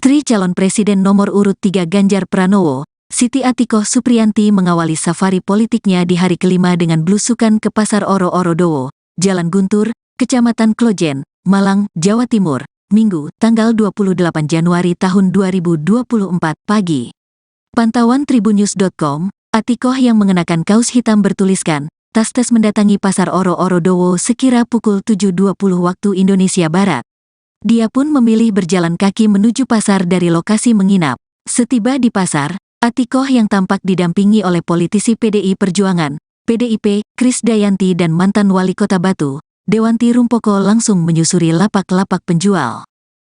Istri calon presiden nomor urut 3 Ganjar Pranowo, Siti Atikoh Supriyanti mengawali safari politiknya di hari kelima dengan blusukan ke Pasar Oro-Oro Dowo, Jalan Guntur, Kecamatan Klojen, Malang, Jawa Timur, Minggu, tanggal 28 Januari tahun 2024 pagi. Pantauan tribunnews.com, Atikoh yang mengenakan kaos hitam bertuliskan, tas mendatangi Pasar Oro-Oro Dowo sekira pukul 7.20 waktu Indonesia Barat. Dia pun memilih berjalan kaki menuju pasar dari lokasi menginap. Setiba di pasar, Atikoh yang tampak didampingi oleh politisi PDI Perjuangan, PDIP, Krisdayanti dan mantan wali kota Batu, Dewanti Rumpoko langsung menyusuri lapak-lapak penjual.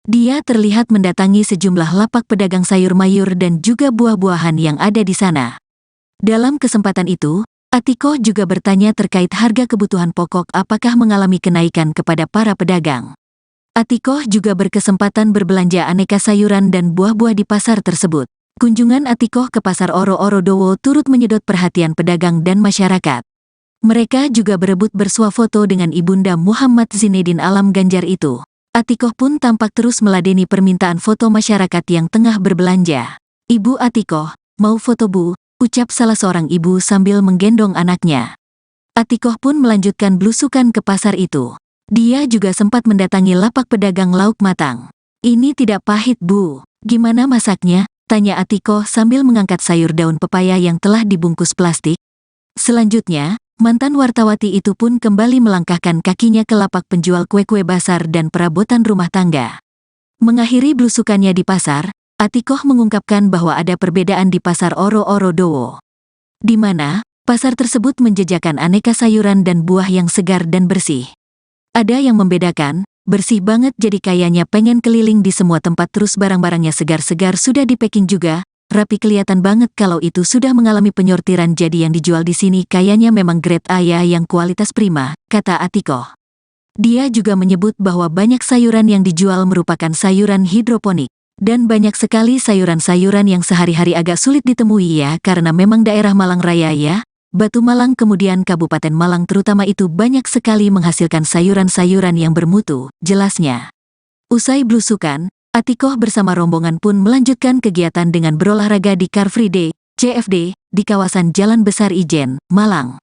Dia terlihat mendatangi sejumlah lapak pedagang sayur mayur dan juga buah-buahan yang ada di sana. Dalam kesempatan itu, Atikoh juga bertanya terkait harga kebutuhan pokok apakah mengalami kenaikan kepada para pedagang. Atikoh juga berkesempatan berbelanja aneka sayuran dan buah-buah di pasar tersebut. Kunjungan Atikoh ke Pasar Oro-Oro Dowo turut menyedot perhatian pedagang dan masyarakat. Mereka juga berebut bersuah foto dengan Ibunda Muhammad Zinedin Alam Ganjar itu. Atikoh pun tampak terus meladeni permintaan foto masyarakat yang tengah berbelanja. "Ibu Atikoh, mau foto Bu?" ucap salah seorang ibu sambil menggendong anaknya. Atikoh pun melanjutkan blusukan ke pasar itu. Dia juga sempat mendatangi lapak pedagang lauk matang. "Ini tidak pahit Bu, gimana masaknya?" tanya Atikoh sambil mengangkat sayur daun pepaya yang telah dibungkus plastik. Selanjutnya, mantan wartawati itu pun kembali melangkahkan kakinya ke lapak penjual kue-kue basar dan perabotan rumah tangga. Mengakhiri blusukannya di pasar, Atikoh mengungkapkan bahwa ada perbedaan di Pasar Oro-Oro Dowo, di mana pasar tersebut menjajakan aneka sayuran dan buah yang segar dan bersih. Ada yang membedakan, bersih banget jadi kayaknya pengen keliling di semua tempat terus barang-barangnya segar-segar sudah di-packing juga, rapi kelihatan banget kalau itu sudah mengalami penyortiran jadi yang dijual di sini kayaknya memang grade A ya yang kualitas prima, kata Atikoh. Dia juga menyebut bahwa banyak sayuran yang dijual merupakan sayuran hidroponik, dan banyak sekali sayuran-sayuran yang sehari-hari agak sulit ditemui ya karena memang daerah Malang Raya ya. Batu Malang kemudian Kabupaten Malang terutama itu banyak sekali menghasilkan sayuran-sayuran yang bermutu, jelasnya. Usai blusukan, Atikoh bersama rombongan pun melanjutkan kegiatan dengan berolahraga di Car Free Day, CFD, di kawasan Jalan Besar Ijen, Malang.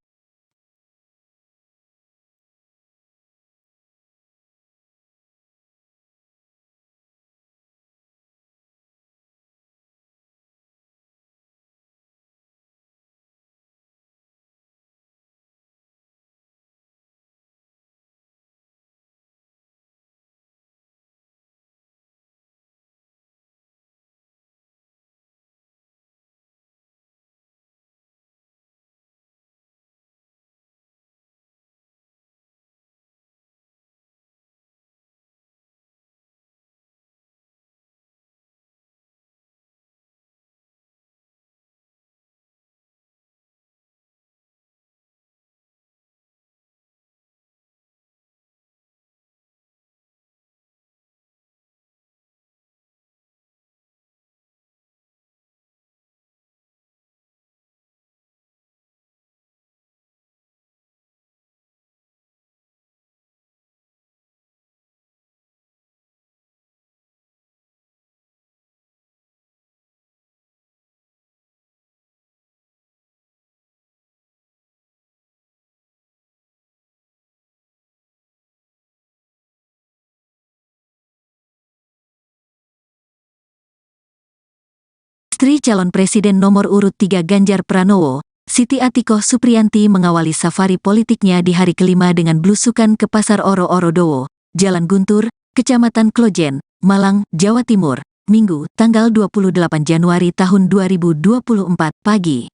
Istri calon presiden nomor urut 3 Ganjar Pranowo, Siti Atikoh Supriyanti mengawali safari politiknya di hari kelima dengan blusukan ke Pasar Oro-Oro Dowo, Jalan Guntur, Kecamatan Klojen, Malang, Jawa Timur, Minggu, tanggal 28 Januari tahun 2024 pagi.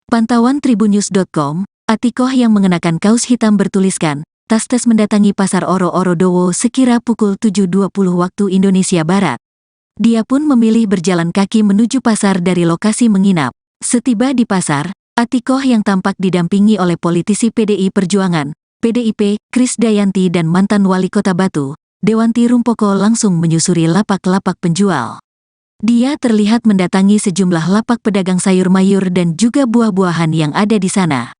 Pantauan tribunnews.com, Atikoh yang mengenakan kaos hitam bertuliskan, tas mendatangi Pasar Oro-Oro Dowo sekira pukul 7.20 waktu Indonesia Barat. Dia pun memilih berjalan kaki menuju pasar dari lokasi menginap. Setiba di pasar, Atikoh yang tampak didampingi oleh politisi PDI Perjuangan, PDIP, Krisdayanti dan mantan wali kota Batu, Dewanti Rumpoko langsung menyusuri lapak-lapak penjual. Dia terlihat mendatangi sejumlah lapak pedagang sayur mayur dan juga buah-buahan yang ada di sana.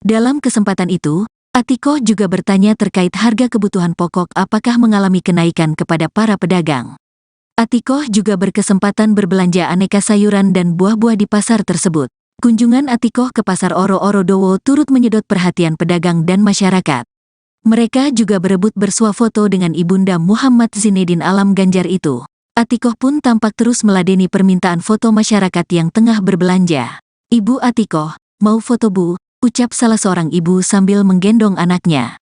Dalam kesempatan itu, Atikoh juga bertanya terkait harga kebutuhan pokok apakah mengalami kenaikan kepada para pedagang. Atikoh juga berkesempatan berbelanja aneka sayuran dan buah-buah di pasar tersebut. Kunjungan Atikoh ke Pasar Oro-Oro Dowo turut menyedot perhatian pedagang dan masyarakat. Mereka juga berebut bersuah foto dengan Ibunda Muhammad Zinedin Alam Ganjar itu. Atikoh pun tampak terus meladeni permintaan foto masyarakat yang tengah berbelanja. "Ibu Atikoh, mau foto Bu?" ucap salah seorang ibu sambil menggendong anaknya.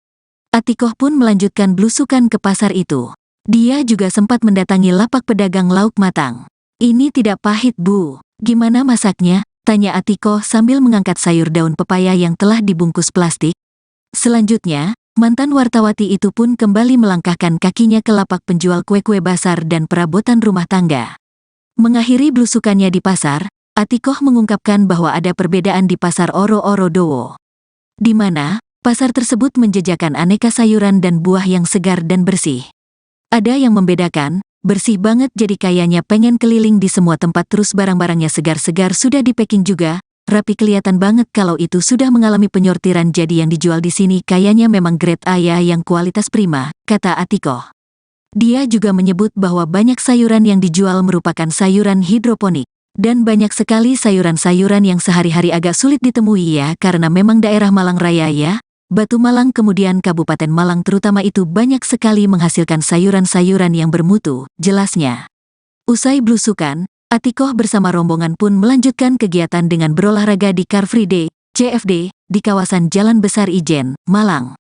Atikoh pun melanjutkan belusukan ke pasar itu. Dia juga sempat mendatangi lapak pedagang lauk matang. "Ini tidak pahit Bu, gimana masaknya?" tanya Atikoh sambil mengangkat sayur daun pepaya yang telah dibungkus plastik. Selanjutnya, mantan wartawati itu pun kembali melangkahkan kakinya ke lapak penjual kue-kue basar dan perabotan rumah tangga. Mengakhiri belusukannya di pasar, Atikoh mengungkapkan bahwa ada perbedaan di Pasar Oro-Oro Dowo, di mana pasar tersebut menjajakan aneka sayuran dan buah yang segar dan bersih. Ada yang membedakan, bersih banget jadi kayaknya pengen keliling di semua tempat terus barang-barangnya segar-segar sudah di-packing juga, rapi kelihatan banget kalau itu sudah mengalami penyortiran jadi yang dijual di sini kayaknya memang grade A ya yang kualitas prima, kata Atikoh. Dia juga menyebut bahwa banyak sayuran yang dijual merupakan sayuran hidroponik, dan banyak sekali sayuran-sayuran yang sehari-hari agak sulit ditemui ya karena memang daerah Malang Raya ya. Batu Malang kemudian Kabupaten Malang terutama itu banyak sekali menghasilkan sayuran-sayuran yang bermutu, jelasnya. Usai belusukan, Atikoh bersama rombongan pun melanjutkan kegiatan dengan berolahraga di Car Free Day, CFD, di kawasan Jalan Besar Ijen, Malang.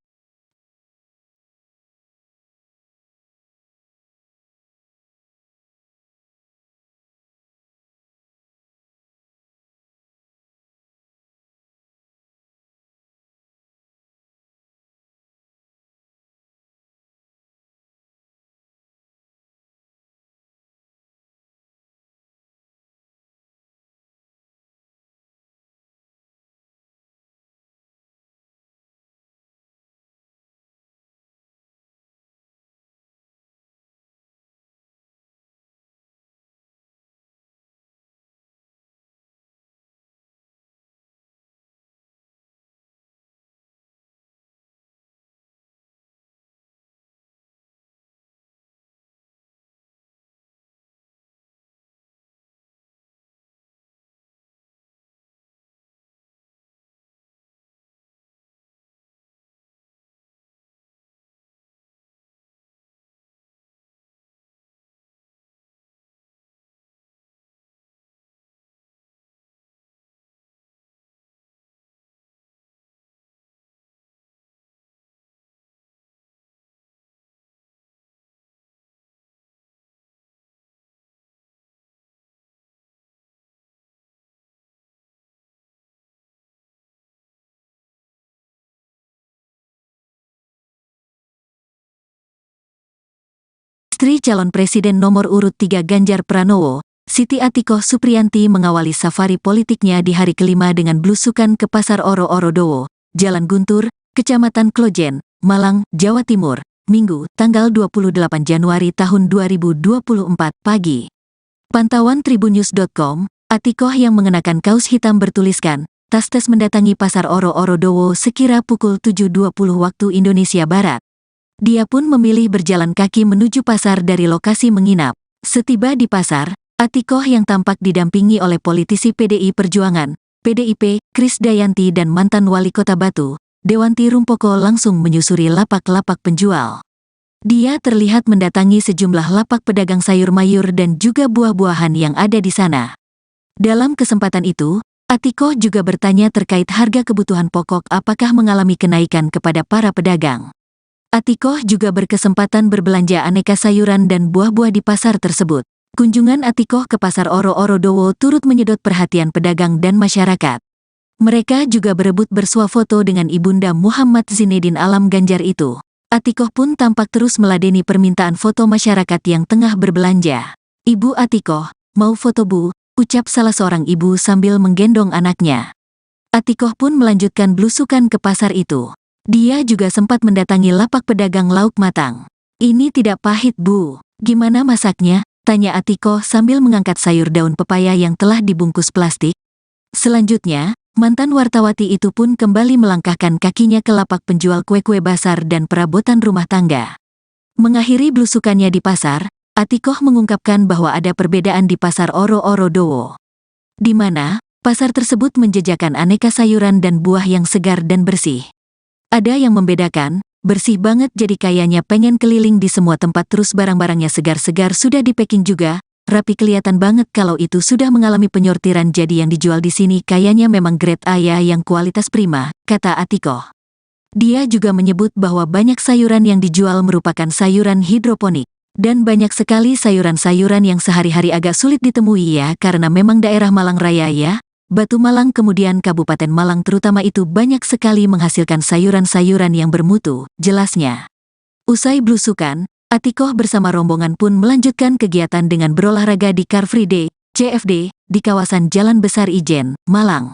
Istri calon presiden nomor urut 3 Ganjar Pranowo, Siti Atikoh Supriyanti mengawali safari politiknya di hari kelima dengan belusukan ke Pasar Oro-Oro Dowo, Jalan Guntur, Kecamatan Klojen, Malang, Jawa Timur, Minggu, tanggal 28 Januari tahun 2024 pagi. Pantauan tribunnews.com, Atikoh yang mengenakan kaos hitam bertuliskan, "Tas-tas mendatangi Pasar Oro-Oro Dowo sekira pukul 7.20 waktu Indonesia Barat." Dia pun memilih berjalan kaki menuju pasar dari lokasi menginap. Setiba di pasar, Atikoh yang tampak didampingi oleh politisi PDI Perjuangan, PDIP, Krisdayanti dan mantan wali kota Batu, Dewanti Rumpoko langsung menyusuri lapak-lapak penjual. Dia terlihat mendatangi sejumlah lapak pedagang sayur mayur dan juga buah-buahan yang ada di sana. Dalam kesempatan itu, Atikoh juga bertanya terkait harga kebutuhan pokok apakah mengalami kenaikan kepada para pedagang. Atikoh juga berkesempatan berbelanja aneka sayuran dan buah-buah di pasar tersebut. Kunjungan Atikoh ke Pasar Oro-Oro Dowo turut menyedot perhatian pedagang dan masyarakat. Mereka juga berebut bersuah foto dengan Ibunda Muhammad Zinedin Alam Ganjar itu. Atikoh pun tampak terus meladeni permintaan foto masyarakat yang tengah berbelanja. "Ibu Atikoh, mau foto Bu?" ucap salah seorang ibu sambil menggendong anaknya. Atikoh pun melanjutkan belusukan ke pasar itu. Dia juga sempat mendatangi lapak pedagang lauk matang. "Ini tidak pahit Bu, gimana masaknya?" tanya Atikoh sambil mengangkat sayur daun pepaya yang telah dibungkus plastik. Selanjutnya, mantan wartawati itu pun kembali melangkahkan kakinya ke lapak penjual kue-kue basar dan perabotan rumah tangga. Mengakhiri belusukannya di pasar, Atikoh mengungkapkan bahwa ada perbedaan di Pasar Oro-Oro Dowo, di mana pasar tersebut menjajakan aneka sayuran dan buah yang segar dan bersih. Ada yang membedakan, bersih banget jadi kayaknya pengen keliling di semua tempat terus barang-barangnya segar-segar sudah di-packing juga, rapi kelihatan banget kalau itu sudah mengalami penyortiran jadi yang dijual di sini kayaknya memang grade A ya yang kualitas prima, kata Atikoh. Dia juga menyebut bahwa banyak sayuran yang dijual merupakan sayuran hidroponik. Dan banyak sekali sayuran-sayuran yang sehari-hari agak sulit ditemui ya karena memang daerah Malang Raya ya, Batu Malang kemudian Kabupaten Malang terutama itu banyak sekali menghasilkan sayuran-sayuran yang bermutu, jelasnya. Usai belusukan, Atikoh bersama rombongan pun melanjutkan kegiatan dengan berolahraga di Car Free Day, CFD, di kawasan Jalan Besar Ijen, Malang.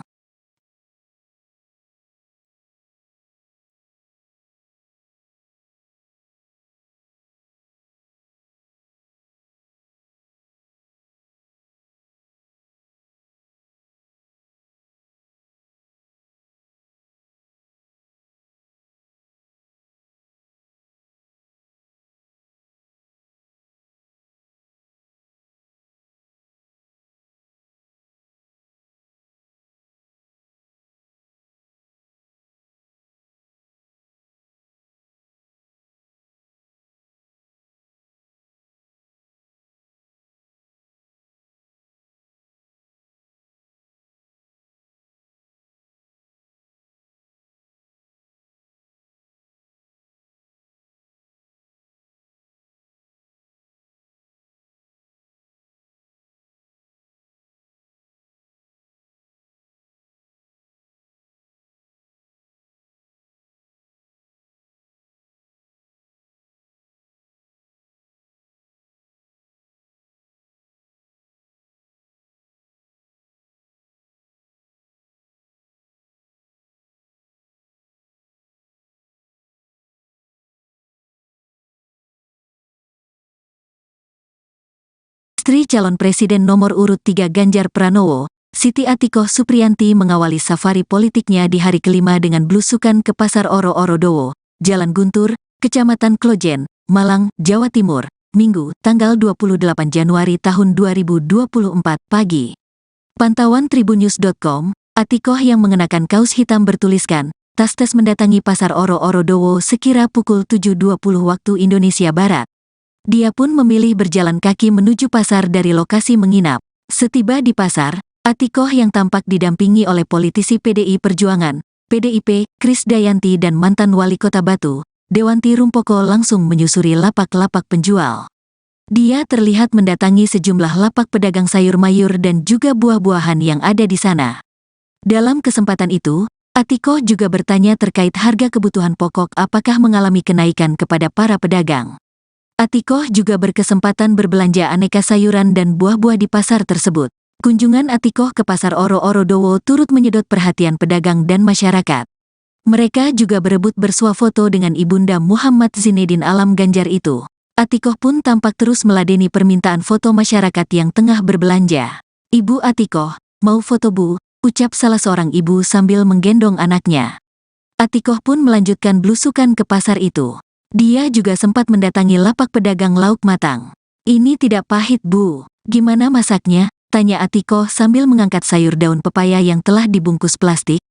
Istri calon Presiden nomor urut 3 Ganjar Pranowo, Siti Atikoh Supriyanti mengawali safari politiknya di hari kelima dengan belusukan ke Pasar Oro-Oro Dowo, Jalan Guntur, Kecamatan Klojen, Malang, Jawa Timur, Minggu, tanggal 28 Januari tahun 2024 pagi. Pantauan tribunnews.com, Atikoh yang mengenakan kaos hitam bertuliskan, tas mendatangi Pasar Oro-Oro Dowo sekira pukul 7.20 waktu Indonesia Barat. Dia pun memilih berjalan kaki menuju pasar dari lokasi menginap. Setiba di pasar, Atikoh yang tampak didampingi oleh politisi PDI Perjuangan, PDIP, Krisdayanti dan mantan wali kota Batu, Dewanti Rumpoko langsung menyusuri lapak-lapak penjual. Dia terlihat mendatangi sejumlah lapak pedagang sayur mayur dan juga buah-buahan yang ada di sana. Dalam kesempatan itu, Atikoh juga bertanya terkait harga kebutuhan pokok apakah mengalami kenaikan kepada para pedagang. Atikoh juga berkesempatan berbelanja aneka sayuran dan buah-buah di pasar tersebut. Kunjungan Atikoh ke Pasar Oro-Oro Dowo turut menyedot perhatian pedagang dan masyarakat. Mereka juga berebut bersuah foto dengan Ibunda Muhammad Zinedin Alam Ganjar itu. Atikoh pun tampak terus meladeni permintaan foto masyarakat yang tengah berbelanja. "Ibu Atikoh, mau foto Bu?" ucap salah seorang ibu sambil menggendong anaknya. Atikoh pun melanjutkan belusukan ke pasar itu. Dia juga sempat mendatangi lapak pedagang lauk matang. "Ini tidak pahit Bu, gimana masaknya?" tanya Atikoh sambil mengangkat sayur daun pepaya yang telah dibungkus plastik.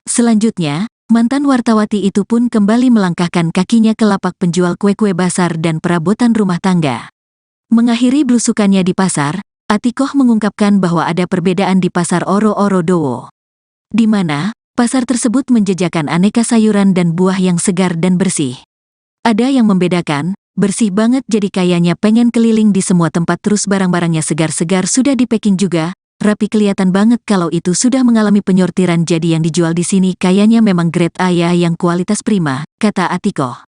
Selanjutnya, mantan wartawati itu pun kembali melangkahkan kakinya ke lapak penjual kue-kue basar dan perabotan rumah tangga. Mengakhiri belusukannya di pasar, Atikoh mengungkapkan bahwa ada perbedaan di Pasar Oro-Oro Dowo, di mana pasar tersebut menjajakan aneka sayuran dan buah yang segar dan bersih. Ada yang membedakan, bersih banget jadi kayaknya pengen keliling di semua tempat terus barang-barangnya segar-segar sudah di-packing juga, rapi kelihatan banget kalau itu sudah mengalami penyortiran jadi yang dijual di sini kayaknya memang grade A ya yang kualitas prima, kata Atikoh.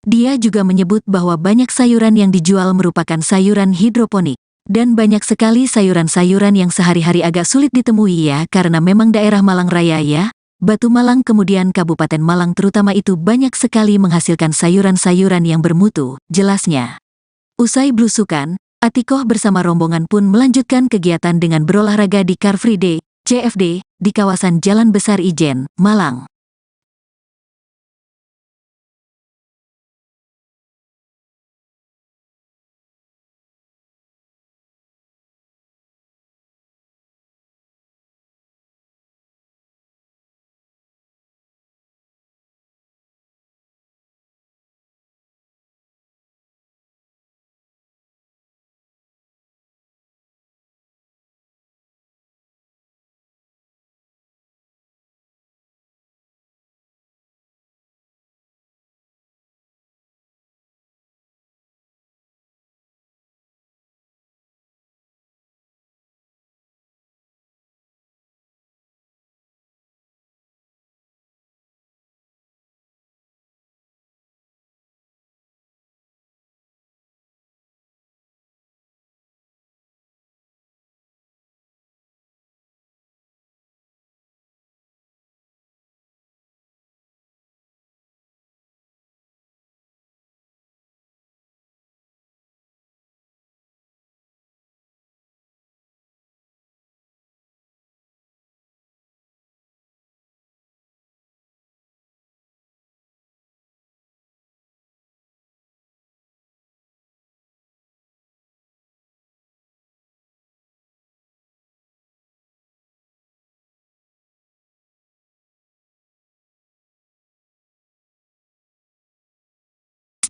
Dia juga menyebut bahwa banyak sayuran yang dijual merupakan sayuran hidroponik. Dan banyak sekali sayuran-sayuran yang sehari-hari agak sulit ditemui ya karena memang daerah Malang Raya ya. Batu Malang kemudian Kabupaten Malang terutama itu banyak sekali menghasilkan sayuran-sayuran yang bermutu, jelasnya. Usai belusukan, Atikoh bersama rombongan pun melanjutkan kegiatan dengan berolahraga di Car Free Day, CFD, di kawasan Jalan Besar Ijen, Malang.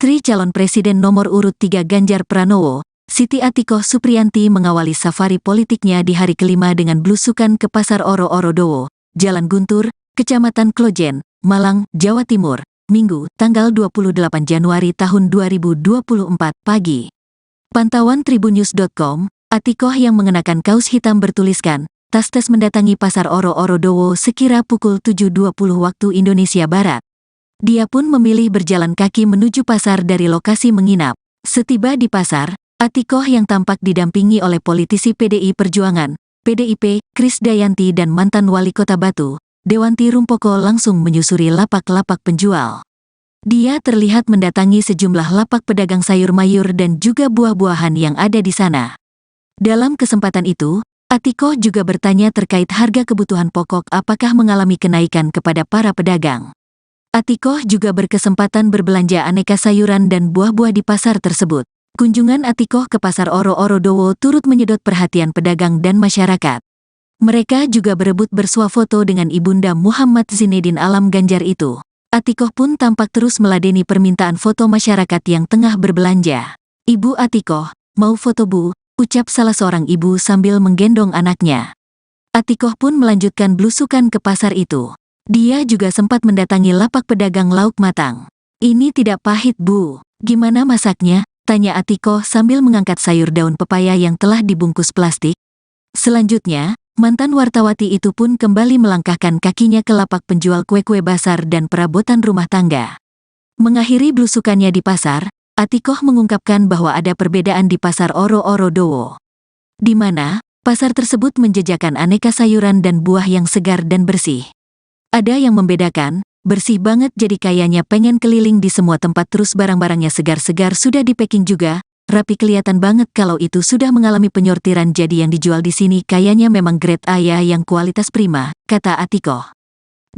Istri calon presiden nomor urut 3 Ganjar Pranowo, Siti Atikoh Supriyanti mengawali safari politiknya di hari kelima dengan blusukan ke Pasar Oro-Oro Dowo, Jalan Guntur, Kecamatan Klojen, Malang, Jawa Timur, Minggu, tanggal 28 Januari tahun 2024 pagi. Pantauan Tribunnews.com, Atikoh yang mengenakan kaos hitam bertuliskan, tas mendatangi Pasar Oro-Oro Dowo sekira pukul 7.20 waktu Indonesia Barat. Dia pun memilih berjalan kaki menuju pasar dari lokasi menginap. Setiba di pasar, Atikoh yang tampak didampingi oleh politisi PDI Perjuangan, PDIP, Krisdayanti dan mantan wali kota Batu, Dewanti Rumpoko langsung menyusuri lapak-lapak penjual. Dia terlihat mendatangi sejumlah lapak pedagang sayur mayur dan juga buah-buahan yang ada di sana. Dalam kesempatan itu, Atikoh juga bertanya terkait harga kebutuhan pokok apakah mengalami kenaikan kepada para pedagang. Atikoh juga berkesempatan berbelanja aneka sayuran dan buah-buah di pasar tersebut. Kunjungan Atikoh ke Pasar Oro-Oro Dowo turut menyedot perhatian pedagang dan masyarakat. Mereka juga berebut bersuah foto dengan Ibunda Muhammad Zinedin Alam Ganjar itu. Atikoh pun tampak terus meladeni permintaan foto masyarakat yang tengah berbelanja. "Ibu Atikoh, mau foto Bu?" ucap salah seorang ibu sambil menggendong anaknya. Atikoh pun melanjutkan blusukan ke pasar itu. Dia juga sempat mendatangi lapak pedagang lauk matang. "Ini tidak pahit Bu, gimana masaknya?" tanya Atikoh sambil mengangkat sayur daun pepaya yang telah dibungkus plastik. Selanjutnya, mantan wartawati itu pun kembali melangkahkan kakinya ke lapak penjual kue-kue basar dan perabotan rumah tangga. Mengakhiri blusukannya di pasar, Atikoh mengungkapkan bahwa ada perbedaan di Pasar Oro-Oro Dowo, di mana pasar tersebut menjajakan aneka sayuran dan buah yang segar dan bersih. Ada yang membedakan, bersih banget jadi kayaknya pengen keliling di semua tempat terus barang-barangnya segar-segar sudah di-packing juga, rapi kelihatan banget kalau itu sudah mengalami penyortiran jadi yang dijual di sini kayaknya memang grade A ya yang kualitas prima, kata Atikoh.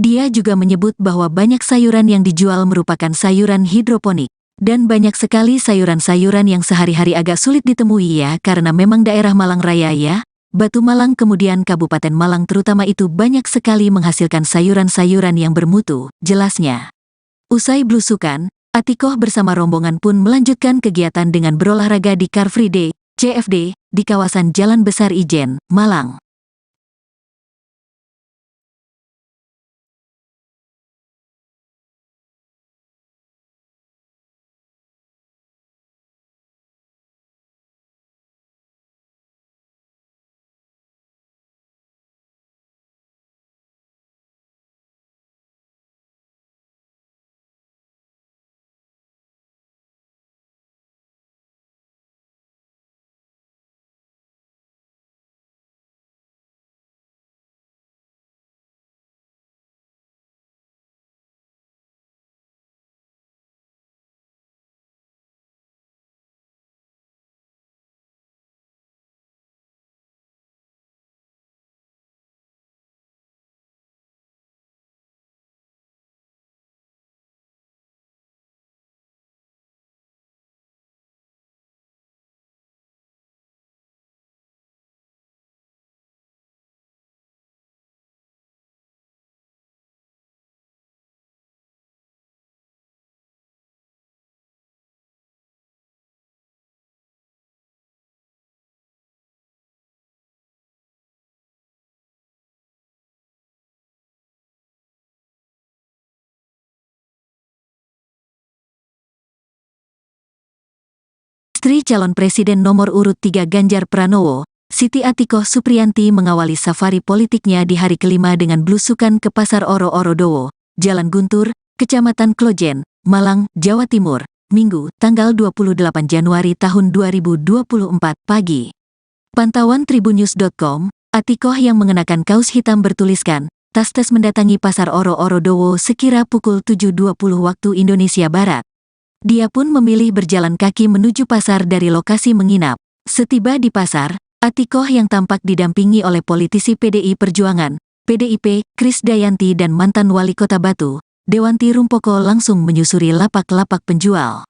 Dia juga menyebut bahwa banyak sayuran yang dijual merupakan sayuran hidroponik, dan banyak sekali sayuran-sayuran yang sehari-hari agak sulit ditemui ya karena memang daerah Malang Raya ya. Batu Malang kemudian Kabupaten Malang terutama itu banyak sekali menghasilkan sayuran-sayuran yang bermutu, jelasnya. Usai blusukan, Atikoh bersama rombongan pun melanjutkan kegiatan dengan berolahraga di Car Free Day, CFD, di kawasan Jalan Besar Ijen, Malang. Istri calon presiden nomor urut 3 Ganjar Pranowo, Siti Atikoh Supriyanti mengawali safari politiknya di hari kelima dengan blusukan ke Pasar Oro-Oro Dowo, Jalan Guntur, Kecamatan Klojen, Malang, Jawa Timur, Minggu, tanggal 28 Januari tahun 2024 pagi. Pantauan Tribunnews.com, Atikoh yang mengenakan kaos hitam bertuliskan, tas mendatangi Pasar Oro-Oro Dowo sekira pukul 7.20 waktu Indonesia Barat. Dia pun memilih berjalan kaki menuju pasar dari lokasi menginap. Setiba di pasar, Atikoh yang tampak didampingi oleh politisi PDI Perjuangan, PDIP, Krisdayanti dan mantan wali kota Batu, Dewanti Rumpoko langsung menyusuri lapak-lapak penjual.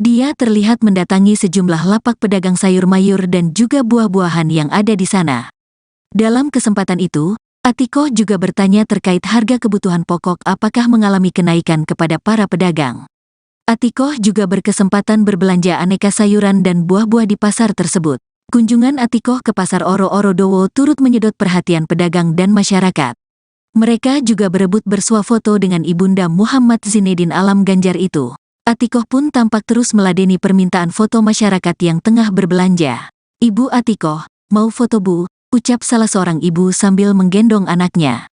Dia terlihat mendatangi sejumlah lapak pedagang sayur mayur dan juga buah-buahan yang ada di sana. Dalam kesempatan itu, Atikoh juga bertanya terkait harga kebutuhan pokok apakah mengalami kenaikan kepada para pedagang. Atikoh juga berkesempatan berbelanja aneka sayuran dan buah-buah di pasar tersebut. Kunjungan Atikoh ke Pasar Oro-Oro Dowo turut menyedot perhatian pedagang dan masyarakat. Mereka juga berebut bersuah foto dengan Ibunda Muhammad Zinedin Alam Ganjar itu. Atikoh pun tampak terus meladeni permintaan foto masyarakat yang tengah berbelanja. "Ibu Atikoh, mau foto Bu?" ucap salah seorang ibu sambil menggendong anaknya.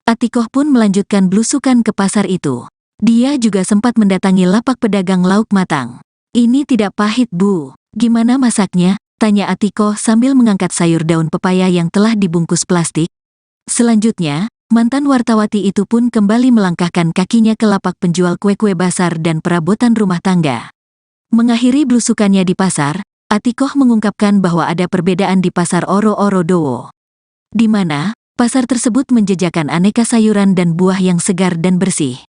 Atikoh pun melanjutkan belusukan ke pasar itu. Dia juga sempat mendatangi lapak pedagang lauk matang. "Ini tidak pahit Bu, gimana masaknya?" tanya Atikoh sambil mengangkat sayur daun pepaya yang telah dibungkus plastik. Selanjutnya, mantan wartawati itu pun kembali melangkahkan kakinya ke lapak penjual kue-kue basar dan perabotan rumah tangga. Mengakhiri belusukannya di pasar, Atikoh mengungkapkan bahwa ada perbedaan di Pasar Oro-Oro Dowo, di mana pasar tersebut menjajakan aneka sayuran dan buah yang segar dan bersih.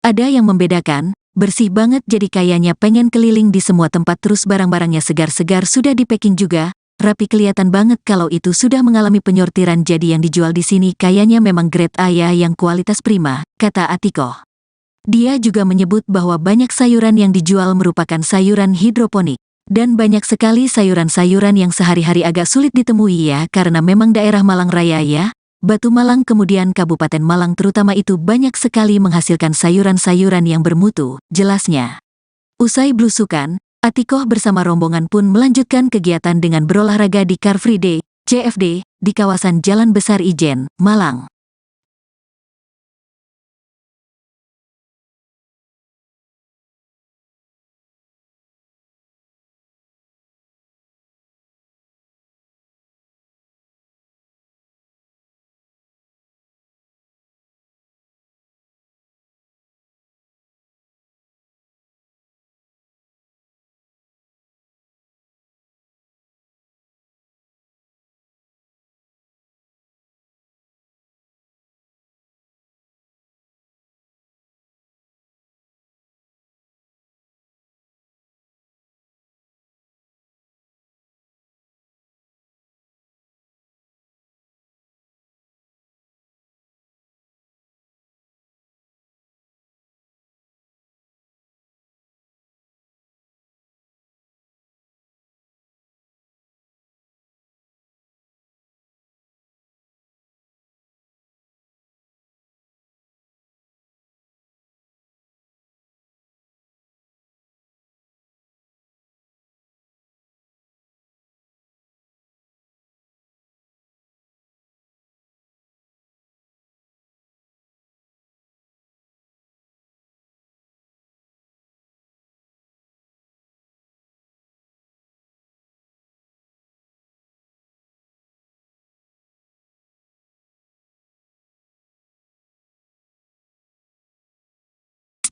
Ada yang membedakan, bersih banget jadi kayaknya pengen keliling di semua tempat terus barang-barangnya segar-segar sudah di-packing juga, rapi kelihatan banget kalau itu sudah mengalami penyortiran jadi yang dijual di sini kayaknya memang grade A ya yang kualitas prima, kata Atikoh. Dia juga menyebut bahwa banyak sayuran yang dijual merupakan sayuran hidroponik, dan banyak sekali sayuran-sayuran yang sehari-hari agak sulit ditemui ya karena memang daerah Malang Raya ya. Batu Malang kemudian Kabupaten Malang terutama itu banyak sekali menghasilkan sayuran-sayuran yang bermutu, jelasnya. Usai belusukan, Atikoh bersama rombongan pun melanjutkan kegiatan dengan berolahraga di Car Free Day, CFD, di kawasan Jalan Besar Ijen, Malang.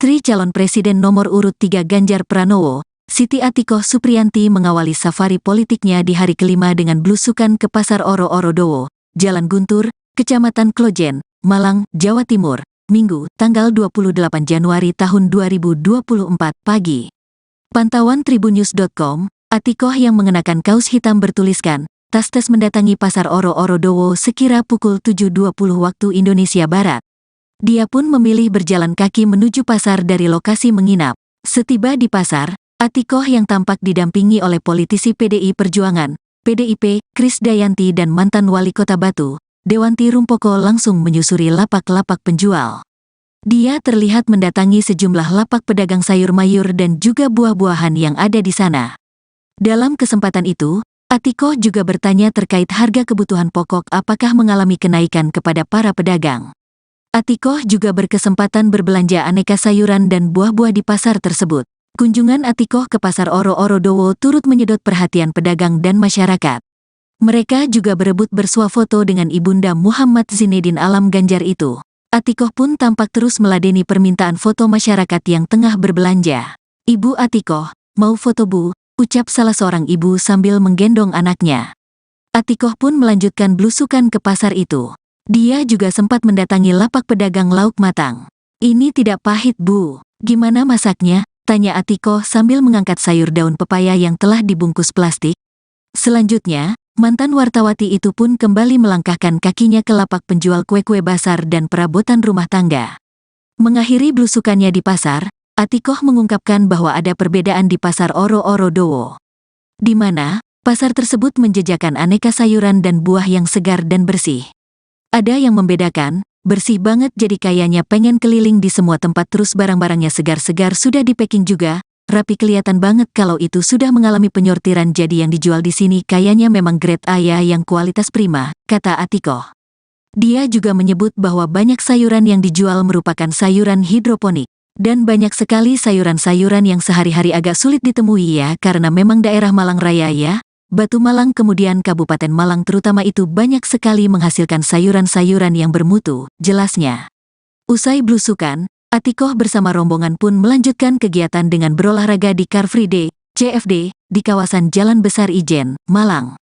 Istri calon presiden nomor urut 3 Ganjar Pranowo, Siti Atikoh Supriyanti mengawali safari politiknya di hari kelima dengan belusukan ke Pasar Oro-Oro Dowo, Jalan Guntur, Kecamatan Klojen, Malang, Jawa Timur, Minggu, tanggal 28 Januari tahun 2024 pagi. Pantauan tribunnews.com, Atikoh yang mengenakan kaos hitam bertuliskan, tas mendatangi Pasar Oro-Oro Dowo sekira pukul 7.20 waktu Indonesia Barat. Dia pun memilih berjalan kaki menuju pasar dari lokasi menginap. Setiba di pasar, Atikoh yang tampak didampingi oleh politisi PDI Perjuangan, PDIP, Krisdayanti dan mantan wali kota Batu, Dewanti Rumpoko langsung menyusuri lapak-lapak penjual. Dia terlihat mendatangi sejumlah lapak pedagang sayur mayur dan juga buah-buahan yang ada di sana. Dalam kesempatan itu, Atikoh juga bertanya terkait harga kebutuhan pokok apakah mengalami kenaikan kepada para pedagang. Atikoh juga berkesempatan berbelanja aneka sayuran dan buah-buah di pasar tersebut. Kunjungan Atikoh ke Pasar Oro-Oro Dowo turut menyedot perhatian pedagang dan masyarakat. Mereka juga berebut bersuah foto dengan Ibunda Muhammad Zinedin Alam Ganjar itu. Atikoh pun tampak terus meladeni permintaan foto masyarakat yang tengah berbelanja. "Ibu Atikoh, mau foto Bu?" ucap salah seorang ibu sambil menggendong anaknya. Atikoh pun melanjutkan belusukan ke pasar itu. Dia juga sempat mendatangi lapak pedagang lauk matang. "Ini tidak pahit Bu, gimana masaknya?" tanya Atikoh sambil mengangkat sayur daun pepaya yang telah dibungkus plastik. Selanjutnya, mantan wartawati itu pun kembali melangkahkan kakinya ke lapak penjual kue-kue basar dan perabotan rumah tangga. Mengakhiri belusukannya di pasar, Atikoh mengungkapkan bahwa ada perbedaan di Pasar Oro-Oro Dowo, di mana pasar tersebut menjajakan aneka sayuran dan buah yang segar dan bersih. Ada yang membedakan, bersih banget jadi kayaknya pengen keliling di semua tempat terus barang-barangnya segar-segar sudah di-packing juga, rapi kelihatan banget kalau itu sudah mengalami penyortiran jadi yang dijual di sini kayaknya memang grade A ya yang kualitas prima, kata Atikoh. Dia juga menyebut bahwa banyak sayuran yang dijual merupakan sayuran hidroponik. Dan banyak sekali sayuran-sayuran yang sehari-hari agak sulit ditemui ya karena memang daerah Malang Raya ya, Batu Malang kemudian Kabupaten Malang terutama itu banyak sekali menghasilkan sayuran-sayuran yang bermutu, jelasnya. Usai blusukan, Atikoh bersama rombongan pun melanjutkan kegiatan dengan berolahraga di Car Free Day, CFD, di kawasan Jalan Besar Ijen, Malang.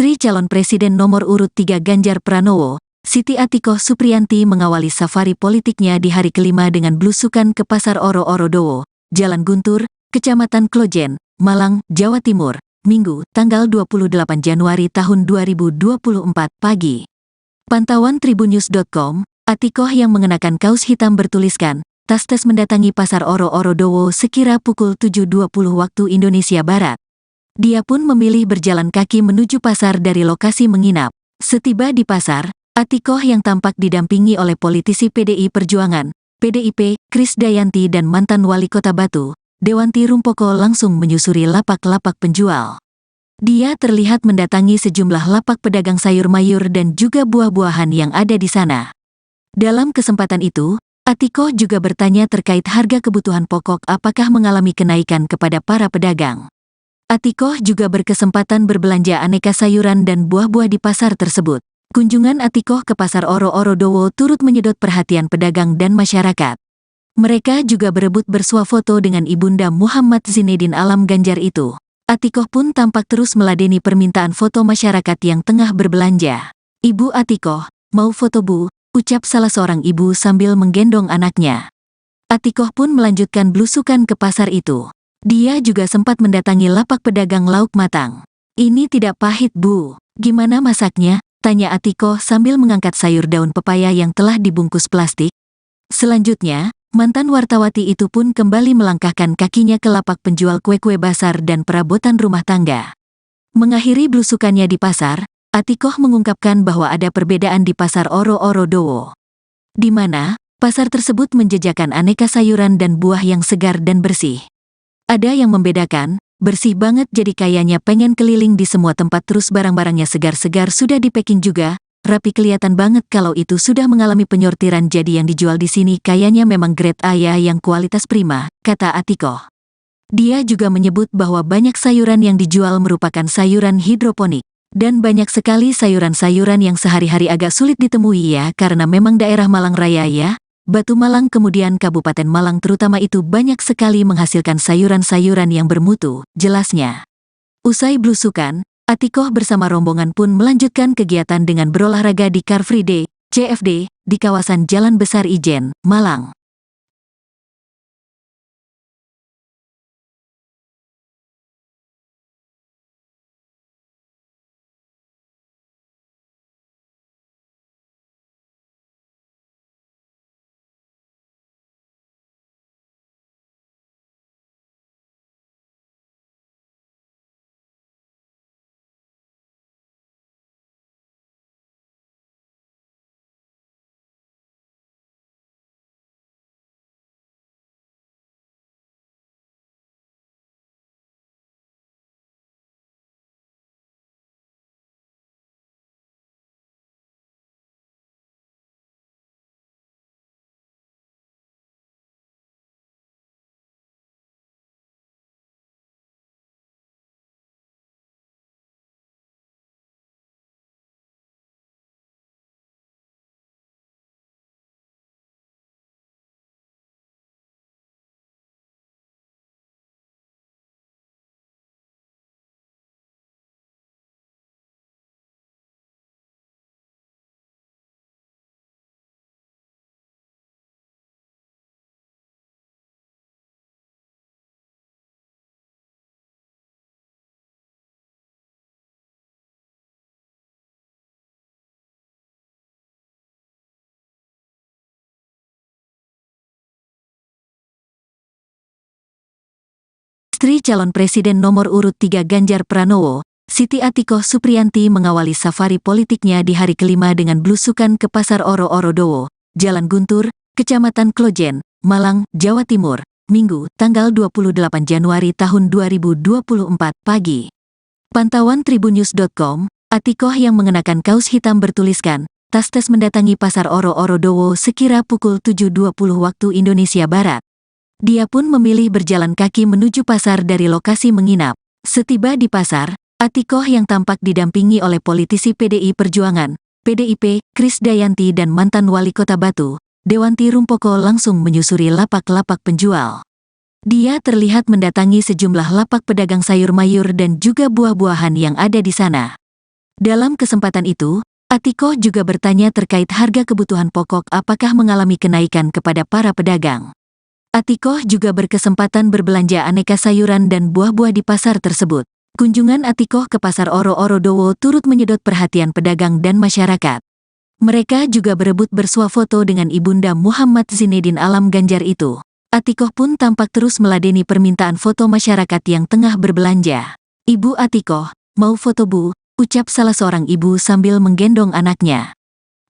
Istri calon Presiden nomor urut 3 Ganjar Pranowo, Siti Atikoh Supriyanti mengawali safari politiknya di hari kelima dengan blusukan ke Pasar Oro-Oro Dowo, Jalan Guntur, Kecamatan Klojen, Malang, Jawa Timur, Minggu, tanggal 28 Januari tahun 2024 pagi. Pantauan tribunnews.com, Atikoh yang mengenakan kaos hitam bertuliskan, tas mendatangi Pasar Oro-Oro Dowo sekira pukul 7.20 waktu Indonesia Barat. Dia pun memilih berjalan kaki menuju pasar dari lokasi menginap. Setiba di pasar, Atikoh yang tampak didampingi oleh politisi PDI Perjuangan, PDIP, Krisdayanti dan mantan wali kota Batu, Dewanti Rumpoko langsung menyusuri lapak-lapak penjual. Dia terlihat mendatangi sejumlah lapak pedagang sayur mayur dan juga buah-buahan yang ada di sana. Dalam kesempatan itu, Atikoh juga bertanya terkait harga kebutuhan pokok apakah mengalami kenaikan kepada para pedagang. Atikoh juga berkesempatan berbelanja aneka sayuran dan buah-buah di pasar tersebut. Kunjungan Atikoh ke Pasar Oro-Oro Dowo turut menyedot perhatian pedagang dan masyarakat. Mereka juga berebut bersuah foto dengan Ibunda Muhammad Zinedin Alam Ganjar itu. Atikoh pun tampak terus meladeni permintaan foto masyarakat yang tengah berbelanja. "Ibu Atikoh, mau foto Bu?" ucap salah seorang ibu sambil menggendong anaknya. Atikoh pun melanjutkan blusukan ke pasar itu. Dia juga sempat mendatangi lapak pedagang lauk matang. "Ini tidak pahit Bu, gimana masaknya?" tanya Atikoh sambil mengangkat sayur daun pepaya yang telah dibungkus plastik. Selanjutnya, mantan wartawati itu pun kembali melangkahkan kakinya ke lapak penjual kue-kue basar dan perabotan rumah tangga. Mengakhiri blusukannya di pasar, Atikoh mengungkapkan bahwa ada perbedaan di Pasar Oro-Oro Dowo, di mana pasar tersebut menjajakan aneka sayuran dan buah yang segar dan bersih. Ada yang membedakan, bersih banget jadi kayaknya pengen keliling di semua tempat terus barang-barangnya segar-segar sudah di-packing juga, rapi kelihatan banget kalau itu sudah mengalami penyortiran jadi yang dijual di sini kayaknya memang grade A ya yang kualitas prima, kata Atikoh. Dia juga menyebut bahwa banyak sayuran yang dijual merupakan sayuran hidroponik. Dan banyak sekali sayuran-sayuran yang sehari-hari agak sulit ditemui ya karena memang daerah Malang Raya ya. Batu Malang kemudian Kabupaten Malang terutama itu banyak sekali menghasilkan sayuran-sayuran yang bermutu, jelasnya. Usai blusukan, Atikoh bersama rombongan pun melanjutkan kegiatan dengan berolahraga di Car Free Day, CFD, di kawasan Jalan Besar Ijen, Malang. Istri calon presiden nomor urut 3 Ganjar Pranowo, Siti Atikoh Supriyanti mengawali safari politiknya di hari kelima dengan blusukan ke Pasar Oro-Oro Dowo, Jalan Guntur, Kecamatan Klojen, Malang, Jawa Timur, Minggu, tanggal 28 Januari tahun 2024 pagi. Pantauan Tribunnews.com, Atikoh yang mengenakan kaos hitam bertuliskan, tas mendatangi Pasar Oro-Oro Dowo sekira pukul 7.20 waktu Indonesia Barat. Dia pun memilih berjalan kaki menuju pasar dari lokasi menginap. Setiba di pasar, Atikoh yang tampak didampingi oleh politisi PDI Perjuangan, PDIP, Krisdayanti dan mantan wali kota Batu, Dewanti Rumpoko langsung menyusuri lapak-lapak penjual. Dia terlihat mendatangi sejumlah lapak pedagang sayur mayur dan juga buah-buahan yang ada di sana. Dalam kesempatan itu, Atikoh juga bertanya terkait harga kebutuhan pokok apakah mengalami kenaikan kepada para pedagang. Atikoh juga berkesempatan berbelanja aneka sayuran dan buah-buah di pasar tersebut. Kunjungan Atikoh ke Pasar Oro-Oro Dowo turut menyedot perhatian pedagang dan masyarakat. Mereka juga berebut bersuah foto dengan Ibunda Muhammad Zinedin Alam Ganjar itu. Atikoh pun tampak terus meladeni permintaan foto masyarakat yang tengah berbelanja. "Ibu Atikoh, mau foto Bu?" ucap salah seorang ibu sambil menggendong anaknya.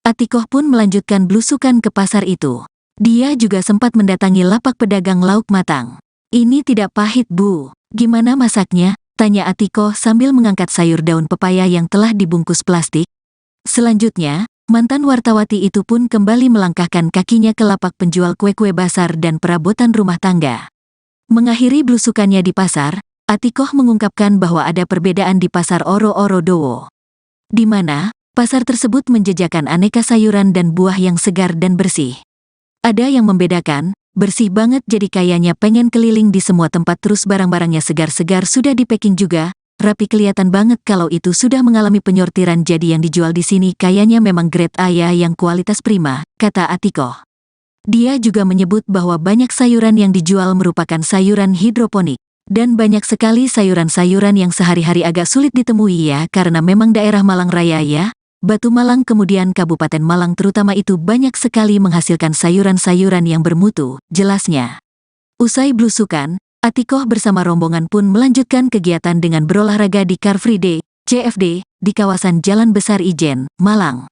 Atikoh pun melanjutkan blusukan ke pasar itu. Dia juga sempat mendatangi lapak pedagang lauk matang. "Ini tidak pahit Bu, gimana masaknya?" tanya Atikoh sambil mengangkat sayur daun pepaya yang telah dibungkus plastik. Selanjutnya, mantan wartawati itu pun kembali melangkahkan kakinya ke lapak penjual kue-kue basar dan perabotan rumah tangga. Mengakhiri blusukannya di pasar, Atikoh mengungkapkan bahwa ada perbedaan di Pasar Oro-Oro Dowo, di mana pasar tersebut menjajakan aneka sayuran dan buah yang segar dan bersih. Ada yang membedakan, bersih banget jadi kayaknya pengen keliling di semua tempat terus barang-barangnya segar-segar sudah di-packing juga, rapi kelihatan banget kalau itu sudah mengalami penyortiran jadi yang dijual di sini kayaknya memang grade A ya yang kualitas prima, kata Atikoh. Dia juga menyebut bahwa banyak sayuran yang dijual merupakan sayuran hidroponik, dan banyak sekali sayuran-sayuran yang sehari-hari agak sulit ditemui ya karena memang daerah Malang Raya ya. Batu Malang kemudian Kabupaten Malang terutama itu banyak sekali menghasilkan sayuran-sayuran yang bermutu, jelasnya. Usai blusukan, Atikoh bersama rombongan pun melanjutkan kegiatan dengan berolahraga di Car Free Day, CFD, di kawasan Jalan Besar Ijen, Malang.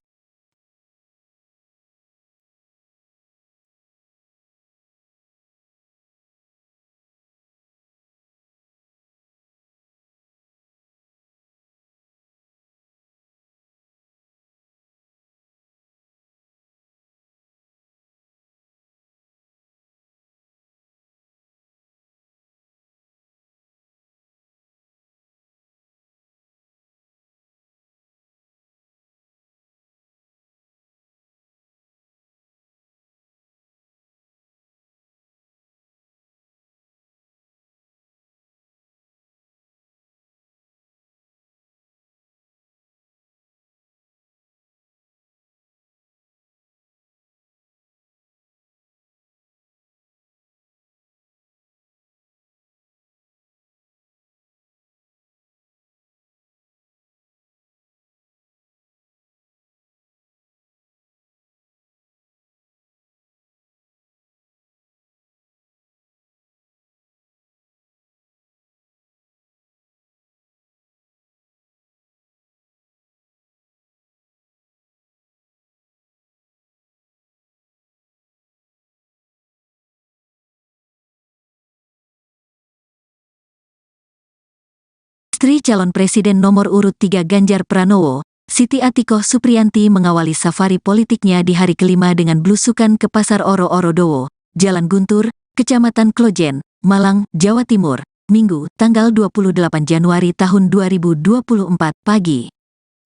Istri calon presiden nomor urut 3 Ganjar Pranowo, Siti Atikoh Supriyanti mengawali safari politiknya di hari kelima dengan blusukan ke Pasar Oro-Oro Dowo, Jalan Guntur, Kecamatan Klojen, Malang, Jawa Timur, Minggu, tanggal 28 Januari tahun 2024 pagi.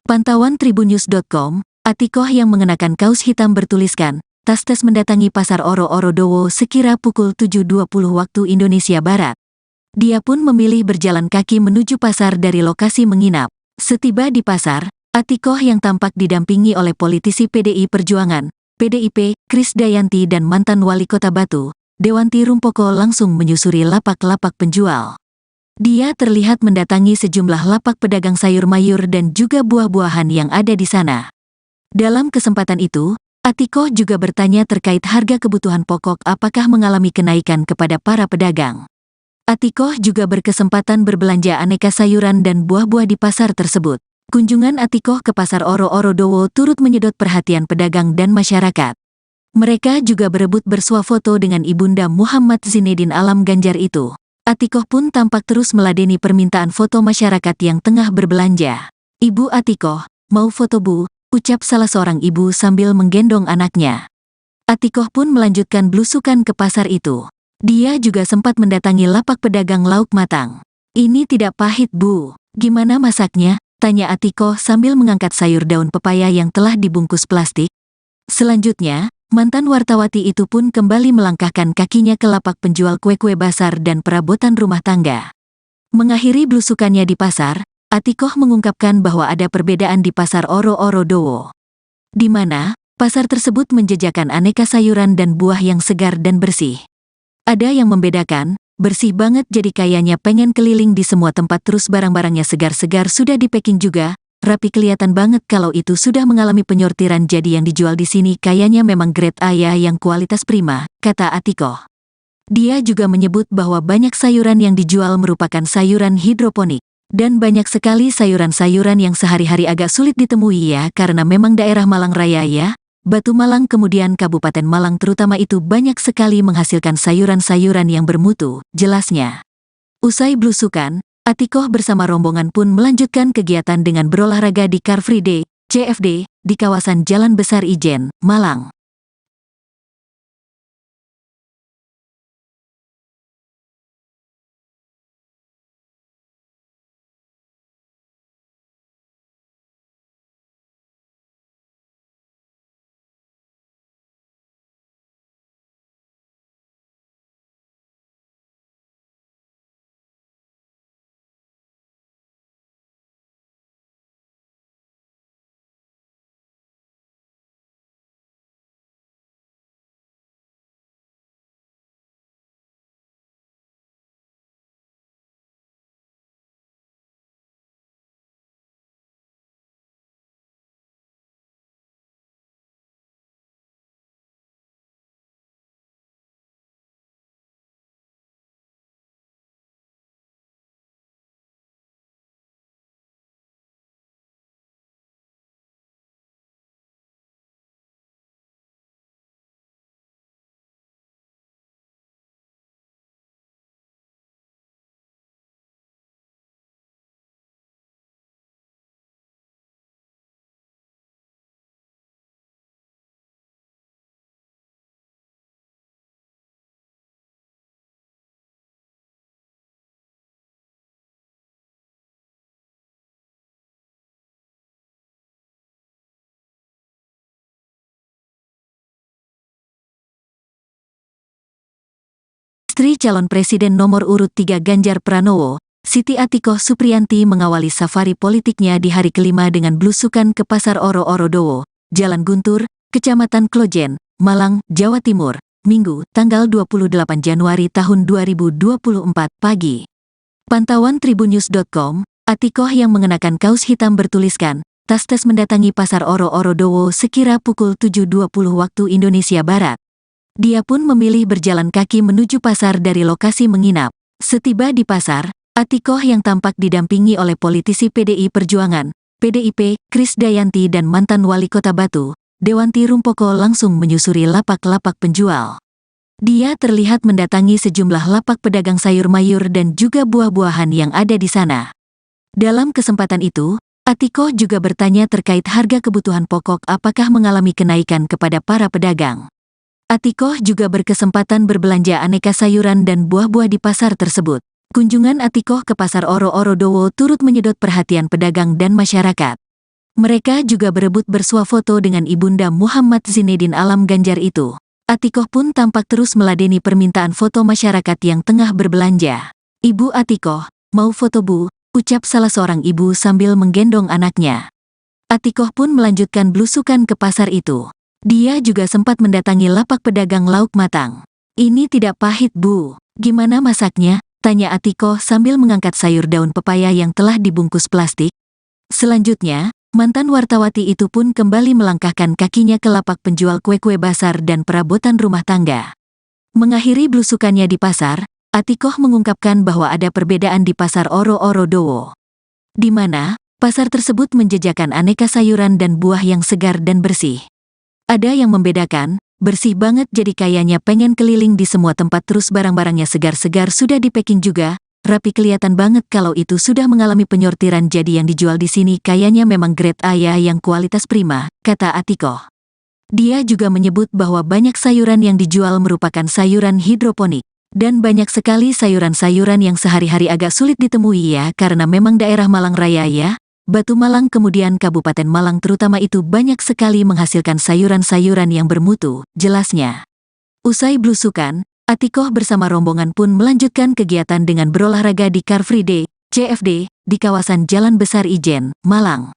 Pantauan Tribunnews.com, Atikoh yang mengenakan kaos hitam bertuliskan, tas mendatangi Pasar Oro-Oro Dowo sekira pukul 7.20 waktu Indonesia Barat. Dia pun memilih berjalan kaki menuju pasar dari lokasi menginap. Setiba di pasar, Atikoh yang tampak didampingi oleh politisi PDI Perjuangan, PDIP, Krisdayanti dan mantan wali kota Batu, Dewanti Rumpoko langsung menyusuri lapak-lapak penjual. Dia terlihat mendatangi sejumlah lapak pedagang sayur mayur dan juga buah-buahan yang ada di sana. Dalam kesempatan itu, Atikoh juga bertanya terkait harga kebutuhan pokok apakah mengalami kenaikan kepada para pedagang. Atikoh juga berkesempatan berbelanja aneka sayuran dan buah-buah di pasar tersebut. Kunjungan Atikoh ke Pasar Oro-Oro Dowo turut menyedot perhatian pedagang dan masyarakat. Mereka juga berebut bersuah foto dengan Ibunda Muhammad Zinedin Alam Ganjar itu. Atikoh pun tampak terus meladeni permintaan foto masyarakat yang tengah berbelanja. "Ibu Atikoh, mau foto Bu?" ucap salah seorang ibu sambil menggendong anaknya. Atikoh pun melanjutkan belusukan ke pasar itu. Dia juga sempat mendatangi lapak pedagang lauk matang. "Ini tidak pahit Bu, gimana masaknya?" tanya Atikoh sambil mengangkat sayur daun pepaya yang telah dibungkus plastik. Selanjutnya, mantan wartawati itu pun kembali melangkahkan kakinya ke lapak penjual kue-kue basar dan perabotan rumah tangga. Mengakhiri belusukannya di pasar, Atikoh mengungkapkan bahwa ada perbedaan di Pasar Oro-Oro Dowo, di mana pasar tersebut menjajakan aneka sayuran dan buah yang segar dan bersih. "Ada yang membedakan, bersih banget jadi kayaknya pengen keliling di semua tempat terus barang-barangnya segar-segar sudah di-packing juga, rapi kelihatan banget kalau itu sudah mengalami penyortiran jadi yang dijual di sini kayaknya memang grade A ya yang kualitas prima," kata Atikoh. Dia juga menyebut bahwa banyak sayuran yang dijual merupakan sayuran hidroponik, dan banyak sekali sayuran-sayuran yang sehari-hari agak sulit ditemui ya karena memang daerah Malang Raya ya. Batu Malang kemudian Kabupaten Malang terutama itu banyak sekali menghasilkan sayuran-sayuran yang bermutu, jelasnya. Usai belusukan, Atikoh bersama rombongan pun melanjutkan kegiatan dengan berolahraga di Car Free Day, CFD, di kawasan Jalan Besar Ijen, Malang. Istri calon presiden nomor urut 3 Ganjar Pranowo, Siti Atikoh Supriyanti mengawali safari politiknya di hari kelima dengan belusukan ke Pasar Oro-Oro Dowo, Jalan Guntur, Kecamatan Klojen, Malang, Jawa Timur, Minggu, tanggal 28 Januari tahun 2024 pagi. Pantauan Tribunnews.com, Atikoh yang mengenakan kaos hitam bertuliskan, "Tas-tas" mendatangi Pasar Oro-Oro Dowo sekira pukul 7.20 waktu Indonesia Barat. Dia pun memilih berjalan kaki menuju pasar dari lokasi menginap. Setiba di pasar, Atikoh yang tampak didampingi oleh politisi PDI Perjuangan, PDIP, Krisdayanti dan mantan wali kota Batu, Dewanti Rumpoko langsung menyusuri lapak-lapak penjual. Dia terlihat mendatangi sejumlah lapak pedagang sayur mayur dan juga buah-buahan yang ada di sana. Dalam kesempatan itu, Atikoh juga bertanya terkait harga kebutuhan pokok apakah mengalami kenaikan kepada para pedagang. Atikoh juga berkesempatan berbelanja aneka sayuran dan buah-buah di pasar tersebut. Kunjungan Atikoh ke Pasar Oro-Oro Dowo turut menyedot perhatian pedagang dan masyarakat. Mereka juga berebut bersuah foto dengan Ibunda Muhammad Zinedin Alam Ganjar itu. Atikoh pun tampak terus meladeni permintaan foto masyarakat yang tengah berbelanja. "Ibu Atikoh, mau foto Bu?" ucap salah seorang ibu sambil menggendong anaknya. Atikoh pun melanjutkan belusukan ke pasar itu. Dia juga sempat mendatangi lapak pedagang lauk matang. "Ini tidak pahit Bu, gimana masaknya?" tanya Atikoh sambil mengangkat sayur daun pepaya yang telah dibungkus plastik. Selanjutnya, mantan wartawati itu pun kembali melangkahkan kakinya ke lapak penjual kue-kue basar dan perabotan rumah tangga. Mengakhiri belusukannya di pasar, Atikoh mengungkapkan bahwa ada perbedaan di Pasar Oro-Oro Dowo, di mana pasar tersebut menjajakan aneka sayuran dan buah yang segar dan bersih. Ada yang membedakan, bersih banget jadi kayaknya pengen keliling di semua tempat terus barang-barangnya segar-segar sudah di packing juga, rapi kelihatan banget kalau itu sudah mengalami penyortiran jadi yang dijual di sini kayaknya memang grade A ya yang kualitas prima, kata Atikoh. Dia juga menyebut bahwa banyak sayuran yang dijual merupakan sayuran hidroponik. Dan banyak sekali sayuran-sayuran yang sehari-hari agak sulit ditemui ya karena memang daerah Malang Raya ya. Batu Malang kemudian Kabupaten Malang terutama itu banyak sekali menghasilkan sayuran-sayuran yang bermutu, jelasnya. Usai blusukan, Atikoh bersama rombongan pun melanjutkan kegiatan dengan berolahraga di Car Free Day, CFD, di kawasan Jalan Besar Ijen, Malang.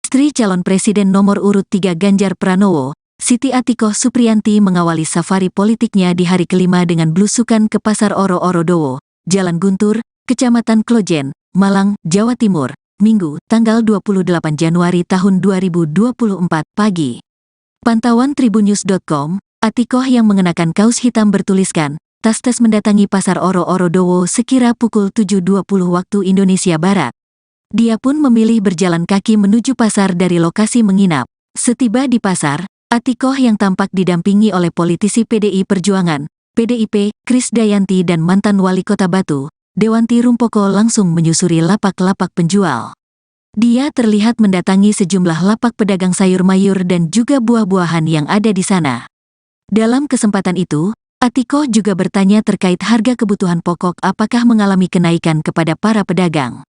Istri calon presiden nomor urut 3 Ganjar Pranowo, Siti Atikoh Supriyanti mengawali safari politiknya di hari kelima dengan blusukan ke Pasar Oro-Oro Dowo, Jalan Guntur, Kecamatan Klojen, Malang, Jawa Timur, Minggu, tanggal 28 Januari tahun 2024 pagi. Pantauan Tribunnews.com, Atikoh yang mengenakan kaos hitam bertuliskan, tas mendatangi Pasar Oro-Oro Dowo sekira pukul 7.20 waktu Indonesia Barat. Dia pun memilih berjalan kaki menuju pasar dari lokasi menginap. Setiba di pasar, Atikoh yang tampak didampingi oleh politisi PDI Perjuangan, PDIP, Krisdayanti dan mantan wali kota Batu, Dewanti Rumpoko langsung menyusuri lapak-lapak penjual. Dia terlihat mendatangi sejumlah lapak pedagang sayur mayur dan juga buah-buahan yang ada di sana. Dalam kesempatan itu, Atikoh juga bertanya terkait harga kebutuhan pokok apakah mengalami kenaikan kepada para pedagang.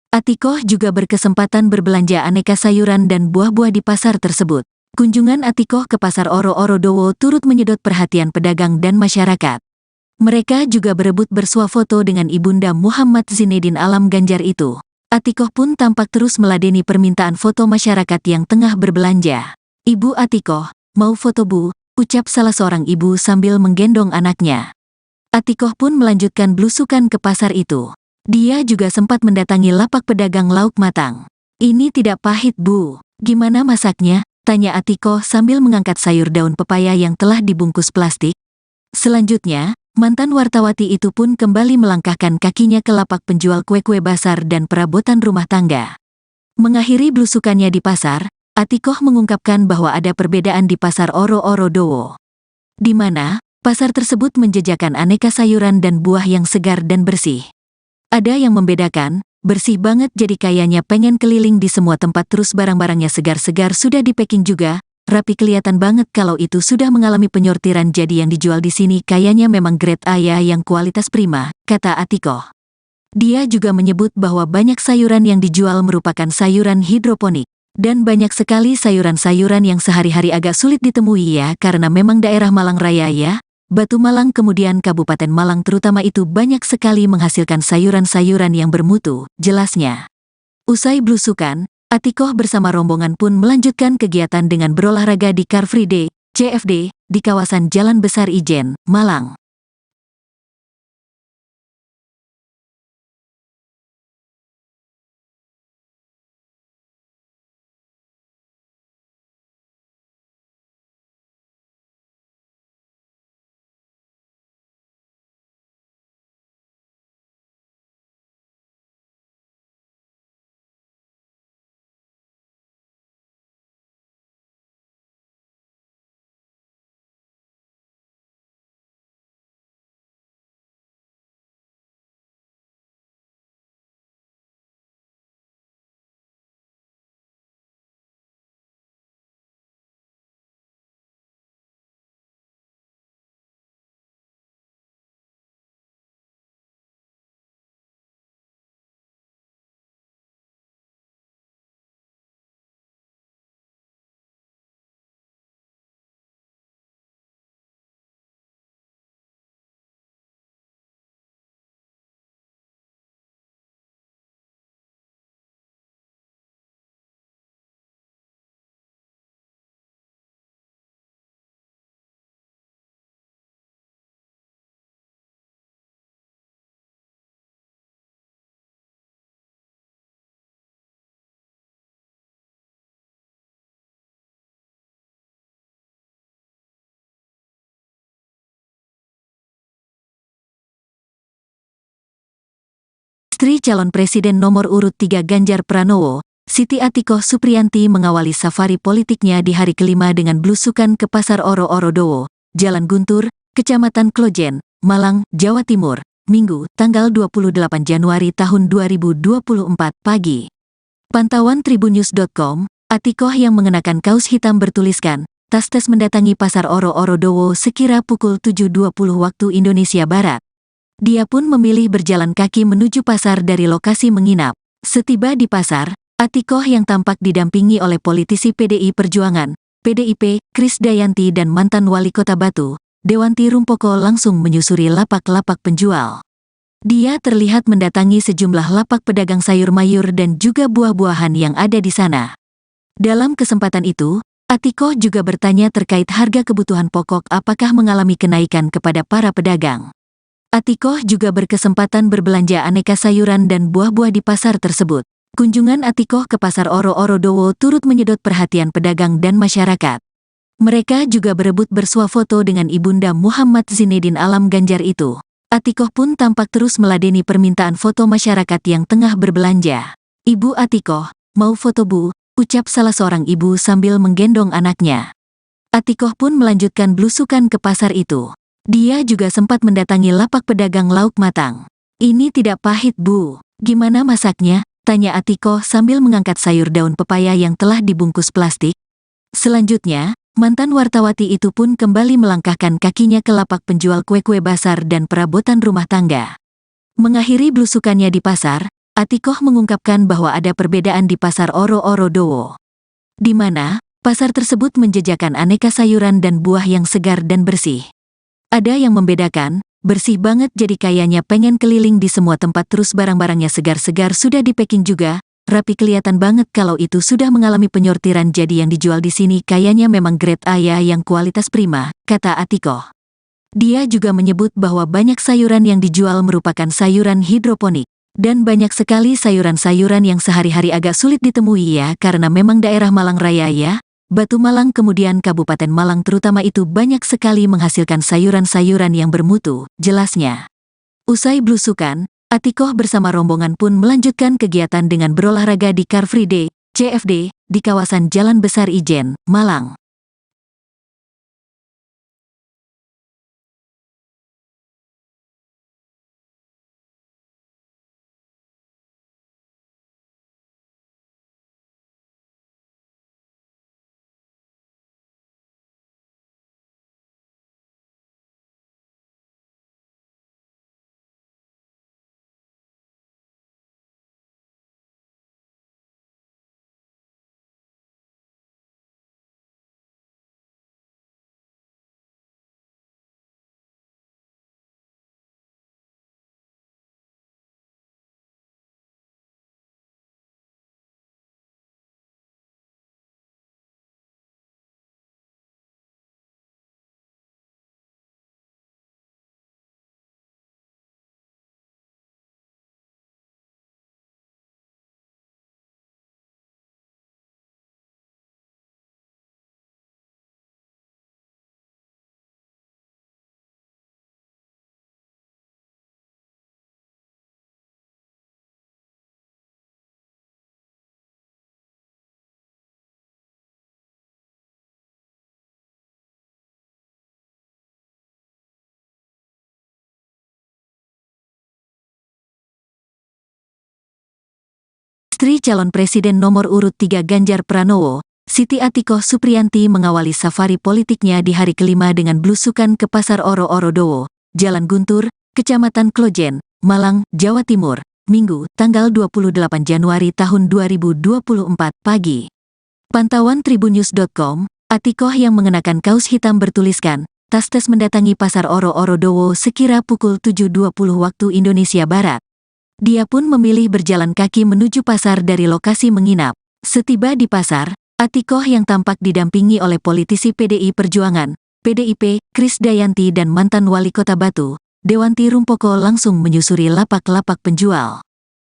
Atikoh juga berkesempatan berbelanja aneka sayuran dan buah-buah di pasar tersebut. Kunjungan Atikoh ke Pasar Oro-Oro Dowo turut menyedot perhatian pedagang dan masyarakat. Mereka juga berebut bersuah foto dengan Ibunda Muhammad Zinedin Alam Ganjar itu. Atikoh pun tampak terus meladeni permintaan foto masyarakat yang tengah berbelanja. "Ibu Atikoh, mau foto Bu?" ucap salah seorang ibu sambil menggendong anaknya. Atikoh pun melanjutkan blusukan ke pasar itu. Dia juga sempat mendatangi lapak pedagang lauk matang. "Ini tidak pahit Bu, gimana masaknya?" tanya Atikoh sambil mengangkat sayur daun pepaya yang telah dibungkus plastik. Selanjutnya, mantan wartawati itu pun kembali melangkahkan kakinya ke lapak penjual kue-kue basar dan perabotan rumah tangga. Mengakhiri blusukannya di pasar, Atikoh mengungkapkan bahwa ada perbedaan di Pasar Oro-Oro Dowo, di mana pasar tersebut menjajakan aneka sayuran dan buah yang segar dan bersih. Ada yang membedakan, bersih banget jadi kayaknya pengen keliling di semua tempat terus barang-barangnya segar-segar sudah di packing juga, rapi kelihatan banget kalau itu sudah mengalami penyortiran jadi yang dijual di sini kayaknya memang grade A ya yang kualitas prima, kata Atikoh. Dia juga menyebut bahwa banyak sayuran yang dijual merupakan sayuran hidroponik. Dan banyak sekali sayuran-sayuran yang sehari-hari agak sulit ditemui ya karena memang daerah Malang Raya ya. Batu Malang kemudian Kabupaten Malang terutama itu banyak sekali menghasilkan sayuran-sayuran yang bermutu, jelasnya. Usai blusukan, Atikoh bersama rombongan pun melanjutkan kegiatan dengan berolahraga di Car Free Day, CFD, di kawasan Jalan Besar Ijen, Malang. Istri calon presiden nomor urut 3 Ganjar Pranowo, Siti Atikoh Supriyanti mengawali safari politiknya di hari kelima dengan blusukan ke Pasar Oro-Oro Dowo, Jalan Guntur, Kecamatan Klojen, Malang, Jawa Timur, Minggu, tanggal 28 Januari tahun 2024 pagi. Pantauan Tribunnews.com, Atikoh yang mengenakan kaos hitam bertuliskan, tas mendatangi Pasar Oro-Oro Dowo sekira pukul 7.20 waktu Indonesia Barat. Dia pun memilih berjalan kaki menuju pasar dari lokasi menginap. Setiba di pasar, Atikoh yang tampak didampingi oleh politisi PDI Perjuangan, PDIP, Krisdayanti dan mantan wali kota Batu, Dewanti Rumpoko langsung menyusuri lapak-lapak penjual. Dia terlihat mendatangi sejumlah lapak pedagang sayur mayur dan juga buah-buahan yang ada di sana. Dalam kesempatan itu, Atikoh juga bertanya terkait harga kebutuhan pokok apakah mengalami kenaikan kepada para pedagang. Atikoh juga berkesempatan berbelanja aneka sayuran dan buah-buah di pasar tersebut. Kunjungan Atikoh ke Pasar Oro-Oro Dowo turut menyedot perhatian pedagang dan masyarakat. Mereka juga berebut bersuah foto dengan Ibunda Muhammad Zinedin Alam Ganjar itu. Atikoh pun tampak terus meladeni permintaan foto masyarakat yang tengah berbelanja. "Ibu Atikoh, mau foto Bu?" ucap salah seorang ibu sambil menggendong anaknya. Atikoh pun melanjutkan blusukan ke pasar itu. Dia juga sempat mendatangi lapak pedagang lauk matang. "Ini tidak pahit Bu, gimana masaknya?" tanya Atikoh sambil mengangkat sayur daun pepaya yang telah dibungkus plastik. Selanjutnya, mantan wartawati itu pun kembali melangkahkan kakinya ke lapak penjual kue-kue basar dan perabotan rumah tangga. Mengakhiri blusukannya di pasar, Atikoh mengungkapkan bahwa ada perbedaan di Pasar Oro-Oro Dowo, di mana pasar tersebut menjajakan aneka sayuran dan buah yang segar dan bersih. Ada yang membedakan, bersih banget jadi kayaknya pengen keliling di semua tempat terus barang-barangnya segar-segar sudah di-packing juga, rapi kelihatan banget kalau itu sudah mengalami penyortiran jadi yang dijual di sini kayaknya memang grade A ya yang kualitas prima, kata Atikoh. Dia juga menyebut bahwa banyak sayuran yang dijual merupakan sayuran hidroponik, dan banyak sekali sayuran-sayuran yang sehari-hari agak sulit ditemui ya karena memang daerah Malang Raya ya. Batu Malang kemudian Kabupaten Malang terutama itu banyak sekali menghasilkan sayuran-sayuran yang bermutu, jelasnya. Usai blusukan, Atikoh bersama rombongan pun melanjutkan kegiatan dengan berolahraga di Car Free Day, CFD, di kawasan Jalan Besar Ijen, Malang. Istri calon presiden nomor urut 3 Ganjar Pranowo, Siti Atikoh Supriyanti mengawali safari politiknya di hari kelima dengan blusukan ke Pasar Oro-Oro Dowo, Jalan Guntur, Kecamatan Klojen, Malang, Jawa Timur, Minggu, tanggal 28 Januari tahun 2024 pagi. Pantauan Tribunnews.com, Atikoh yang mengenakan kaos hitam bertuliskan, tas mendatangi Pasar Oro-Oro Dowo sekira pukul 7.20 waktu Indonesia Barat. Dia pun memilih berjalan kaki menuju pasar dari lokasi menginap. Setiba di pasar, Atikoh yang tampak didampingi oleh politisi PDI Perjuangan, PDIP, Krisdayanti dan mantan wali kota Batu, Dewanti Rumpoko langsung menyusuri lapak-lapak penjual.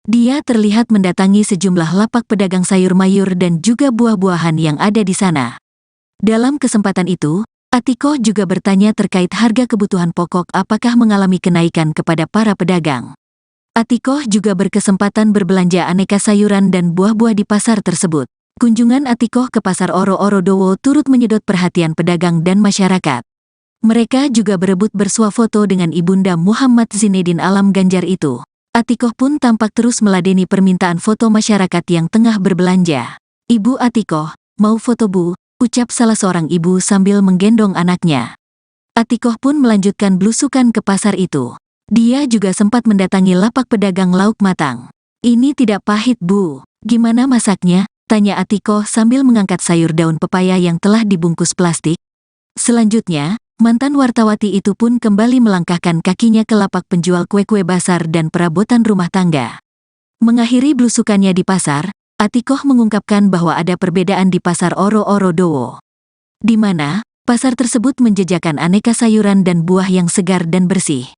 Dia terlihat mendatangi sejumlah lapak pedagang sayur mayur dan juga buah-buahan yang ada di sana. Dalam kesempatan itu, Atikoh juga bertanya terkait harga kebutuhan pokok apakah mengalami kenaikan kepada para pedagang. Atikoh juga berkesempatan berbelanja aneka sayuran dan buah-buah di pasar tersebut. Kunjungan Atikoh ke Pasar Oro-Oro Dowo turut menyedot perhatian pedagang dan masyarakat. Mereka juga berebut bersuah foto dengan Ibunda Muhammad Zinedin Alam Ganjar itu. Atikoh pun tampak terus meladeni permintaan foto masyarakat yang tengah berbelanja. "Ibu Atikoh, mau foto Bu?" ucap salah seorang ibu sambil menggendong anaknya. Atikoh pun melanjutkan belusukan ke pasar itu. Dia juga sempat mendatangi lapak pedagang lauk matang. "Ini tidak pahit Bu, gimana masaknya?" tanya Atikoh sambil mengangkat sayur daun pepaya yang telah dibungkus plastik. Selanjutnya, mantan wartawati itu pun kembali melangkahkan kakinya ke lapak penjual kue-kue basar dan perabotan rumah tangga. Mengakhiri belusukannya di pasar, Atikoh mengungkapkan bahwa ada perbedaan di Pasar Oro-Oro Dowo, di mana pasar tersebut menjajakan aneka sayuran dan buah yang segar dan bersih.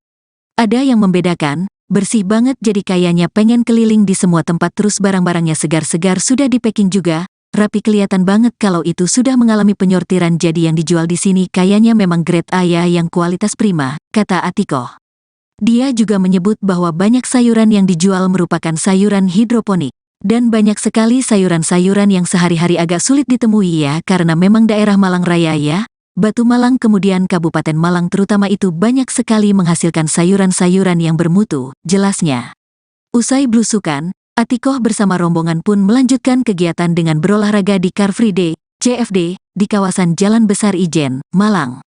Ada yang membedakan, bersih banget jadi kayaknya pengen keliling di semua tempat terus barang-barangnya segar-segar sudah di-packing juga, rapi kelihatan banget kalau itu sudah mengalami penyortiran jadi yang dijual di sini kayaknya memang grade A ya yang kualitas prima, kata Atikoh. Dia juga menyebut bahwa banyak sayuran yang dijual merupakan sayuran hidroponik. Dan banyak sekali sayuran-sayuran yang sehari-hari agak sulit ditemui ya karena memang daerah Malang Raya ya. Batu Malang kemudian Kabupaten Malang terutama itu banyak sekali menghasilkan sayuran-sayuran yang bermutu, jelasnya. Usai belusukan, Atikoh bersama rombongan pun melanjutkan kegiatan dengan berolahraga di Car Free Day, CFD, di kawasan Jalan Besar Ijen, Malang.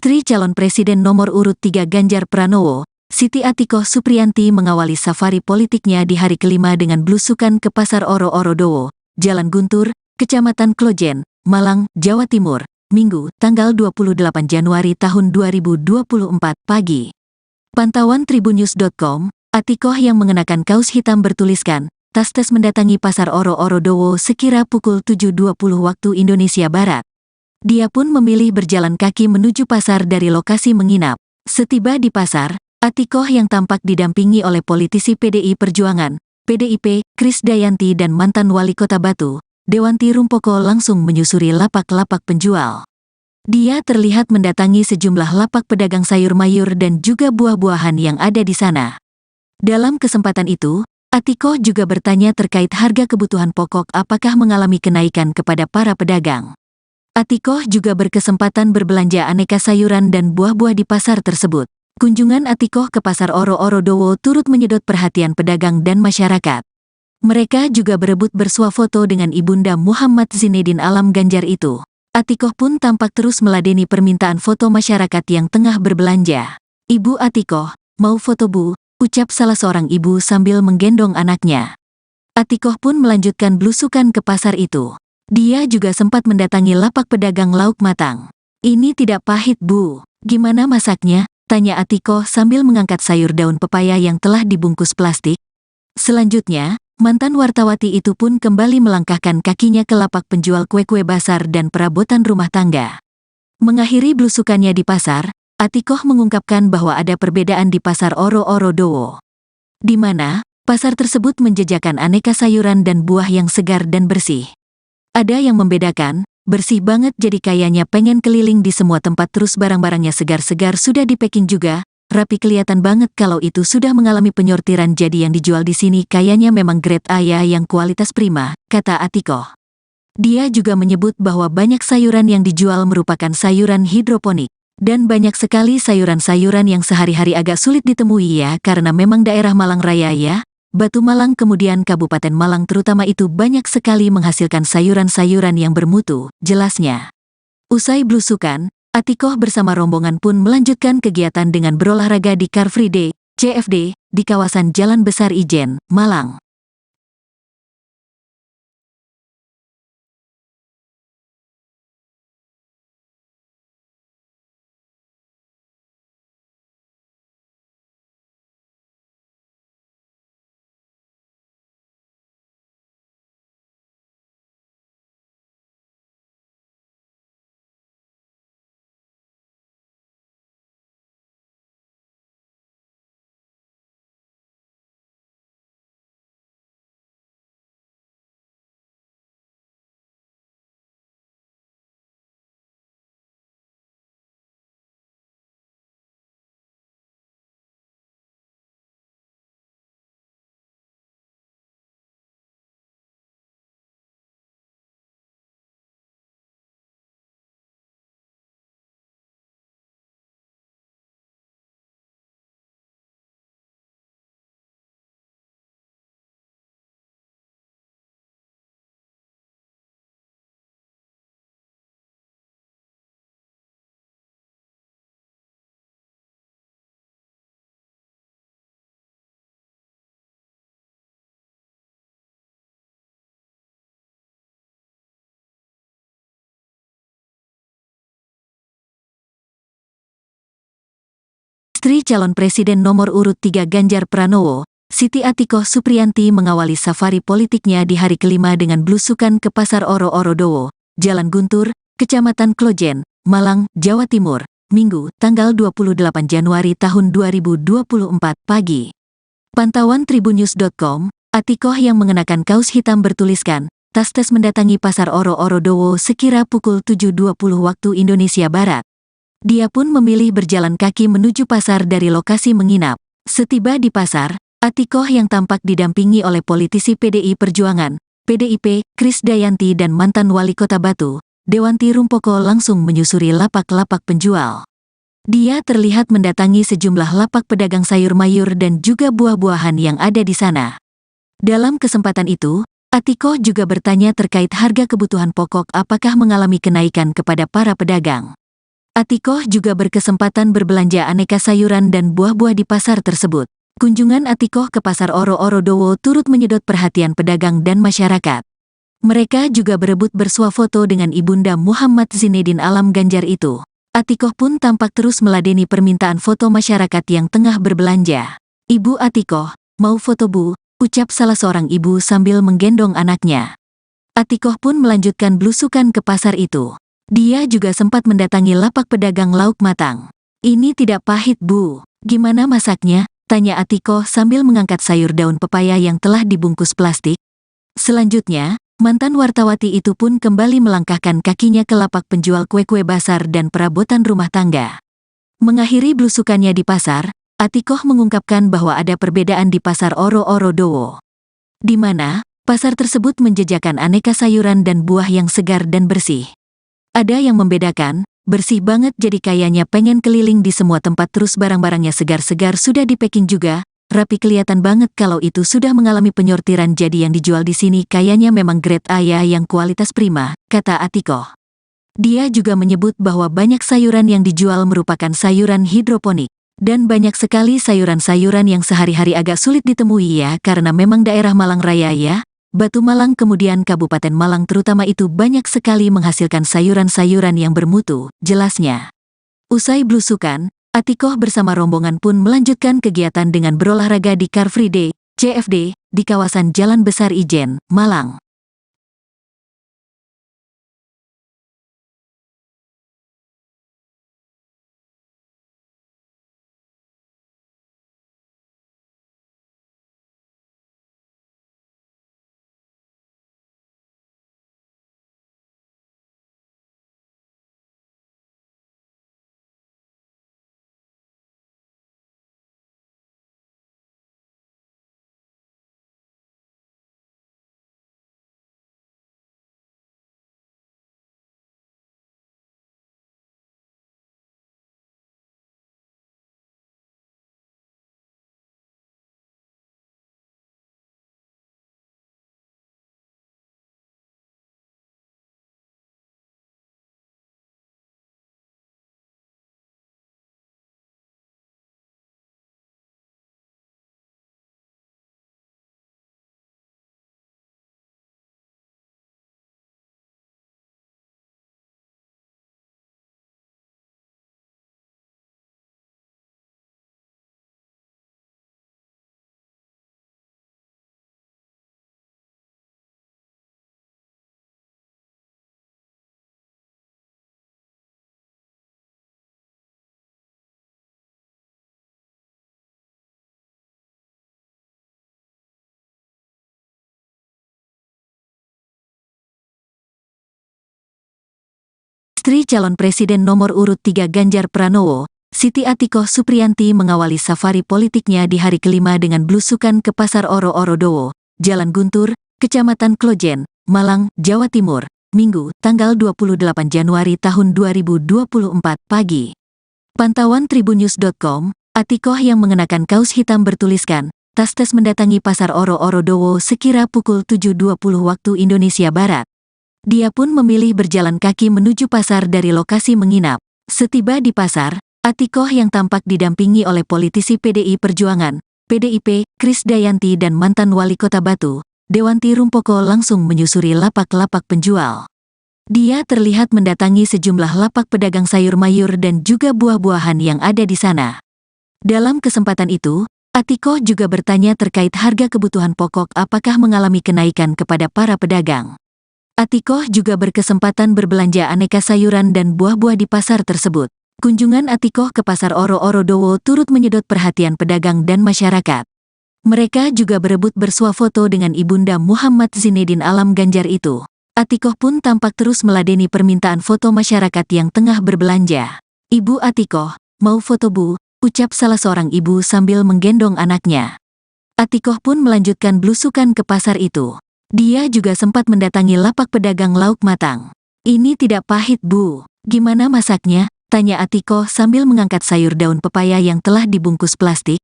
Istri calon presiden nomor urut 3 Ganjar Pranowo, Siti Atikoh Supriyanti mengawali safari politiknya di hari kelima dengan belusukan ke Pasar Oro-Oro Dowo, Jalan Guntur, Kecamatan Klojen, Malang, Jawa Timur, Minggu, tanggal 28 Januari tahun 2024 pagi. Pantauan tribunnews.com, Atikoh yang mengenakan kaos hitam bertuliskan, tas mendatangi Pasar Oro-Oro Dowo sekira pukul 7.20 waktu Indonesia Barat. Dia pun memilih berjalan kaki menuju pasar dari lokasi menginap. Setiba di pasar, Atikoh yang tampak didampingi oleh politisi PDI Perjuangan, PDIP, Krisdayanti dan mantan wali kota Batu, Dewanti Rumpoko langsung menyusuri lapak-lapak penjual. Dia terlihat mendatangi sejumlah lapak pedagang sayur mayur dan juga buah-buahan yang ada di sana. Dalam kesempatan itu, Atikoh juga bertanya terkait harga kebutuhan pokok apakah mengalami kenaikan kepada para pedagang. Atikoh juga berkesempatan berbelanja aneka sayuran dan buah-buah di pasar tersebut. Kunjungan Atikoh ke Pasar Oro-Oro Dowo turut menyedot perhatian pedagang dan masyarakat. Mereka juga berebut bersuah foto dengan Ibunda Muhammad Zinedin Alam Ganjar itu. Atikoh pun tampak terus meladeni permintaan foto masyarakat yang tengah berbelanja. "Ibu Atikoh, mau foto Bu?" ucap salah seorang ibu sambil menggendong anaknya. Atikoh pun melanjutkan belusukan ke pasar itu. Dia juga sempat mendatangi lapak pedagang lauk matang. "Ini tidak pahit Bu, gimana masaknya?" tanya Atikoh sambil mengangkat sayur daun pepaya yang telah dibungkus plastik. Selanjutnya, mantan wartawati itu pun kembali melangkahkan kakinya ke lapak penjual kue-kue basar dan perabotan rumah tangga. Mengakhiri belusukannya di pasar, Atikoh mengungkapkan bahwa ada perbedaan di Pasar Oro-Oro Dowo, di mana pasar tersebut menjajakan aneka sayuran dan buah yang segar dan bersih. Ada yang membedakan, bersih banget jadi kayaknya pengen keliling di semua tempat terus barang-barangnya segar-segar sudah di-packing juga, rapi kelihatan banget kalau itu sudah mengalami penyortiran jadi yang dijual di sini kayaknya memang grade A ya yang kualitas prima, kata Atikoh. Dia juga menyebut bahwa banyak sayuran yang dijual merupakan sayuran hidroponik. Dan banyak sekali sayuran-sayuran yang sehari-hari agak sulit ditemui ya karena memang daerah Malang Raya ya, Batu Malang kemudian Kabupaten Malang terutama itu banyak sekali menghasilkan sayuran-sayuran yang bermutu, jelasnya. Usai blusukan, Atikoh bersama rombongan pun melanjutkan kegiatan dengan berolahraga di Car Free Day, CFD, di kawasan Jalan Besar Ijen, Malang. Istri calon Presiden nomor urut 3 Ganjar Pranowo, Siti Atikoh Supriyanti mengawali safari politiknya di hari kelima dengan blusukan ke Pasar Oro-Oro Dowo, Jalan Guntur, Kecamatan Klojen, Malang, Jawa Timur, Minggu, tanggal 28 Januari tahun 2024 pagi. Pantauan tribunnews.com, Atikoh yang mengenakan kaos hitam bertuliskan, tas mendatangi Pasar Oro-Oro Dowo sekira pukul 7.20 waktu Indonesia Barat. Dia pun memilih berjalan kaki menuju pasar dari lokasi menginap. Setiba di pasar, Atikoh yang tampak didampingi oleh politisi PDI Perjuangan, PDIP, Krisdayanti dan mantan wali kota Batu, Dewanti Rumpoko langsung menyusuri lapak-lapak penjual. Dia terlihat mendatangi sejumlah lapak pedagang sayur mayur dan juga buah-buahan yang ada di sana. Dalam kesempatan itu, Atikoh juga bertanya terkait harga kebutuhan pokok apakah mengalami kenaikan kepada para pedagang. Atikoh juga berkesempatan berbelanja aneka sayuran dan buah-buah di pasar tersebut. Kunjungan Atikoh ke Pasar Oro-Oro Dowo turut menyedot perhatian pedagang dan masyarakat. Mereka juga berebut bersuah foto dengan Ibunda Muhammad Zinedin Alam Ganjar itu. Atikoh pun tampak terus meladeni permintaan foto masyarakat yang tengah berbelanja. "Ibu Atikoh, mau foto Bu?" ucap salah seorang ibu sambil menggendong anaknya. Atikoh pun melanjutkan blusukan ke pasar itu. Dia juga sempat mendatangi lapak pedagang lauk matang. "Ini tidak pahit Bu, gimana masaknya?" tanya Atikoh sambil mengangkat sayur daun pepaya yang telah dibungkus plastik. Selanjutnya, mantan wartawati itu pun kembali melangkahkan kakinya ke lapak penjual kue-kue basar dan perabotan rumah tangga. Mengakhiri blusukannya di pasar, Atikoh mengungkapkan bahwa ada perbedaan di Pasar Oro-Oro Dowo, di mana pasar tersebut menjajakan aneka sayuran dan buah yang segar dan bersih. Ada yang membedakan, bersih banget jadi kayaknya pengen keliling di semua tempat terus barang-barangnya segar-segar sudah di-packing juga, rapi kelihatan banget kalau itu sudah mengalami penyortiran jadi yang dijual di sini kayaknya memang grade A ya yang kualitas prima, kata Atikoh. Dia juga menyebut bahwa banyak sayuran yang dijual merupakan sayuran hidroponik. Dan banyak sekali sayuran-sayuran yang sehari-hari agak sulit ditemui ya karena memang daerah Malang Raya ya. Batu Malang kemudian Kabupaten Malang terutama itu banyak sekali menghasilkan sayuran-sayuran yang bermutu, jelasnya. Usai blusukan, Atikoh bersama rombongan pun melanjutkan kegiatan dengan berolahraga di Car Free Day, CFD, di kawasan Jalan Besar Ijen, Malang. Istri calon presiden nomor urut 3 Ganjar Pranowo, Siti Atikoh Supriyanti mengawali safari politiknya di hari kelima dengan blusukan ke Pasar Oro-Oro Dowo, Jalan Guntur, Kecamatan Klojen, Malang, Jawa Timur, Minggu, tanggal 28 Januari tahun 2024 pagi. Pantauan tribunnews.com, Atikoh yang mengenakan kaos hitam bertuliskan, tas mendatangi Pasar Oro-Oro Dowo sekira pukul 7.20 waktu Indonesia Barat. Dia pun memilih berjalan kaki menuju pasar dari lokasi menginap. Setiba di pasar, Atikoh yang tampak didampingi oleh politisi PDI Perjuangan, PDIP, Krisdayanti dan mantan wali kota Batu, Dewanti Rumpoko langsung menyusuri lapak-lapak penjual. Dia terlihat mendatangi sejumlah lapak pedagang sayur mayur dan juga buah-buahan yang ada di sana. Dalam kesempatan itu, Atikoh juga bertanya terkait harga kebutuhan pokok apakah mengalami kenaikan kepada para pedagang. Atikoh juga berkesempatan berbelanja aneka sayuran dan buah-buah di pasar tersebut. Kunjungan Atikoh ke Pasar Oro-Oro Dowo turut menyedot perhatian pedagang dan masyarakat. Mereka juga berebut bersuah foto dengan Ibunda Muhammad Zinedin Alam Ganjar itu. Atikoh pun tampak terus meladeni permintaan foto masyarakat yang tengah berbelanja. "Ibu Atikoh, mau foto Bu?" ucap salah seorang ibu sambil menggendong anaknya. Atikoh pun melanjutkan blusukan ke pasar itu. Dia juga sempat mendatangi lapak pedagang lauk matang. "Ini tidak pahit Bu, gimana masaknya?" tanya Atikoh sambil mengangkat sayur daun pepaya yang telah dibungkus plastik.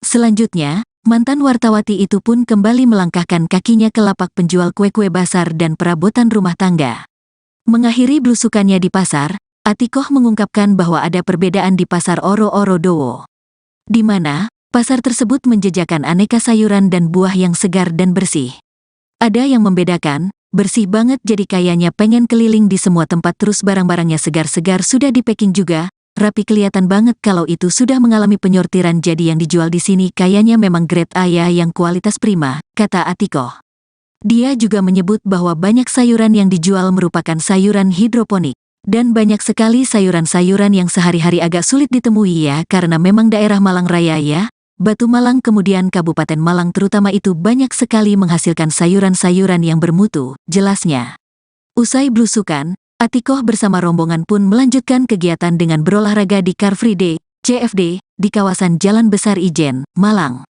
Selanjutnya, mantan wartawati itu pun kembali melangkahkan kakinya ke lapak penjual kue-kue basar dan perabotan rumah tangga. Mengakhiri blusukannya di pasar, Atikoh mengungkapkan bahwa ada perbedaan di Pasar Oro-Oro Dowo, di mana pasar tersebut menjajakan aneka sayuran dan buah yang segar dan bersih. Ada yang membedakan, bersih banget jadi kayaknya pengen keliling di semua tempat terus barang-barangnya segar-segar sudah di-packing juga, rapi kelihatan banget kalau itu sudah mengalami penyortiran jadi yang dijual di sini kayaknya memang grade A ya yang kualitas prima, kata Atikoh. Dia juga menyebut bahwa banyak sayuran yang dijual merupakan sayuran hidroponik, dan banyak sekali sayuran-sayuran yang sehari-hari agak sulit ditemui ya karena memang daerah Malang Raya ya. Batu Malang kemudian Kabupaten Malang terutama itu banyak sekali menghasilkan sayuran-sayuran yang bermutu, jelasnya. Usai blusukan, Atikoh bersama rombongan pun melanjutkan kegiatan dengan berolahraga di Car Free Day, CFD, di kawasan Jalan Besar Ijen, Malang.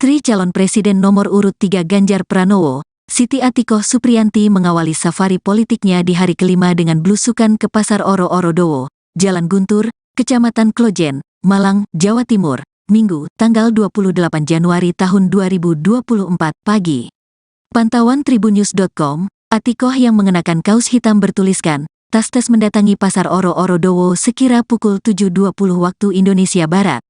Istri calon presiden nomor urut 3 Ganjar Pranowo, Siti Atikoh Supriyanti mengawali safari politiknya di hari kelima dengan blusukan ke Pasar Oro-Oro Dowo, Jalan Guntur, Kecamatan Klojen, Malang, Jawa Timur, Minggu, tanggal 28 Januari tahun 2024 pagi. Pantauan tribunnews.com, Atikoh yang mengenakan kaos hitam bertuliskan, tas mendatangi Pasar Oro-Oro Dowo sekira pukul 7.20 waktu Indonesia Barat.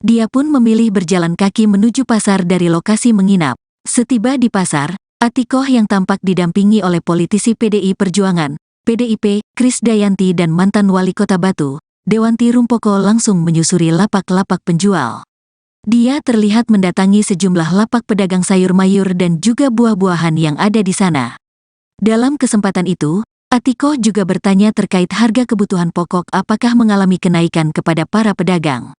Dia pun memilih berjalan kaki menuju pasar dari lokasi menginap. Setiba di pasar, Atikoh yang tampak didampingi oleh politisi PDI Perjuangan, PDIP, Krisdayanti dan mantan wali kota Batu, Dewanti Rumpoko langsung menyusuri lapak-lapak penjual. Dia terlihat mendatangi sejumlah lapak pedagang sayur mayur dan juga buah-buahan yang ada di sana. Dalam kesempatan itu, Atikoh juga bertanya terkait harga kebutuhan pokok apakah mengalami kenaikan kepada para pedagang.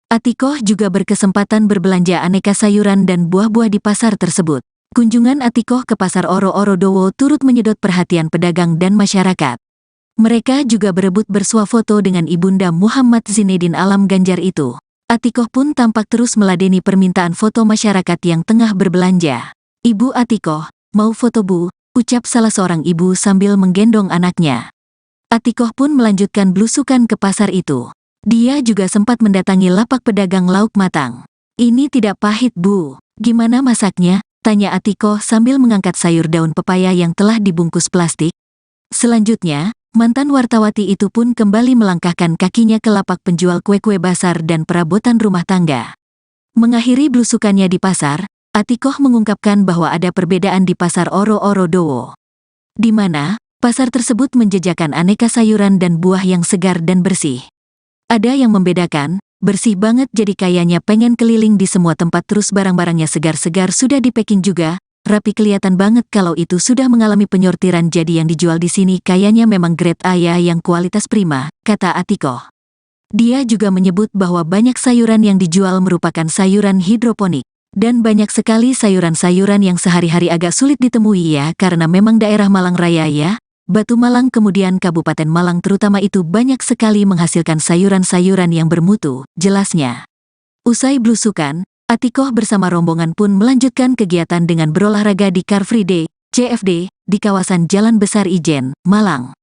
Atikoh juga berkesempatan berbelanja aneka sayuran dan buah-buah di pasar tersebut. Kunjungan Atikoh ke pasar Oro-Oro Dowo turut menyedot perhatian pedagang dan masyarakat. Mereka juga berebut bersuah foto dengan Ibunda Muhammad Zinedin Alam Ganjar itu. Atikoh pun tampak terus meladeni permintaan foto masyarakat yang tengah berbelanja. "Ibu Atikoh, mau foto Bu?" ucap salah seorang ibu sambil menggendong anaknya. Atikoh pun melanjutkan belusukan ke pasar itu. Dia juga sempat mendatangi lapak pedagang lauk matang. "Ini tidak pahit Bu, gimana masaknya?" tanya Atikoh sambil mengangkat sayur daun pepaya yang telah dibungkus plastik. Selanjutnya, mantan wartawati itu pun kembali melangkahkan kakinya ke lapak penjual kue-kue basar dan perabotan rumah tangga. Mengakhiri belusukannya di pasar, Atikoh mengungkapkan bahwa ada perbedaan di pasar Oro-Oro Dowo, di mana pasar tersebut menjajakan aneka sayuran dan buah yang segar dan bersih. Ada yang membedakan, bersih banget jadi kayaknya pengen keliling di semua tempat terus barang-barangnya segar-segar sudah di-packing juga, rapi kelihatan banget kalau itu sudah mengalami penyortiran jadi yang dijual di sini kayaknya memang grade A ya yang kualitas prima, kata Atikoh. Dia juga menyebut bahwa banyak sayuran yang dijual merupakan sayuran hidroponik. Dan banyak sekali sayuran-sayuran yang sehari-hari agak sulit ditemui ya karena memang daerah Malang Raya ya. Batu Malang kemudian Kabupaten Malang terutama itu banyak sekali menghasilkan sayuran-sayuran yang bermutu, jelasnya. Usai belusukan, Atikoh bersama rombongan pun melanjutkan kegiatan dengan berolahraga di Car Free Day, CFD, di kawasan Jalan Besar Ijen, Malang.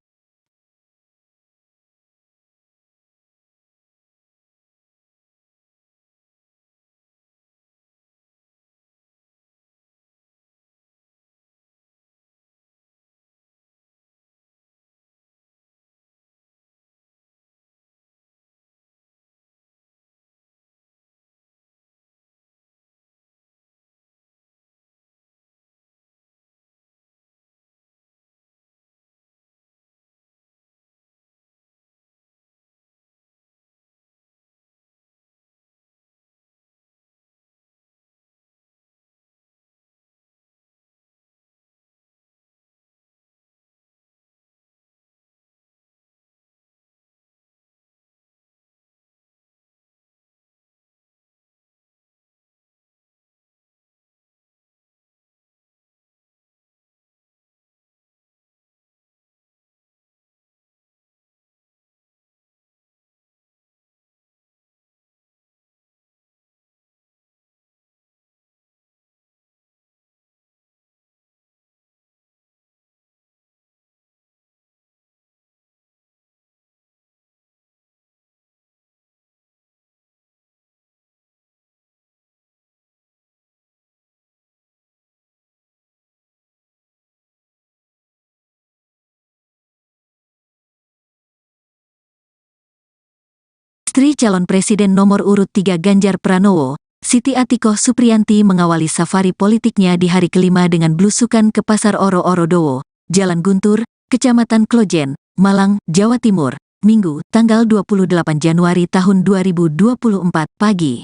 Istri calon presiden nomor urut 3 Ganjar Pranowo, Siti Atikoh Supriyanti mengawali safari politiknya di hari kelima dengan belusukan ke pasar Oro-Oro Dowo, Jalan Guntur, Kecamatan Klojen, Malang, Jawa Timur, Minggu, tanggal 28 Januari tahun 2024 pagi.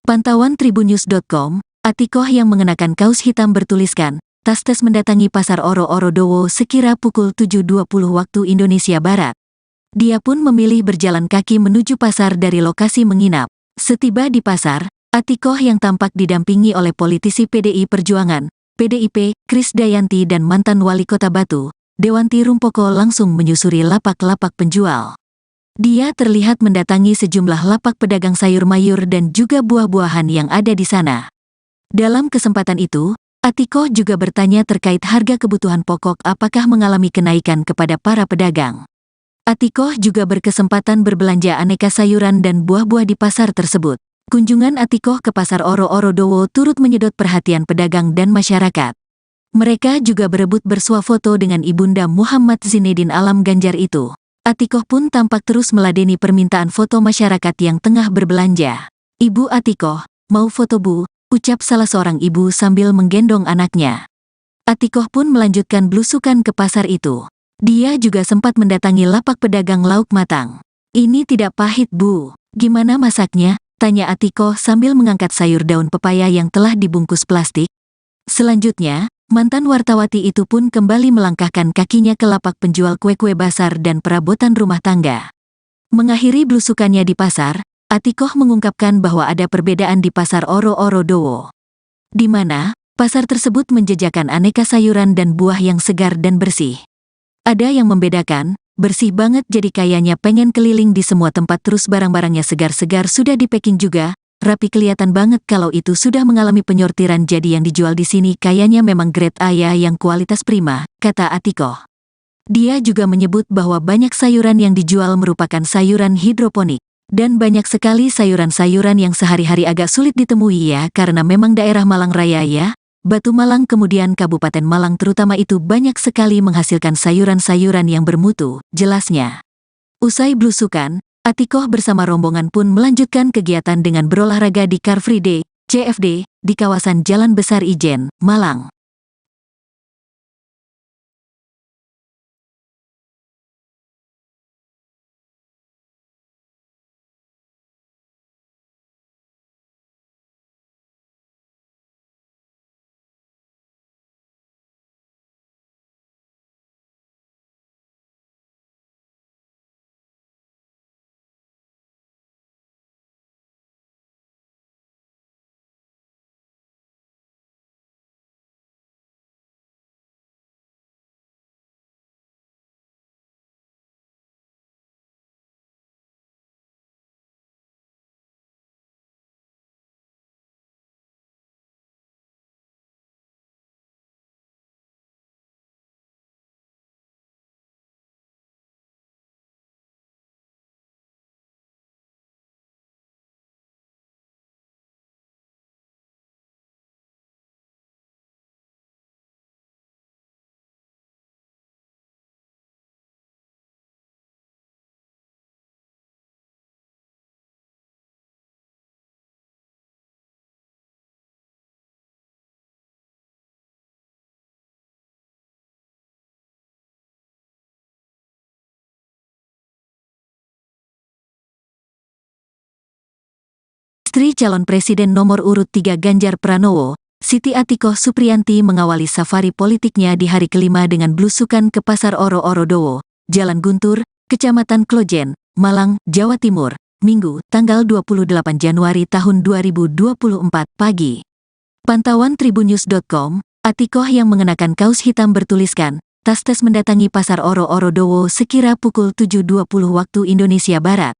Pantauan Tribunnews.com, Atikoh yang mengenakan kaos hitam bertuliskan, "Tas-tas mendatangi pasar Oro-Oro Dowo sekira pukul 7.20 waktu Indonesia Barat." Dia pun memilih berjalan kaki menuju pasar dari lokasi menginap. Setiba di pasar, Atikoh yang tampak didampingi oleh politisi PDI Perjuangan, PDIP, Krisdayanti dan mantan wali kota Batu, Dewanti Rumpoko langsung menyusuri lapak-lapak penjual. Dia terlihat mendatangi sejumlah lapak pedagang sayur mayur dan juga buah-buahan yang ada di sana. Dalam kesempatan itu, Atikoh juga bertanya terkait harga kebutuhan pokok apakah mengalami kenaikan kepada para pedagang. Atikoh juga berkesempatan berbelanja aneka sayuran dan buah-buah di pasar tersebut. Kunjungan Atikoh ke pasar Oro-Oro Dowo turut menyedot perhatian pedagang dan masyarakat. Mereka juga berebut bersuah foto dengan Ibunda Muhammad Zinedin Alam Ganjar itu. Atikoh pun tampak terus meladeni permintaan foto masyarakat yang tengah berbelanja. "Ibu Atikoh, mau foto Bu?" ucap salah seorang ibu sambil menggendong anaknya. Atikoh pun melanjutkan belusukan ke pasar itu. Dia juga sempat mendatangi lapak pedagang lauk matang. "Ini tidak pahit Bu, gimana masaknya?" tanya Atikoh sambil mengangkat sayur daun pepaya yang telah dibungkus plastik. Selanjutnya, mantan wartawati itu pun kembali melangkahkan kakinya ke lapak penjual kue-kue basar dan perabotan rumah tangga. Mengakhiri belusukannya di pasar, Atikoh mengungkapkan bahwa ada perbedaan di Pasar Oro-Oro Dowo, di mana pasar tersebut menjajakan aneka sayuran dan buah yang segar dan bersih. Ada yang membedakan, bersih banget jadi kayaknya pengen keliling di semua tempat terus barang-barangnya segar-segar sudah di packing juga, rapi kelihatan banget kalau itu sudah mengalami penyortiran jadi yang dijual di sini kayaknya memang grade A ya yang kualitas prima, kata Atikoh. Dia juga menyebut bahwa banyak sayuran yang dijual merupakan sayuran hidroponik. Dan banyak sekali sayuran-sayuran yang sehari-hari agak sulit ditemui ya karena memang daerah Malang Raya ya. Batu Malang kemudian Kabupaten Malang terutama itu banyak sekali menghasilkan sayuran-sayuran yang bermutu, jelasnya. Usai blusukan, Atikoh bersama rombongan pun melanjutkan kegiatan dengan berolahraga di Car Free Day, CFD, di kawasan Jalan Besar Ijen, Malang. Istri calon presiden nomor urut 3 Ganjar Pranowo, Siti Atikoh Supriyanti mengawali safari politiknya di hari kelima dengan blusukan ke Pasar Oro-Oro Dowo, Jalan Guntur, Kecamatan Klojen, Malang, Jawa Timur, Minggu, tanggal 28 Januari tahun 2024 pagi. Pantauan tribunnews.com, Atikoh yang mengenakan kaos hitam bertuliskan, tas mendatangi Pasar Oro-Oro Dowo sekira pukul 7.20 waktu Indonesia Barat.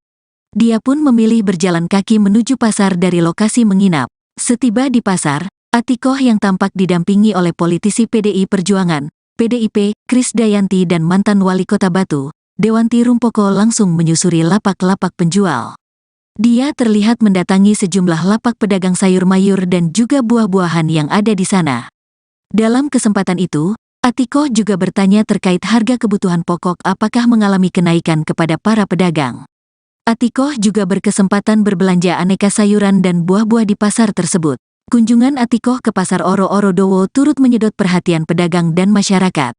Dia pun memilih berjalan kaki menuju pasar dari lokasi menginap. Setiba di pasar, Atikoh yang tampak didampingi oleh politisi PDI Perjuangan, PDIP, Krisdayanti dan mantan wali kota Batu, Dewanti Rumpoko langsung menyusuri lapak-lapak penjual. Dia terlihat mendatangi sejumlah lapak pedagang sayur mayur dan juga buah-buahan yang ada di sana. Dalam kesempatan itu, Atikoh juga bertanya terkait harga kebutuhan pokok apakah mengalami kenaikan kepada para pedagang. Atikoh juga berkesempatan berbelanja aneka sayuran dan buah-buah di pasar tersebut. Kunjungan Atikoh ke Pasar Oro-Oro Dowo turut menyedot perhatian pedagang dan masyarakat.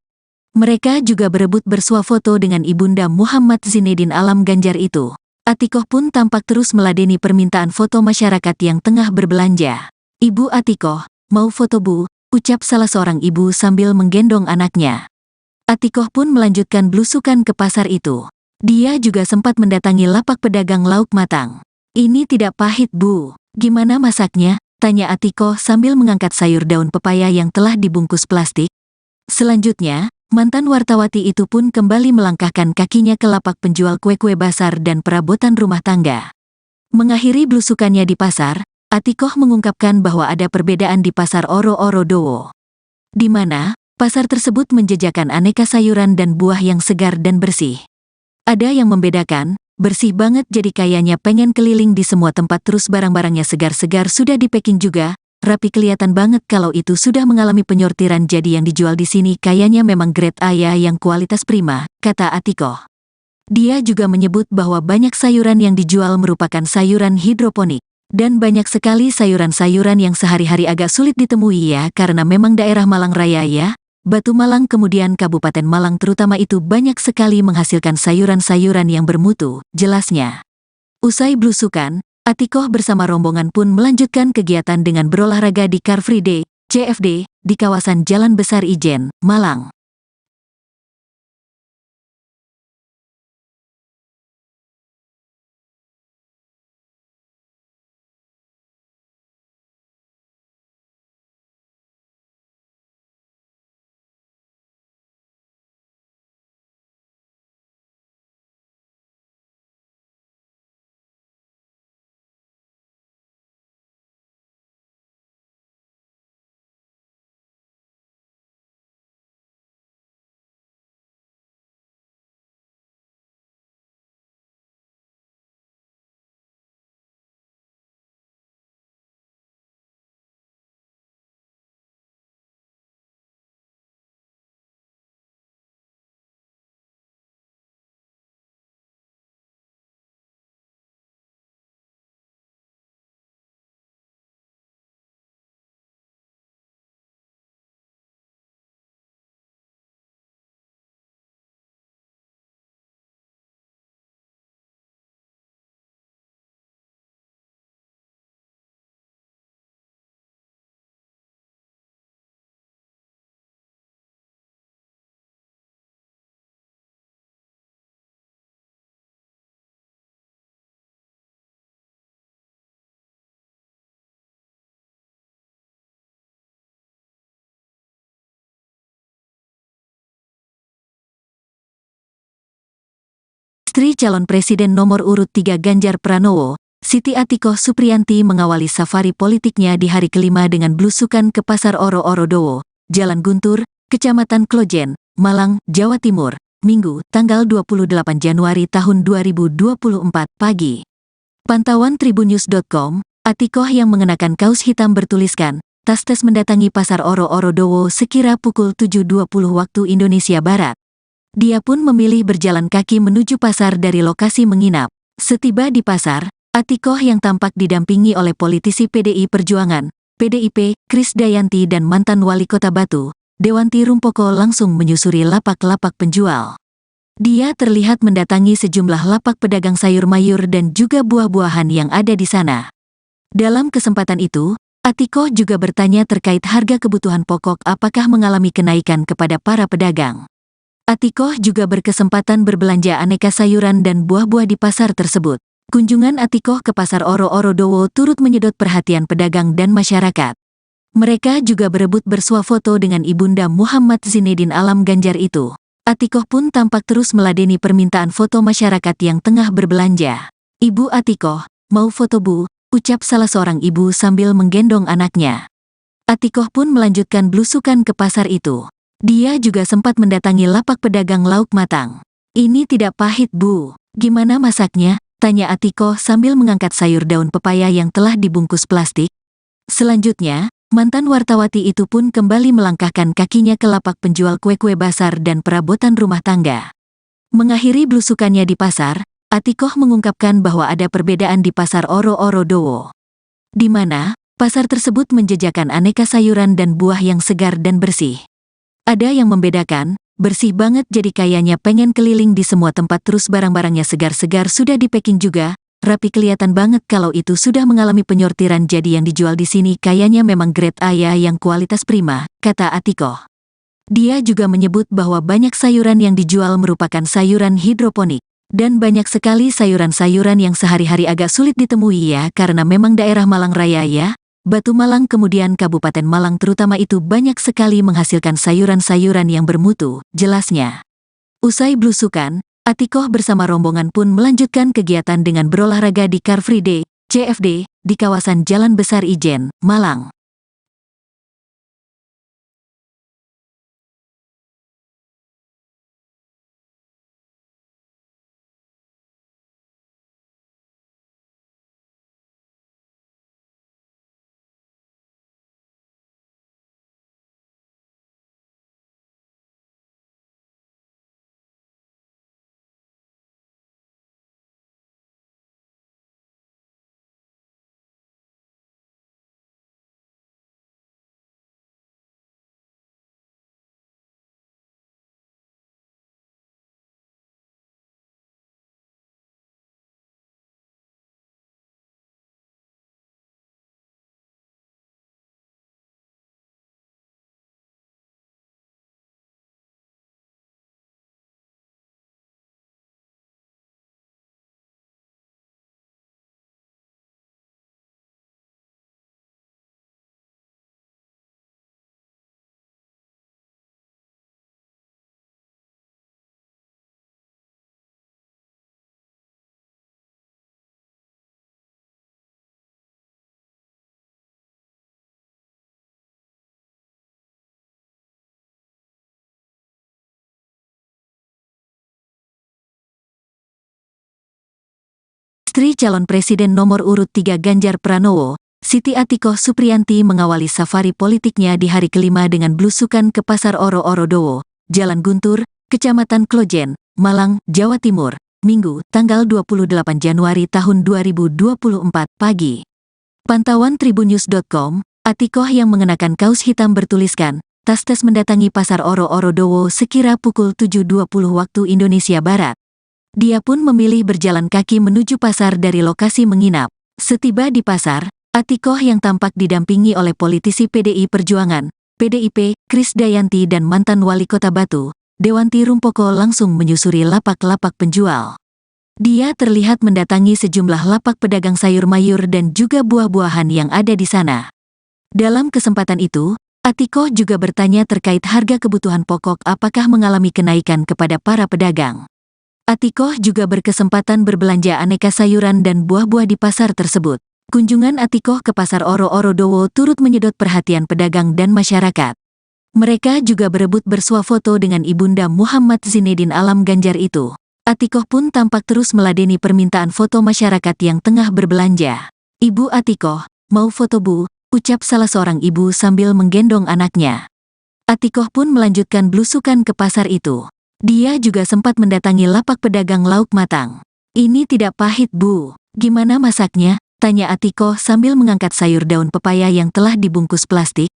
Mereka juga berebut bersuah foto dengan Ibunda Muhammad Zinedin Alam Ganjar itu. Atikoh pun tampak terus meladeni permintaan foto masyarakat yang tengah berbelanja. "Ibu Atikoh, mau foto Bu?" ucap salah seorang ibu sambil menggendong anaknya. Atikoh pun melanjutkan blusukan ke pasar itu. Dia juga sempat mendatangi lapak pedagang lauk matang. "Ini tidak pahit Bu, gimana masaknya?" tanya Atikoh sambil mengangkat sayur daun pepaya yang telah dibungkus plastik. Selanjutnya, mantan wartawati itu pun kembali melangkahkan kakinya ke lapak penjual kue-kue basar dan perabotan rumah tangga. Mengakhiri blusukannya di pasar, Atikoh mengungkapkan bahwa ada perbedaan di Pasar Oro-Oro Dowo, di mana pasar tersebut menjajakan aneka sayuran dan buah yang segar dan bersih. Ada yang membedakan, bersih banget jadi kayaknya pengen keliling di semua tempat terus barang-barangnya segar-segar sudah di packing juga, rapi kelihatan banget kalau itu sudah mengalami penyortiran jadi yang dijual di sini kayaknya memang grade A ya yang kualitas prima, kata Atikoh. Dia juga menyebut bahwa banyak sayuran yang dijual merupakan sayuran hidroponik. Dan banyak sekali sayuran-sayuran yang sehari-hari agak sulit ditemui ya karena memang daerah Malang Raya ya. Batu Malang kemudian Kabupaten Malang terutama itu banyak sekali menghasilkan sayuran-sayuran yang bermutu, jelasnya. Usai blusukan, Atikoh bersama rombongan pun melanjutkan kegiatan dengan berolahraga di Car Free Day, CFD, di kawasan Jalan Besar Ijen, Malang. Istri calon presiden nomor urut 3 Ganjar Pranowo, Siti Atikoh Supriyanti mengawali safari politiknya di hari kelima dengan blusukan ke Pasar Oro-Oro Dowo, Jalan Guntur, Kecamatan Klojen, Malang, Jawa Timur, Minggu, tanggal 28 Januari tahun 2024 pagi. Pantauan tribunnews.com, Atikoh yang mengenakan kaos hitam bertuliskan, "Tas-tas" mendatangi Pasar Oro-Oro Dowo sekira pukul 7.20 waktu Indonesia Barat. Dia pun memilih berjalan kaki menuju pasar dari lokasi menginap. Setiba di pasar, Atikoh yang tampak didampingi oleh politisi PDI Perjuangan, PDIP, Krisdayanti dan mantan wali kota Batu, Dewanti Rumpoko langsung menyusuri lapak-lapak penjual. Dia terlihat mendatangi sejumlah lapak pedagang sayur mayur dan juga buah-buahan yang ada di sana. Dalam kesempatan itu, Atikoh juga bertanya terkait harga kebutuhan pokok apakah mengalami kenaikan kepada para pedagang. Atikoh juga berkesempatan berbelanja aneka sayuran dan buah-buah di pasar tersebut. Kunjungan Atikoh ke Pasar Oro-Oro Dowo turut menyedot perhatian pedagang dan masyarakat. Mereka juga berebut bersuah foto dengan Ibunda Muhammad Zinedin Alam Ganjar itu. Atikoh pun tampak terus meladeni permintaan foto masyarakat yang tengah berbelanja. "Ibu Atikoh, mau foto Bu?" ucap salah seorang ibu sambil menggendong anaknya. Atikoh pun melanjutkan blusukan ke pasar itu. Dia juga sempat mendatangi lapak pedagang lauk matang. "Ini tidak pahit Bu, gimana masaknya?" tanya Atikoh sambil mengangkat sayur daun pepaya yang telah dibungkus plastik. Selanjutnya, mantan wartawati itu pun kembali melangkahkan kakinya ke lapak penjual kue-kue basar dan perabotan rumah tangga. Mengakhiri blusukannya di pasar, Atikoh mengungkapkan bahwa ada perbedaan di Pasar Oro-Oro Dowo, di mana pasar tersebut menjajakan aneka sayuran dan buah yang segar dan bersih. Ada yang membedakan, bersih banget jadi kayaknya pengen keliling di semua tempat terus barang-barangnya segar-segar sudah di-packing juga, rapi kelihatan banget kalau itu sudah mengalami penyortiran jadi yang dijual di sini kayaknya memang grade A ya yang kualitas prima, kata Atikoh. Dia juga menyebut bahwa banyak sayuran yang dijual merupakan sayuran hidroponik, dan banyak sekali sayuran-sayuran yang sehari-hari agak sulit ditemui ya karena memang daerah Malang Raya ya. Batu Malang kemudian Kabupaten Malang terutama itu banyak sekali menghasilkan sayuran-sayuran yang bermutu, jelasnya. Usai blusukan, Atikoh bersama rombongan pun melanjutkan kegiatan dengan berolahraga di Car Free Day, CFD, di kawasan Jalan Besar Ijen, Malang. Istri calon presiden nomor urut 3 Ganjar Pranowo, Siti Atikoh Supriyanti mengawali safari politiknya di hari kelima dengan blusukan ke Pasar Oro-Oro Dowo, Jalan Guntur, Kecamatan Klojen, Malang, Jawa Timur, Minggu, tanggal 28 Januari tahun 2024 pagi. Pantauan tribunnews.com, Atikoh yang mengenakan kaos hitam bertuliskan, "Tas-tas" mendatangi Pasar Oro-Oro Dowo sekira pukul 7.20 waktu Indonesia Barat. Dia pun memilih berjalan kaki menuju pasar dari lokasi menginap. Setiba di pasar, Atikoh yang tampak didampingi oleh politisi PDI Perjuangan, PDIP, Krisdayanti dan mantan wali kota Batu, Dewanti Rumpoko langsung menyusuri lapak-lapak penjual. Dia terlihat mendatangi sejumlah lapak pedagang sayur mayur dan juga buah-buahan yang ada di sana. Dalam kesempatan itu, Atikoh juga bertanya terkait harga kebutuhan pokok apakah mengalami kenaikan kepada para pedagang. Atikoh juga berkesempatan berbelanja aneka sayuran dan buah-buah di pasar tersebut. Kunjungan Atikoh ke pasar Oro-Oro Dowo turut menyedot perhatian pedagang dan masyarakat. Mereka juga berebut bersuah foto dengan Ibunda Muhammad Zinedin Alam Ganjar itu. Atikoh pun tampak terus meladeni permintaan foto masyarakat yang tengah berbelanja. "Ibu Atikoh, mau foto Bu?" ucap salah seorang ibu sambil menggendong anaknya. Atikoh pun melanjutkan belusukan ke pasar itu. Dia juga sempat mendatangi lapak pedagang lauk matang. "Ini tidak pahit Bu, gimana masaknya?" tanya Atikoh sambil mengangkat sayur daun pepaya yang telah dibungkus plastik.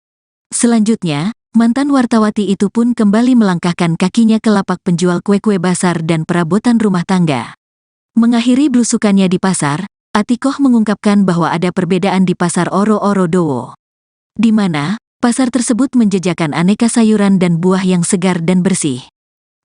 Selanjutnya, mantan wartawati itu pun kembali melangkahkan kakinya ke lapak penjual kue-kue basar dan perabotan rumah tangga. Mengakhiri belusukannya di pasar, Atikoh mengungkapkan bahwa ada perbedaan di pasar Oro-Oro Dowo, di mana pasar tersebut menjajakan aneka sayuran dan buah yang segar dan bersih.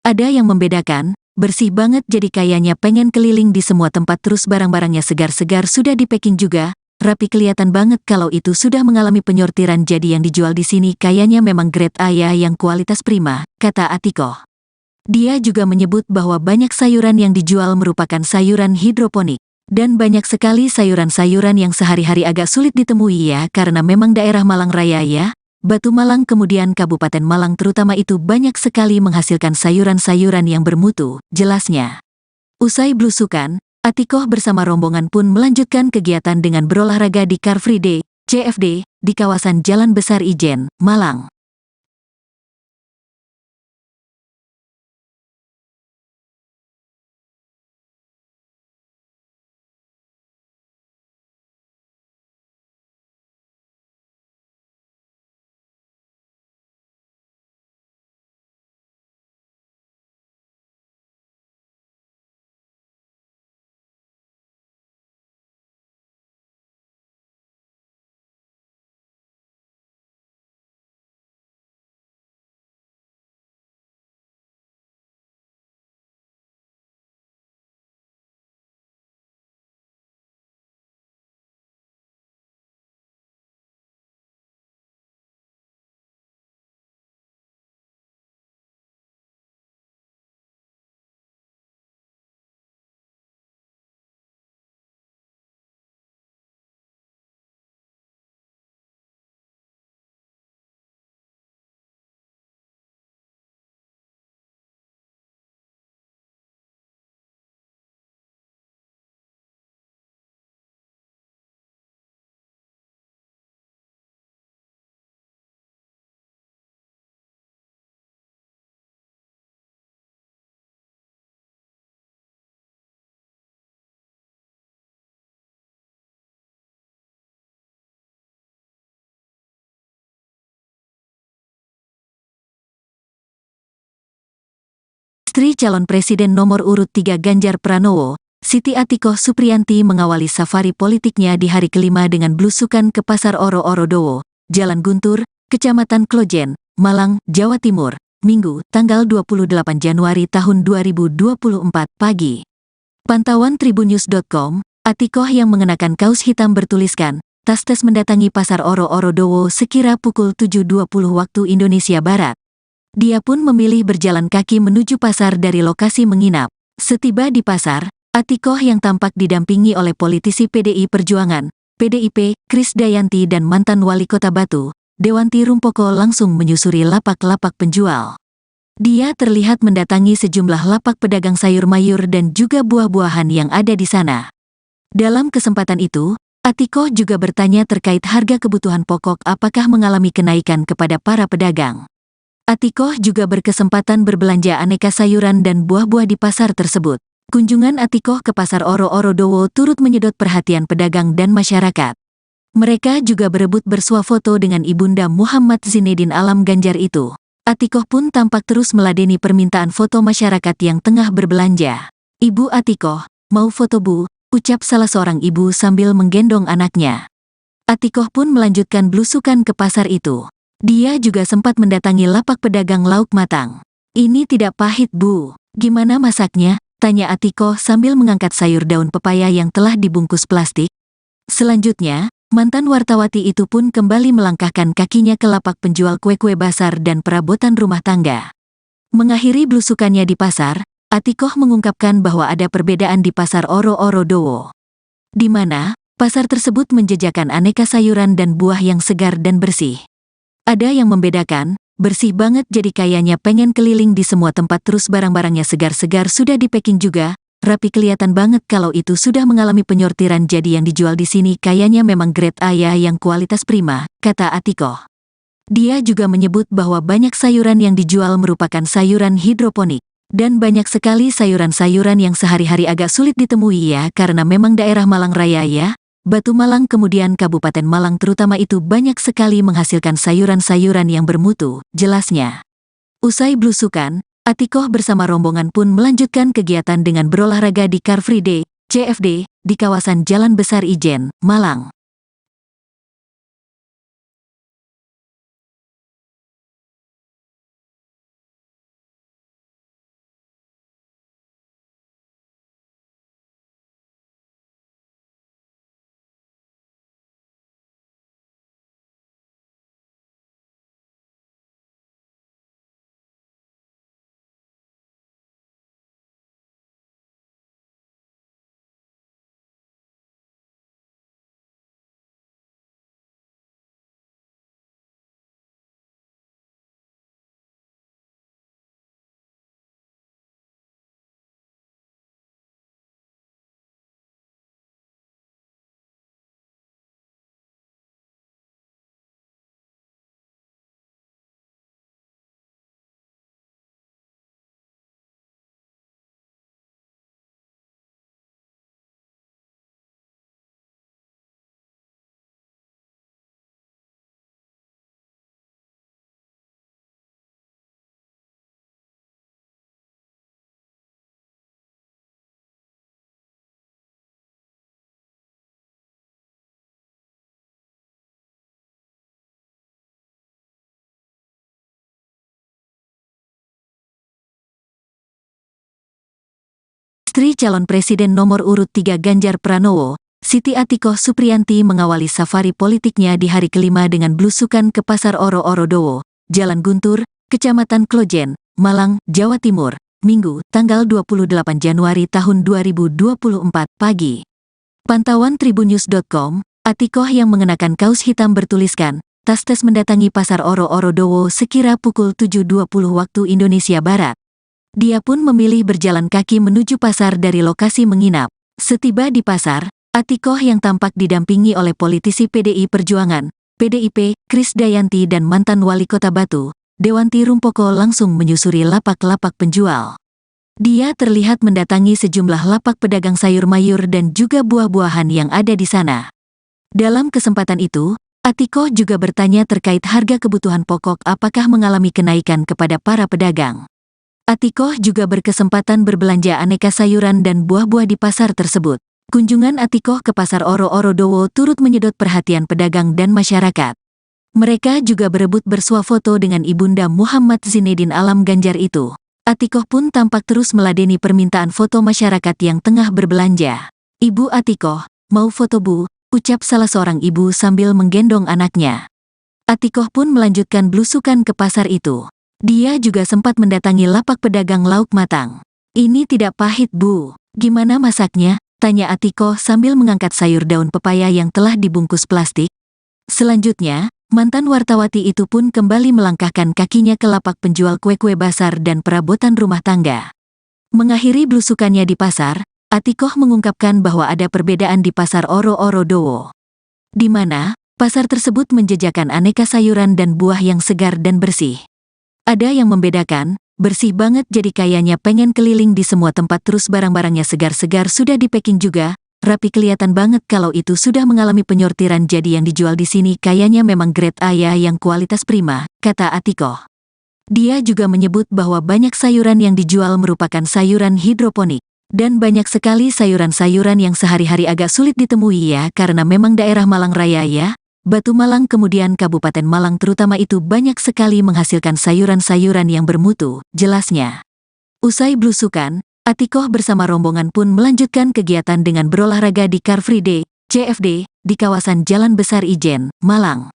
Ada yang membedakan, bersih banget jadi kayaknya pengen keliling di semua tempat terus barang-barangnya segar-segar sudah di-packing juga, rapi kelihatan banget kalau itu sudah mengalami penyortiran jadi yang dijual di sini kayaknya memang grade A ya yang kualitas prima, kata Atikoh. Dia juga menyebut bahwa banyak sayuran yang dijual merupakan sayuran hidroponik. Dan banyak sekali sayuran-sayuran yang sehari-hari agak sulit ditemui ya karena memang daerah Malang Raya ya. Batu Malang kemudian Kabupaten Malang terutama itu banyak sekali menghasilkan sayuran-sayuran yang bermutu, jelasnya. Usai belusukan, Atikoh bersama rombongan pun melanjutkan kegiatan dengan berolahraga di Car Free Day, CFD, di kawasan Jalan Besar Ijen, Malang. Istri calon presiden nomor urut 3 Ganjar Pranowo, Siti Atikoh Supriyanti mengawali safari politiknya di hari kelima dengan belusukan ke pasar Oro-Oro Dowo, Jalan Guntur, Kecamatan Klojen, Malang, Jawa Timur, Minggu, tanggal 28 Januari tahun 2024 pagi. Pantauan Tribunnews.com, Atikoh yang mengenakan kaos hitam bertuliskan, tas-tas mendatangi pasar Oro-Oro Dowo sekira pukul 7.20 waktu Indonesia Barat. Dia pun memilih berjalan kaki menuju pasar dari lokasi menginap. Setiba di pasar, Atikoh yang tampak didampingi oleh politisi PDI Perjuangan, PDIP, Krisdayanti dan mantan wali kota Batu, Dewanti Rumpoko langsung menyusuri lapak-lapak penjual. Dia terlihat mendatangi sejumlah lapak pedagang sayur mayur dan juga buah-buahan yang ada di sana. Dalam kesempatan itu, Atikoh juga bertanya terkait harga kebutuhan pokok apakah mengalami kenaikan kepada para pedagang. Atikoh juga berkesempatan berbelanja aneka sayuran dan buah-buah di pasar tersebut. Kunjungan Atikoh ke pasar Oro-Oro Dowo turut menyedot perhatian pedagang dan masyarakat. Mereka juga berebut bersuah foto dengan Ibunda Muhammad Zinedin Alam Ganjar itu. Atikoh pun tampak terus meladeni permintaan foto masyarakat yang tengah berbelanja. "Ibu Atikoh, mau foto Bu?" ucap salah seorang ibu sambil menggendong anaknya. Atikoh pun melanjutkan belusukan ke pasar itu. Dia juga sempat mendatangi lapak pedagang lauk matang. "Ini tidak pahit Bu, gimana masaknya?" tanya Atikoh sambil mengangkat sayur daun pepaya yang telah dibungkus plastik. Selanjutnya, mantan wartawati itu pun kembali melangkahkan kakinya ke lapak penjual kue-kue basar dan perabotan rumah tangga. Mengakhiri belusukannya di pasar, Atikoh mengungkapkan bahwa ada perbedaan di Pasar Oro-Oro Dowo, di mana pasar tersebut menjajakan aneka sayuran dan buah yang segar dan bersih. Ada yang membedakan, bersih banget jadi kayaknya pengen keliling di semua tempat terus barang-barangnya segar-segar sudah di packing juga, rapi kelihatan banget kalau itu sudah mengalami penyortiran jadi yang dijual di sini kayaknya memang grade A ya yang kualitas prima, kata Atikoh. Dia juga menyebut bahwa banyak sayuran yang dijual merupakan sayuran hidroponik. Dan banyak sekali sayuran-sayuran yang sehari-hari agak sulit ditemui ya karena memang daerah Malang Raya ya. Batu Malang kemudian Kabupaten Malang terutama itu banyak sekali menghasilkan sayuran-sayuran yang bermutu, jelasnya. Usai blusukan, Atikoh bersama rombongan pun melanjutkan kegiatan dengan berolahraga di Car Free Day, CFD, di kawasan Jalan Besar Ijen, Malang. Istri calon presiden nomor urut 3 Ganjar Pranowo, Siti Atikoh Supriyanti mengawali safari politiknya di hari kelima dengan blusukan ke Pasar Oro-Oro Dowo, Jalan Guntur, Kecamatan Klojen, Malang, Jawa Timur, Minggu, tanggal 28 Januari tahun 2024 pagi. Pantauan Tribunnews.com, Atikoh yang mengenakan kaos hitam bertuliskan, tas-tas mendatangi Pasar Oro-Oro Dowo sekira pukul 7.20 waktu Indonesia Barat. Dia pun memilih berjalan kaki menuju pasar dari lokasi menginap. Setiba di pasar, Atikoh yang tampak didampingi oleh politisi PDI Perjuangan, PDIP, Krisdayanti dan mantan wali kota Batu, Dewanti Rumpoko langsung menyusuri lapak-lapak penjual. Dia terlihat mendatangi sejumlah lapak pedagang sayur mayur dan juga buah-buahan yang ada di sana. Dalam kesempatan itu, Atikoh juga bertanya terkait harga kebutuhan pokok apakah mengalami kenaikan kepada para pedagang. Atikoh juga berkesempatan berbelanja aneka sayuran dan buah-buah di pasar tersebut. Kunjungan Atikoh ke Pasar Oro-Oro Dowo turut menyedot perhatian pedagang dan masyarakat. Mereka juga berebut bersuah foto dengan Ibunda Muhammad Zinedin Alam Ganjar itu. Atikoh pun tampak terus meladeni permintaan foto masyarakat yang tengah berbelanja. "Ibu Atikoh, mau foto Bu?" ucap salah seorang ibu sambil menggendong anaknya. Atikoh pun melanjutkan blusukan ke pasar itu. Dia juga sempat mendatangi lapak pedagang lauk matang. "Ini tidak pahit Bu, gimana masaknya?" tanya Atikoh sambil mengangkat sayur daun pepaya yang telah dibungkus plastik. Selanjutnya, mantan wartawati itu pun kembali melangkahkan kakinya ke lapak penjual kue-kue basar dan perabotan rumah tangga. Mengakhiri blusukannya di pasar, Atikoh mengungkapkan bahwa ada perbedaan di Pasar Oro-Oro Dowo, di mana pasar tersebut menjajakan aneka sayuran dan buah yang segar dan bersih. Ada yang membedakan, bersih banget jadi kayaknya pengen keliling di semua tempat terus barang-barangnya segar-segar sudah di packing juga, rapi kelihatan banget kalau itu sudah mengalami penyortiran jadi yang dijual di sini kayaknya memang grade A ya yang kualitas prima, kata Atikoh. Dia juga menyebut bahwa banyak sayuran yang dijual merupakan sayuran hidroponik. Dan banyak sekali sayuran-sayuran yang sehari-hari agak sulit ditemui ya karena memang daerah Malang Raya ya. Batu Malang kemudian Kabupaten Malang terutama itu banyak sekali menghasilkan sayuran-sayuran yang bermutu, jelasnya. Usai blusukan, Atikoh bersama rombongan pun melanjutkan kegiatan dengan berolahraga di Car Free Day, CFD, di kawasan Jalan Besar Ijen, Malang.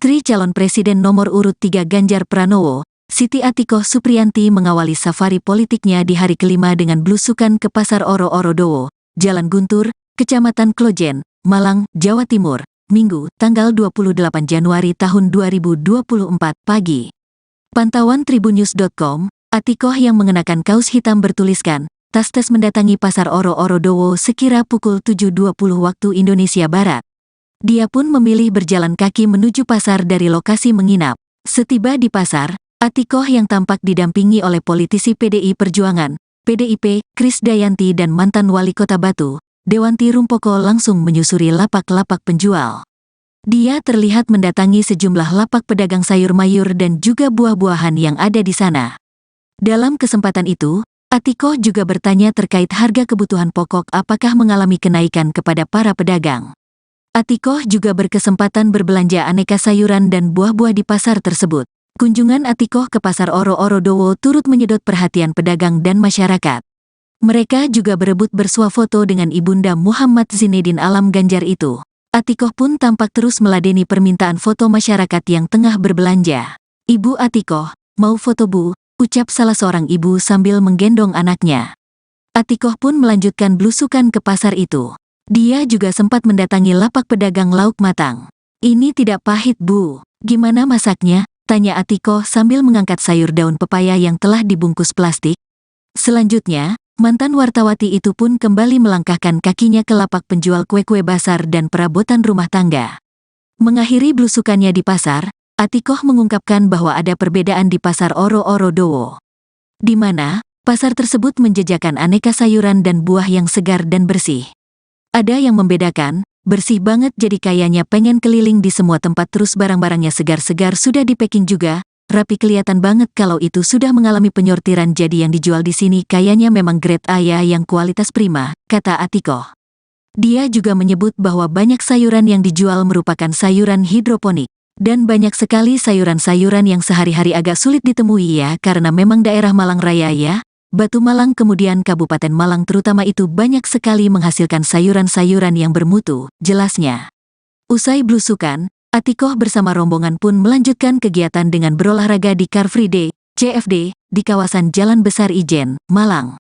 Istri calon presiden nomor urut 3 Ganjar Pranowo, Siti Atikoh Supriyanti mengawali safari politiknya di hari kelima dengan blusukan ke Pasar Oro-Oro Dowo, Jalan Guntur, Kecamatan Klojen, Malang, Jawa Timur, Minggu, tanggal 28 Januari tahun 2024 pagi. Pantauan Tribunnews.com, Atikoh yang mengenakan kaos hitam bertuliskan, tas mendatangi Pasar Oro-Oro Dowo sekira pukul 7.20 waktu Indonesia Barat. Dia pun memilih berjalan kaki menuju pasar dari lokasi menginap. Setiba di pasar, Atikoh yang tampak didampingi oleh politisi PDI Perjuangan, PDIP, Krisdayanti dan mantan wali kota Batu, Dewanti Rumpoko langsung menyusuri lapak-lapak penjual. Dia terlihat mendatangi sejumlah lapak pedagang sayur mayur dan juga buah-buahan yang ada di sana. Dalam kesempatan itu, Atikoh juga bertanya terkait harga kebutuhan pokok apakah mengalami kenaikan kepada para pedagang. Atikoh juga berkesempatan berbelanja aneka sayuran dan buah-buah di pasar tersebut. Kunjungan Atikoh ke Pasar Oro-Oro Dowo turut menyedot perhatian pedagang dan masyarakat. Mereka juga berebut bersuah foto dengan Ibunda Muhammad Zinedin Alam Ganjar itu. Atikoh pun tampak terus meladeni permintaan foto masyarakat yang tengah berbelanja. "Ibu Atikoh, mau foto Bu?" ucap salah seorang ibu sambil menggendong anaknya. Atikoh pun melanjutkan blusukan ke pasar itu. Dia juga sempat mendatangi lapak pedagang lauk matang. "Ini tidak pahit Bu, gimana masaknya?" tanya Atikoh sambil mengangkat sayur daun pepaya yang telah dibungkus plastik. Selanjutnya, mantan wartawati itu pun kembali melangkahkan kakinya ke lapak penjual kue-kue basar dan perabotan rumah tangga. Mengakhiri blusukannya di pasar, Atikoh mengungkapkan bahwa ada perbedaan di Pasar Oro-Oro Dowo, di mana pasar tersebut menjajakan aneka sayuran dan buah yang segar dan bersih. Ada yang membedakan, bersih banget jadi kayaknya pengen keliling di semua tempat terus barang-barangnya segar-segar sudah di-packing juga, rapi kelihatan banget kalau itu sudah mengalami penyortiran jadi yang dijual di sini kayaknya memang grade A ya yang kualitas prima, kata Atikoh. Dia juga menyebut bahwa banyak sayuran yang dijual merupakan sayuran hidroponik, dan banyak sekali sayuran-sayuran yang sehari-hari agak sulit ditemui ya karena memang daerah Malang Raya ya. Batu Malang kemudian Kabupaten Malang terutama itu banyak sekali menghasilkan sayuran-sayuran yang bermutu, jelasnya. Usai blusukan, Atikoh bersama rombongan pun melanjutkan kegiatan dengan berolahraga di Car Free Day, CFD, di kawasan Jalan Besar Ijen, Malang.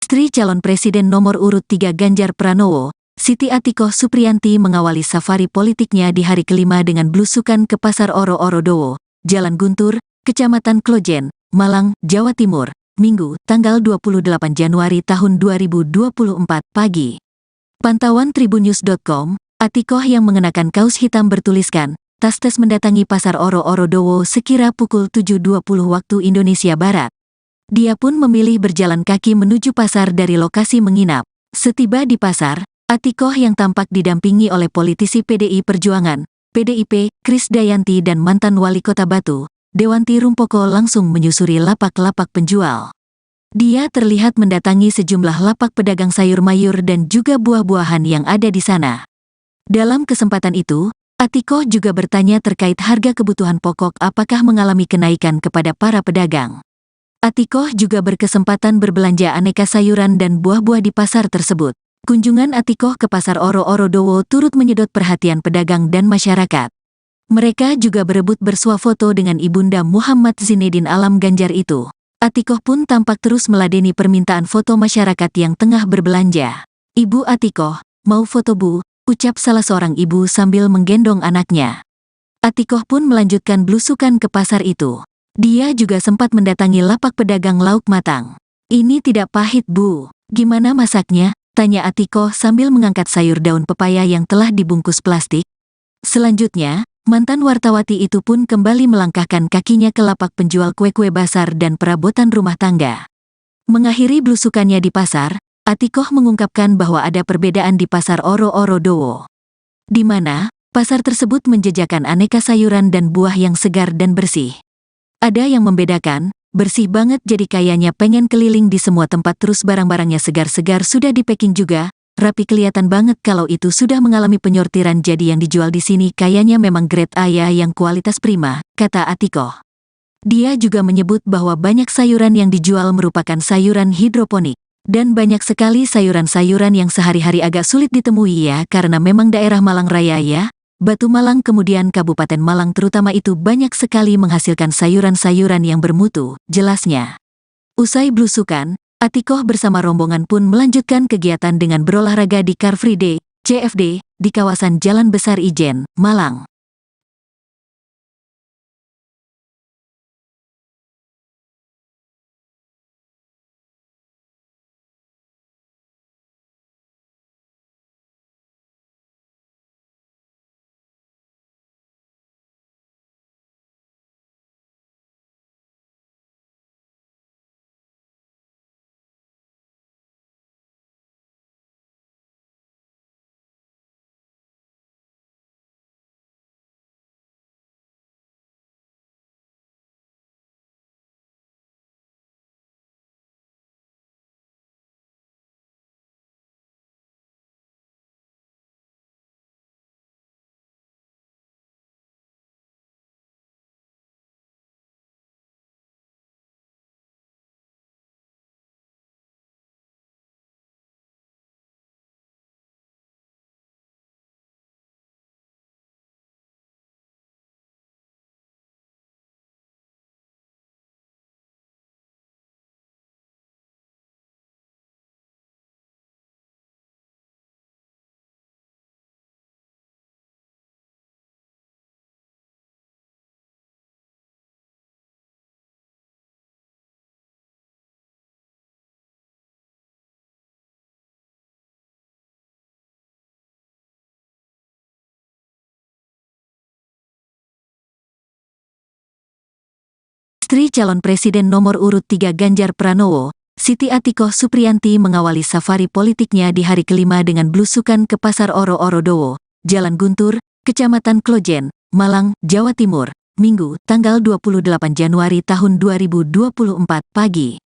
Istri calon presiden nomor urut 3 Ganjar Pranowo, Siti Atikoh Supriyanti mengawali safari politiknya di hari kelima dengan blusukan ke Pasar Oro-Oro Dowo, Jalan Guntur, Kecamatan Klojen, Malang, Jawa Timur, Minggu, tanggal 28 Januari tahun 2024 pagi. Pantauan Tribunnews.com, Atikoh yang mengenakan kaos hitam bertuliskan, tas mendatangi Pasar Oro-Oro Dowo sekira pukul 7.20 waktu Indonesia Barat. Dia pun memilih berjalan kaki menuju pasar dari lokasi menginap. Setiba di pasar, Atikoh yang tampak didampingi oleh politisi PDI Perjuangan, PDIP, Krisdayanti dan mantan wali kota Batu, Dewanti Rumpoko langsung menyusuri lapak-lapak penjual. Dia terlihat mendatangi sejumlah lapak pedagang sayur mayur dan juga buah-buahan yang ada di sana. Dalam kesempatan itu, Atikoh juga bertanya terkait harga kebutuhan pokok apakah mengalami kenaikan kepada para pedagang. Atikoh juga berkesempatan berbelanja aneka sayuran dan buah-buah di pasar tersebut. Kunjungan Atikoh ke Pasar Oro-Oro Dowo turut menyedot perhatian pedagang dan masyarakat. Mereka juga berebut bersuah foto dengan Ibunda Muhammad Zinedin Alam Ganjar itu. Atikoh pun tampak terus meladeni permintaan foto masyarakat yang tengah berbelanja. "Ibu Atikoh, mau foto Bu?" ucap salah seorang ibu sambil menggendong anaknya. Atikoh pun melanjutkan belusukan ke pasar itu. Dia juga sempat mendatangi lapak pedagang lauk matang. "Ini tidak pahit Bu, gimana masaknya?" tanya Atikoh sambil mengangkat sayur daun pepaya yang telah dibungkus plastik. Selanjutnya, mantan wartawati itu pun kembali melangkahkan kakinya ke lapak penjual kue-kue basar dan perabotan rumah tangga. Mengakhiri belusukannya di pasar, Atikoh mengungkapkan bahwa ada perbedaan di Pasar Oro-Oro Dowo, di mana pasar tersebut menjajakan aneka sayuran dan buah yang segar dan bersih. Ada yang membedakan, bersih banget jadi kayaknya pengen keliling di semua tempat terus barang-barangnya segar-segar sudah di-packing juga, rapi kelihatan banget kalau itu sudah mengalami penyortiran jadi yang dijual di sini kayaknya memang grade A ya yang kualitas prima, kata Atikoh. Dia juga menyebut bahwa banyak sayuran yang dijual merupakan sayuran hidroponik. Dan banyak sekali sayuran-sayuran yang sehari-hari agak sulit ditemui ya karena memang daerah Malang Raya ya. Batu Malang kemudian Kabupaten Malang terutama itu banyak sekali menghasilkan sayuran-sayuran yang bermutu, jelasnya. Usai belusukan, Atikoh bersama rombongan pun melanjutkan kegiatan dengan berolahraga di Car Free Day, CFD, di kawasan Jalan Besar Ijen, Malang. Istri calon presiden nomor urut 3 Ganjar Pranowo, Siti Atikoh Supriyanti mengawali safari politiknya di hari kelima dengan belusukan ke Pasar Oro-Oro Dowo, Jalan Guntur, Kecamatan Klojen, Malang, Jawa Timur, Minggu, tanggal 28 Januari tahun 2024 pagi.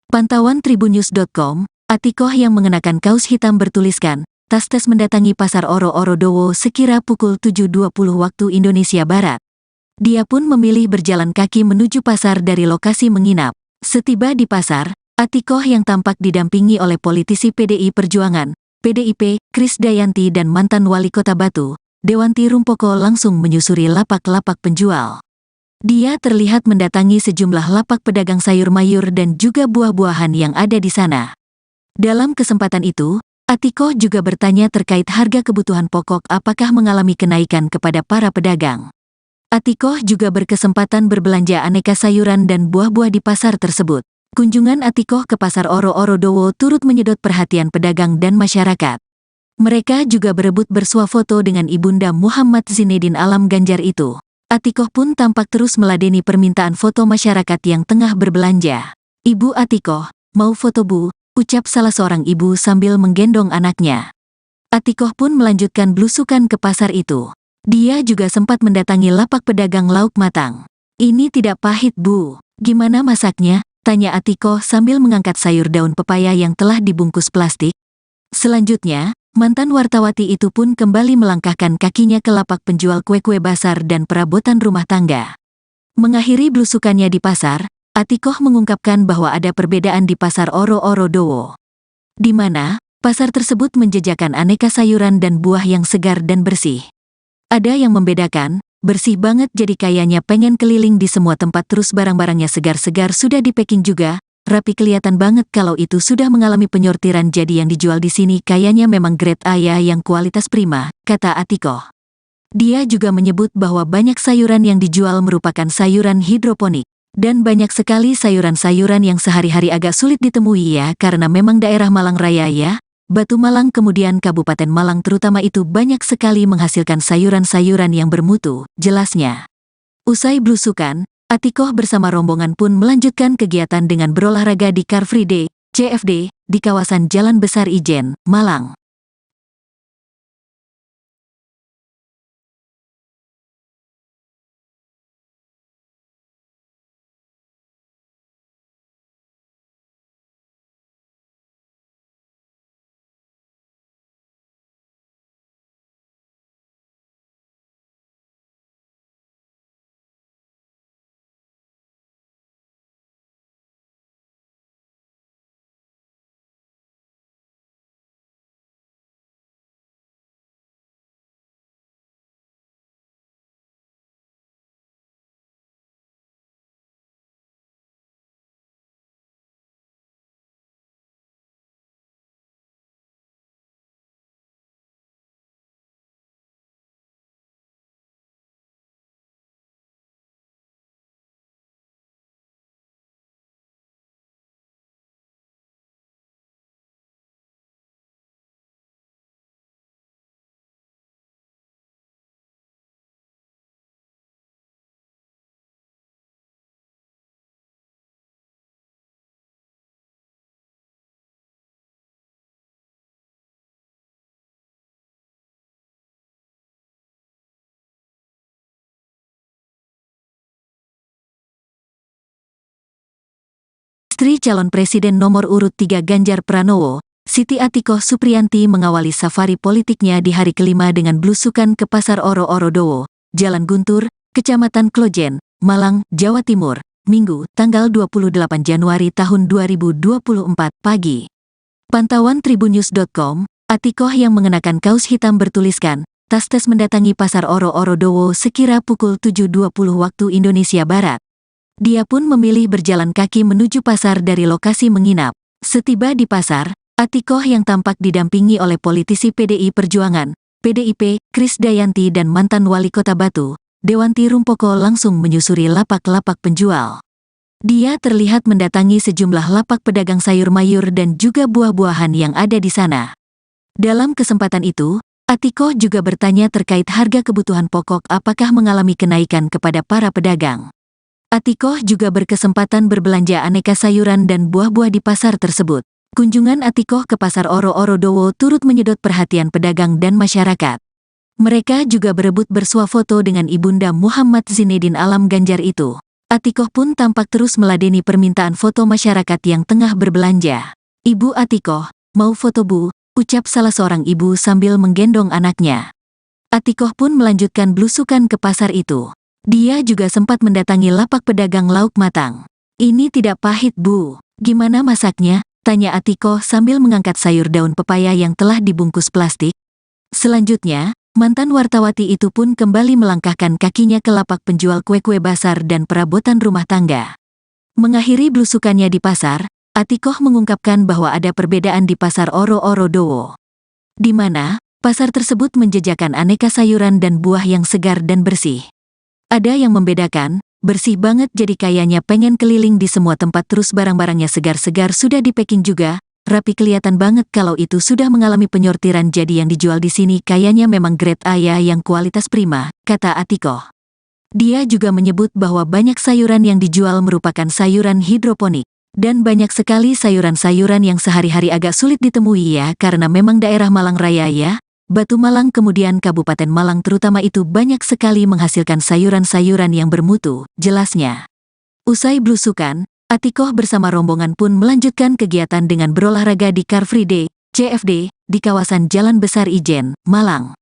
Pantauan Tribunnews.com, Atikoh yang mengenakan kaos hitam bertuliskan, tas-tas mendatangi Pasar Oro-Oro Dowo sekira pukul 7.20 waktu Indonesia Barat. Dia pun memilih berjalan kaki menuju pasar dari lokasi menginap. Setiba di pasar, Atikoh yang tampak didampingi oleh politisi PDI Perjuangan, PDIP, Krisdayanti dan mantan wali kota Batu, Dewanti Rumpoko langsung menyusuri lapak-lapak penjual. Dia terlihat mendatangi sejumlah lapak pedagang sayur mayur dan juga buah-buahan yang ada di sana. Dalam kesempatan itu, Atikoh juga bertanya terkait harga kebutuhan pokok apakah mengalami kenaikan kepada para pedagang. Atikoh juga berkesempatan berbelanja aneka sayuran dan buah-buah di pasar tersebut. Kunjungan Atikoh ke Pasar Oro-Oro Dowo turut menyedot perhatian pedagang dan masyarakat. Mereka juga berebut bersuah foto dengan Ibunda Muhammad Zinedin Alam Ganjar itu. Atikoh pun tampak terus meladeni permintaan foto masyarakat yang tengah berbelanja. "Ibu Atikoh, mau foto Bu?" ucap salah seorang ibu sambil menggendong anaknya. Atikoh pun melanjutkan belusukan ke pasar itu. Dia juga sempat mendatangi lapak pedagang lauk matang. "Ini tidak pahit Bu, gimana masaknya?" tanya Atikoh sambil mengangkat sayur daun pepaya yang telah dibungkus plastik. Selanjutnya, mantan wartawati itu pun kembali melangkahkan kakinya ke lapak penjual kue-kue basar dan perabotan rumah tangga. Mengakhiri belusukannya di pasar, Atikoh mengungkapkan bahwa ada perbedaan di Pasar Oro-Oro Dowo, di mana pasar tersebut menjajakan aneka sayuran dan buah yang segar dan bersih. Ada yang membedakan, bersih banget jadi kayaknya pengen keliling di semua tempat terus barang-barangnya segar-segar sudah di packing juga, rapi kelihatan banget kalau itu sudah mengalami penyortiran jadi yang dijual di sini kayaknya memang grade A ya yang kualitas prima, kata Atikoh. Dia juga menyebut bahwa banyak sayuran yang dijual merupakan sayuran hidroponik. Dan banyak sekali sayuran-sayuran yang sehari-hari agak sulit ditemui ya karena memang daerah Malang Raya ya. Batu Malang kemudian Kabupaten Malang terutama itu banyak sekali menghasilkan sayuran-sayuran yang bermutu, jelasnya. Usai blusukan, Atikoh bersama rombongan pun melanjutkan kegiatan dengan berolahraga di Car Free Day, CFD, di kawasan Jalan Besar Ijen, Malang. Istri calon presiden nomor urut 3 Ganjar Pranowo, Siti Atikoh Supriyanti mengawali safari politiknya di hari kelima dengan blusukan ke Pasar Oro-Oro Dowo, Jalan Guntur, Kecamatan Klojen, Malang, Jawa Timur, Minggu, tanggal 28 Januari tahun 2024 pagi. Pantauan Tribunnews.com, Atikoh yang mengenakan kaos hitam bertuliskan, tas-tas mendatangi Pasar Oro-Oro Dowo sekira pukul 7.20 waktu Indonesia Barat. Dia pun memilih berjalan kaki menuju pasar dari lokasi menginap. Setiba di pasar, Atikoh yang tampak didampingi oleh politisi PDI Perjuangan, PDIP, Krisdayanti dan mantan wali kota Batu, Dewanti Rumpoko langsung menyusuri lapak-lapak penjual. Dia terlihat mendatangi sejumlah lapak pedagang sayur mayur dan juga buah-buahan yang ada di sana. Dalam kesempatan itu, Atikoh juga bertanya terkait harga kebutuhan pokok apakah mengalami kenaikan kepada para pedagang. Atikoh juga berkesempatan berbelanja aneka sayuran dan buah-buah di pasar tersebut. Kunjungan Atikoh ke Pasar Oro-Oro Dowo turut menyedot perhatian pedagang dan masyarakat. Mereka juga berebut bersuah foto dengan Ibunda Muhammad Zinedin Alam Ganjar itu. Atikoh pun tampak terus meladeni permintaan foto masyarakat yang tengah berbelanja. "Ibu Atikoh, mau foto Bu?" ucap salah seorang ibu sambil menggendong anaknya. Atikoh pun melanjutkan blusukan ke pasar itu. Dia juga sempat mendatangi lapak pedagang lauk matang. "Ini tidak pahit Bu, gimana masaknya?" tanya Atikoh sambil mengangkat sayur daun pepaya yang telah dibungkus plastik. Selanjutnya, mantan wartawati itu pun kembali melangkahkan kakinya ke lapak penjual kue-kue basar dan perabotan rumah tangga. Mengakhiri blusukannya di pasar, Atikoh mengungkapkan bahwa ada perbedaan di Pasar Oro-Oro Dowo, di mana pasar tersebut menjajakan aneka sayuran dan buah yang segar dan bersih. Ada yang membedakan, bersih banget jadi kayaknya pengen keliling di semua tempat terus barang-barangnya segar-segar sudah di packing juga, rapi kelihatan banget kalau itu sudah mengalami penyortiran jadi yang dijual di sini kayaknya memang grade A ya yang kualitas prima, kata Atikoh. Dia juga menyebut bahwa banyak sayuran yang dijual merupakan sayuran hidroponik. Dan banyak sekali sayuran-sayuran yang sehari-hari agak sulit ditemui ya karena memang daerah Malang Raya ya. Batu Malang kemudian Kabupaten Malang terutama itu banyak sekali menghasilkan sayuran-sayuran yang bermutu, jelasnya. Usai blusukan, Atikoh bersama rombongan pun melanjutkan kegiatan dengan berolahraga di Car Free Day, CFD, di kawasan Jalan Besar Ijen, Malang.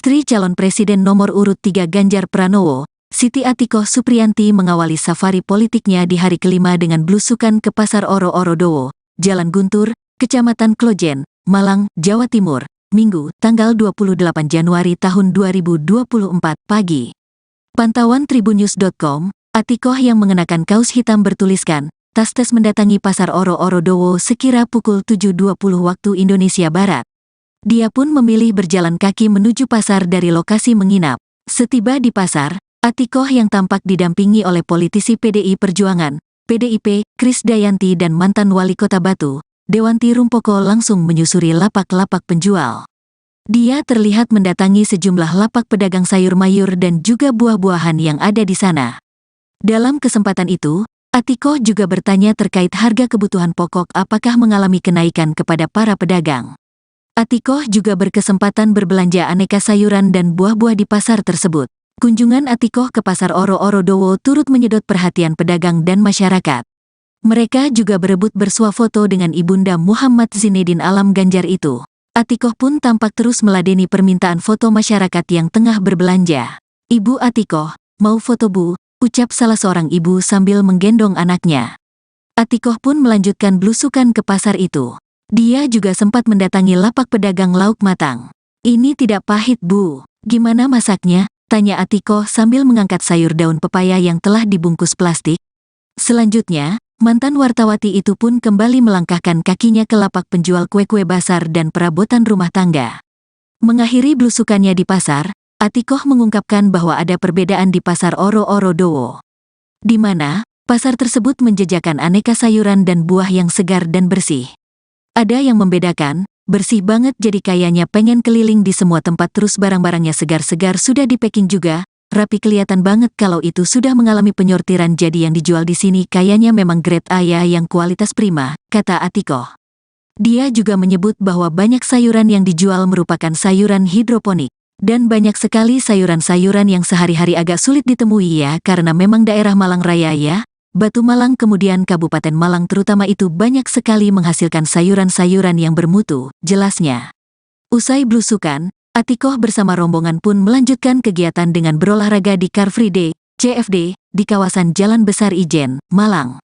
Istri calon presiden nomor urut 3 Ganjar Pranowo, Siti Atikoh Supriyanti mengawali safari politiknya di hari kelima dengan blusukan ke Pasar Oro-Oro Dowo, Jalan Guntur, Kecamatan Klojen, Malang, Jawa Timur, Minggu, tanggal 28 Januari tahun 2024 pagi. Pantauan Tribunnews.com, Atikoh yang mengenakan kaos hitam bertuliskan, tas mendatangi Pasar Oro-Oro Dowo sekira pukul 7.20 waktu Indonesia Barat. Dia pun memilih berjalan kaki menuju pasar dari lokasi menginap. Setiba di pasar, Atikoh yang tampak didampingi oleh politisi PDI Perjuangan, PDIP, Krisdayanti dan mantan wali kota Batu, Dewanti Rumpoko langsung menyusuri lapak-lapak penjual. Dia terlihat mendatangi sejumlah lapak pedagang sayur mayur dan juga buah-buahan yang ada di sana. Dalam kesempatan itu, Atikoh juga bertanya terkait harga kebutuhan pokok apakah mengalami kenaikan kepada para pedagang. Atikoh juga berkesempatan berbelanja aneka sayuran dan buah-buah di pasar tersebut. Kunjungan Atikoh ke Pasar Oro-Oro Dowo turut menyedot perhatian pedagang dan masyarakat. Mereka juga berebut bersuah foto dengan Ibunda Muhammad Zinedin Alam Ganjar itu. Atikoh pun tampak terus meladeni permintaan foto masyarakat yang tengah berbelanja. "Ibu Atikoh, mau foto Bu?" ucap salah seorang ibu sambil menggendong anaknya. Atikoh pun melanjutkan blusukan ke pasar itu. Dia juga sempat mendatangi lapak pedagang lauk matang. "Ini tidak pahit Bu, gimana masaknya?" tanya Atikoh sambil mengangkat sayur daun pepaya yang telah dibungkus plastik. Selanjutnya, mantan wartawati itu pun kembali melangkahkan kakinya ke lapak penjual kue-kue basar dan perabotan rumah tangga. Mengakhiri blusukannya di pasar, Atikoh mengungkapkan bahwa ada perbedaan di Pasar Oro-Oro Dowo, di mana pasar tersebut menjajakan aneka sayuran dan buah yang segar dan bersih. Ada yang membedakan, bersih banget jadi kayaknya pengen keliling di semua tempat terus barang-barangnya segar-segar sudah di-packing juga, rapi kelihatan banget kalau itu sudah mengalami penyortiran jadi yang dijual di sini kayaknya memang grade A ya yang kualitas prima, kata Atikoh. Dia juga menyebut bahwa banyak sayuran yang dijual merupakan sayuran hidroponik, dan banyak sekali sayuran-sayuran yang sehari-hari agak sulit ditemui ya karena memang daerah Malang Raya ya. Batu Malang kemudian Kabupaten Malang terutama itu banyak sekali menghasilkan sayuran-sayuran yang bermutu, jelasnya. Usai blusukan, Atikoh bersama rombongan pun melanjutkan kegiatan dengan berolahraga di Car Free Day, CFD, di kawasan Jalan Besar Ijen, Malang.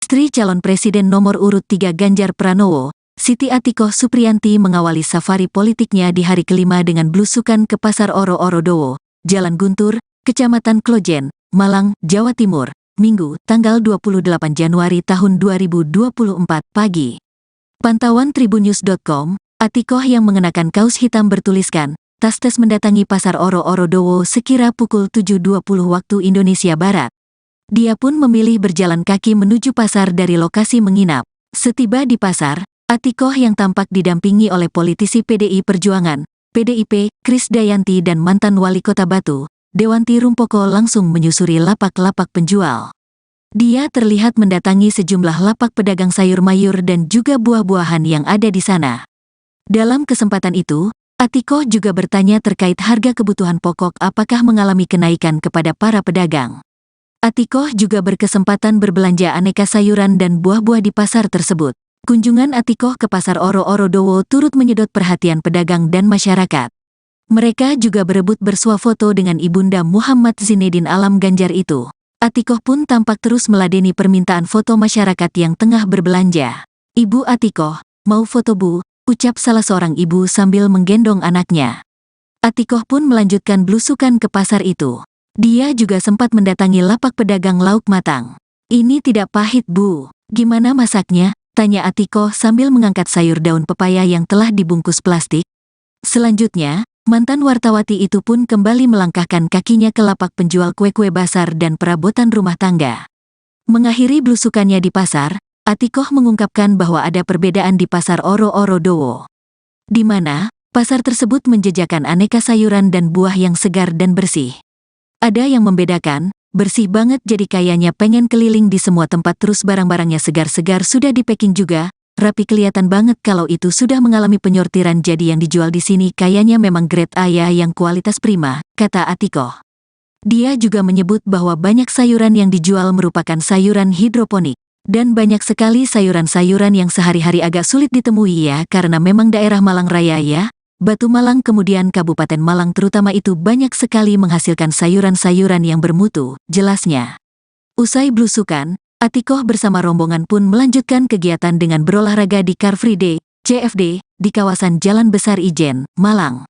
Istri calon presiden nomor urut 3 Ganjar Pranowo, Siti Atikoh Supriyanti mengawali safari politiknya di hari kelima dengan blusukan ke Pasar Oro-Oro Dowo, Jalan Guntur, Kecamatan Klojen, Malang, Jawa Timur, Minggu, tanggal 28 Januari tahun 2024 pagi. Pantauan Tribunnews.com, Atikoh yang mengenakan kaos hitam bertuliskan, tas mendatangi Pasar Oro-Oro Dowo sekira pukul 7.20 waktu Indonesia Barat. Dia pun memilih berjalan kaki menuju pasar dari lokasi menginap. Setiba di pasar, Atikoh yang tampak didampingi oleh politisi PDI Perjuangan, PDIP, Krisdayanti dan mantan wali kota Batu, Dewanti Rumpoko langsung menyusuri lapak-lapak penjual. Dia terlihat mendatangi sejumlah lapak pedagang sayur mayur dan juga buah-buahan yang ada di sana. Dalam kesempatan itu, Atikoh juga bertanya terkait harga kebutuhan pokok apakah mengalami kenaikan kepada para pedagang. Atikoh juga berkesempatan berbelanja aneka sayuran dan buah-buah di pasar tersebut. Kunjungan Atikoh ke Pasar Oro-Oro Dowo turut menyedot perhatian pedagang dan masyarakat. Mereka juga berebut bersuah foto dengan Ibunda Muhammad Zinedin Alam Ganjar itu. Atikoh pun tampak terus meladeni permintaan foto masyarakat yang tengah berbelanja. "Ibu Atikoh, mau foto Bu?" ucap salah seorang ibu sambil menggendong anaknya. Atikoh pun melanjutkan belusukan ke pasar itu. Dia juga sempat mendatangi lapak pedagang lauk matang. "Ini tidak pahit Bu, gimana masaknya?" tanya Atikoh sambil mengangkat sayur daun pepaya yang telah dibungkus plastik. Selanjutnya, mantan wartawati itu pun kembali melangkahkan kakinya ke lapak penjual kue-kue basar dan perabotan rumah tangga. Mengakhiri belusukannya di pasar, Atikoh mengungkapkan bahwa ada perbedaan di Pasar Oro-Oro Dowo, di mana pasar tersebut menjajakan aneka sayuran dan buah yang segar dan bersih. Ada yang membedakan, bersih banget jadi kayaknya pengen keliling di semua tempat terus barang-barangnya segar-segar sudah di-packing juga, rapi kelihatan banget kalau itu sudah mengalami penyortiran jadi yang dijual di sini kayaknya memang grade A ya yang kualitas prima, kata Atikoh. Dia juga menyebut bahwa banyak sayuran yang dijual merupakan sayuran hidroponik, dan banyak sekali sayuran-sayuran yang sehari-hari agak sulit ditemui ya karena memang daerah Malang Raya ya. Batu Malang kemudian Kabupaten Malang terutama itu banyak sekali menghasilkan sayuran-sayuran yang bermutu, jelasnya. Usai belusukan, Atikoh bersama rombongan pun melanjutkan kegiatan dengan berolahraga di Car Free Day, CFD, di kawasan Jalan Besar Ijen, Malang.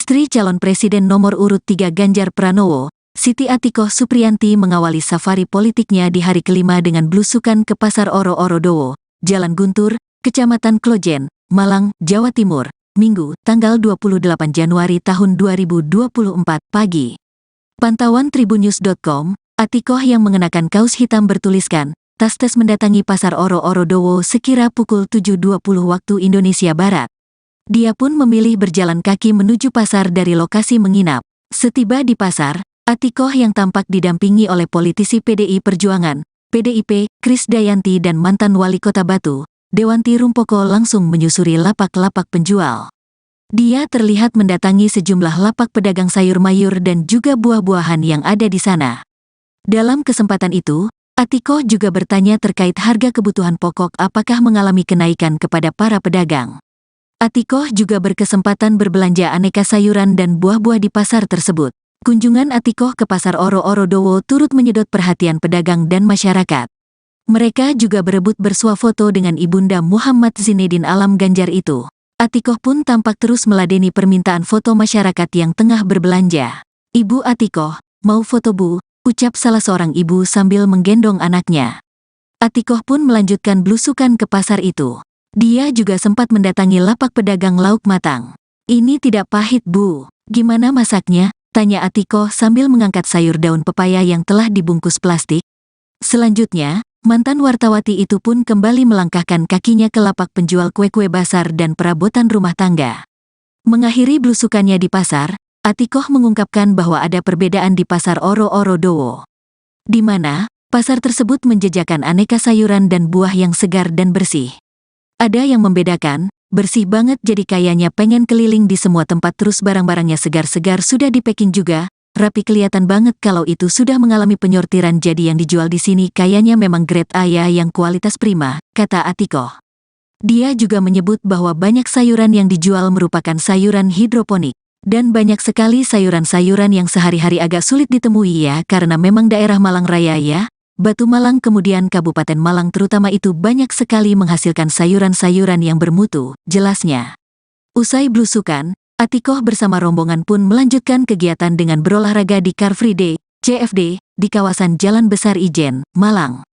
Istri calon Presiden nomor urut 3 Ganjar Pranowo, Siti Atikoh Supriyanti mengawali safari politiknya di hari kelima dengan belusukan ke Pasar Oro-Oro Dowo, Jalan Guntur, Kecamatan Klojen, Malang, Jawa Timur, Minggu, tanggal 28 Januari tahun 2024 pagi. Pantauan Tribunnews.com, Atikoh yang mengenakan kaos hitam bertuliskan, "Tas-tes mendatangi Pasar Oro-Oro Dowo sekira pukul 7.20 waktu Indonesia Barat." Dia pun memilih berjalan kaki menuju pasar dari lokasi menginap. Setiba di pasar, Atikoh yang tampak didampingi oleh politisi PDI Perjuangan, PDIP, Krisdayanti dan mantan wali kota Batu, Dewanti Rumpoko langsung menyusuri lapak-lapak penjual. Dia terlihat mendatangi sejumlah lapak pedagang sayur mayur dan juga buah-buahan yang ada di sana. Dalam kesempatan itu, Atikoh juga bertanya terkait harga kebutuhan pokok apakah mengalami kenaikan kepada para pedagang. Atikoh juga berkesempatan berbelanja aneka sayuran dan buah-buah di pasar tersebut. Kunjungan Atikoh ke Pasar Oro-Oro Dowo turut menyedot perhatian pedagang dan masyarakat. Mereka juga berebut bersuah foto dengan Ibunda Muhammad Zinedin Alam Ganjar itu. Atikoh pun tampak terus meladeni permintaan foto masyarakat yang tengah berbelanja. "Ibu Atikoh, mau foto Bu?" ucap salah seorang ibu sambil menggendong anaknya. Atikoh pun melanjutkan belusukan ke pasar itu. Dia juga sempat mendatangi lapak pedagang lauk matang. "Ini tidak pahit Bu, gimana masaknya?" tanya Atikoh sambil mengangkat sayur daun pepaya yang telah dibungkus plastik. Selanjutnya, mantan wartawati itu pun kembali melangkahkan kakinya ke lapak penjual kue-kue basar dan perabotan rumah tangga. Mengakhiri belusukannya di pasar, Atikoh mengungkapkan bahwa ada perbedaan di Pasar Oro-Oro Dowo, di mana pasar tersebut menjajakan aneka sayuran dan buah yang segar dan bersih. Ada yang membedakan, bersih banget jadi kayaknya pengen keliling di semua tempat terus barang-barangnya segar-segar sudah di packing juga, rapi kelihatan banget kalau itu sudah mengalami penyortiran jadi yang dijual di sini kayaknya memang grade A ya yang kualitas prima, kata Atikoh. Dia juga menyebut bahwa banyak sayuran yang dijual merupakan sayuran hidroponik. Dan banyak sekali sayuran-sayuran yang sehari-hari agak sulit ditemui ya karena memang daerah Malang Raya ya. Batu Malang kemudian Kabupaten Malang terutama itu banyak sekali menghasilkan sayuran-sayuran yang bermutu, jelasnya. Usai blusukan, Atikoh bersama rombongan pun melanjutkan kegiatan dengan berolahraga di Car Free Day, CFD, di kawasan Jalan Besar Ijen, Malang.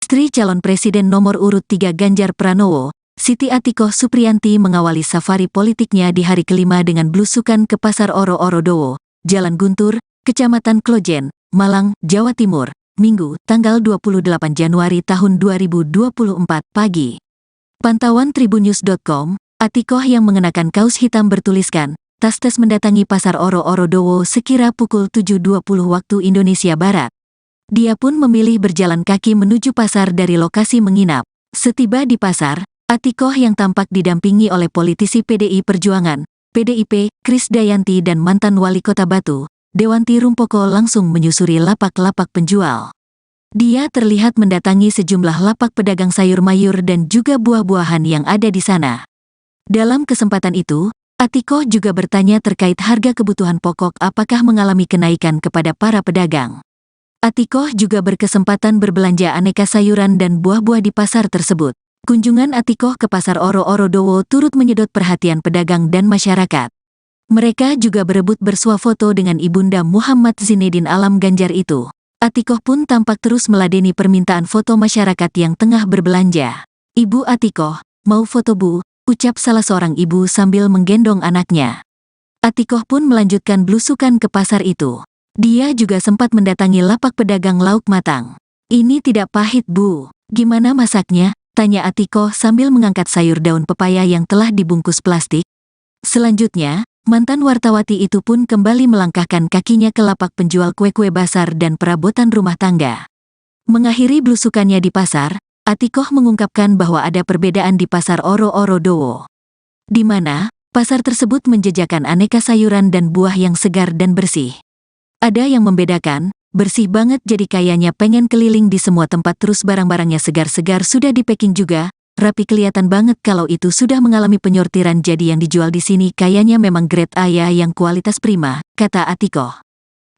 Istri calon presiden nomor urut 3 Ganjar Pranowo, Siti Atikoh Supriyanti mengawali safari politiknya di hari kelima dengan blusukan ke Pasar Oro-Oro Dowo, Jalan Guntur, Kecamatan Klojen, Malang, Jawa Timur, Minggu, tanggal 28 Januari tahun 2024 pagi. Pantauan Tribunnews.com, Atikoh yang mengenakan kaos hitam bertuliskan, tas-tas mendatangi Pasar Oro-Oro Dowo sekira pukul 7.20 waktu Indonesia Barat. Dia pun memilih berjalan kaki menuju pasar dari lokasi menginap. Setiba di pasar, Atikoh yang tampak didampingi oleh politisi PDI Perjuangan, PDIP, Krisdayanti dan mantan wali kota Batu, Dewanti Rumpoko langsung menyusuri lapak-lapak penjual. Dia terlihat mendatangi sejumlah lapak pedagang sayur mayur dan juga buah-buahan yang ada di sana. Dalam kesempatan itu, Atikoh juga bertanya terkait harga kebutuhan pokok apakah mengalami kenaikan kepada para pedagang. Atikoh juga berkesempatan berbelanja aneka sayuran dan buah-buah di pasar tersebut. Kunjungan Atikoh ke Pasar Oro-Oro Dowo turut menyedot perhatian pedagang dan masyarakat. Mereka juga berebut bersuah foto dengan Ibunda Muhammad Zinedin Alam Ganjar itu. Atikoh pun tampak terus meladeni permintaan foto masyarakat yang tengah berbelanja. "Ibu Atikoh, mau foto Bu?" ucap salah seorang ibu sambil menggendong anaknya. Atikoh pun melanjutkan blusukan ke pasar itu. Dia juga sempat mendatangi lapak pedagang lauk matang. "Ini tidak pahit Bu, gimana masaknya?" tanya Atikoh sambil mengangkat sayur daun pepaya yang telah dibungkus plastik. Selanjutnya, mantan wartawati itu pun kembali melangkahkan kakinya ke lapak penjual kue-kue basar dan perabotan rumah tangga. Mengakhiri blusukannya di pasar, Atikoh mengungkapkan bahwa ada perbedaan di Pasar Oro-Oro Dowo, di mana pasar tersebut menjajakan aneka sayuran dan buah yang segar dan bersih. Ada yang membedakan, bersih banget jadi kayaknya pengen keliling di semua tempat terus barang-barangnya segar-segar sudah di packing juga, rapi kelihatan banget kalau itu sudah mengalami penyortiran jadi yang dijual di sini kayaknya memang grade A ya yang kualitas prima, kata Atikoh.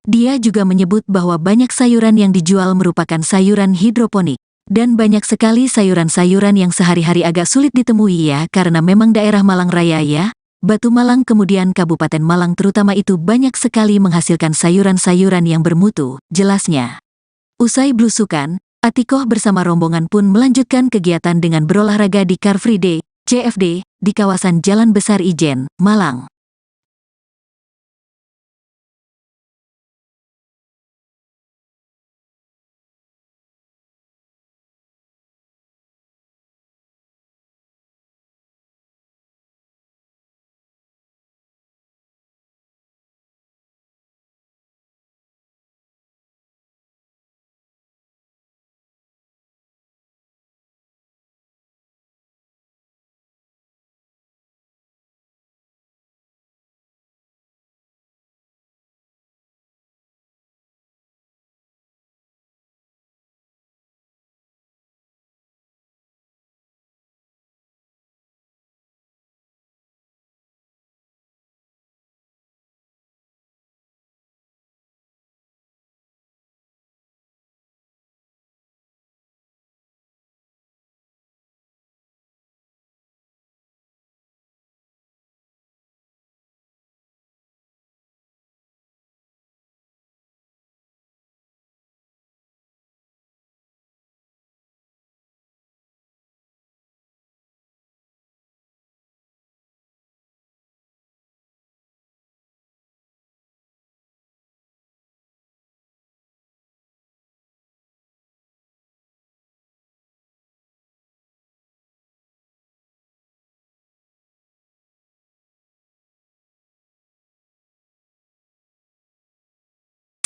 Dia juga menyebut bahwa banyak sayuran yang dijual merupakan sayuran hidroponik. Dan banyak sekali sayuran-sayuran yang sehari-hari agak sulit ditemui ya karena memang daerah Malang Raya ya. Batu Malang kemudian Kabupaten Malang terutama itu banyak sekali menghasilkan sayuran-sayuran yang bermutu, jelasnya. Usai blusukan, Atikoh bersama rombongan pun melanjutkan kegiatan dengan berolahraga di Car Free Day, CFD, di kawasan Jalan Besar Ijen, Malang.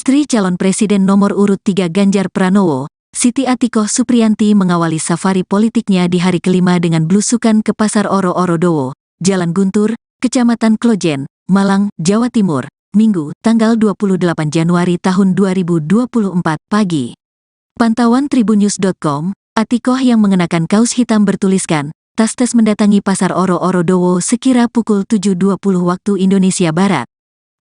Istri calon presiden nomor urut 3 Ganjar Pranowo, Siti Atikoh Supriyanti mengawali safari politiknya di hari kelima dengan blusukan ke Pasar Oro-Oro Dowo, Jalan Guntur, Kecamatan Klojen, Malang, Jawa Timur, Minggu, tanggal 28 Januari tahun 2024 pagi. Pantauan Tribunnews.com, Atikoh yang mengenakan kaos hitam bertuliskan, tas mendatangi Pasar Oro-Oro Dowo sekira pukul 7.20 waktu Indonesia Barat.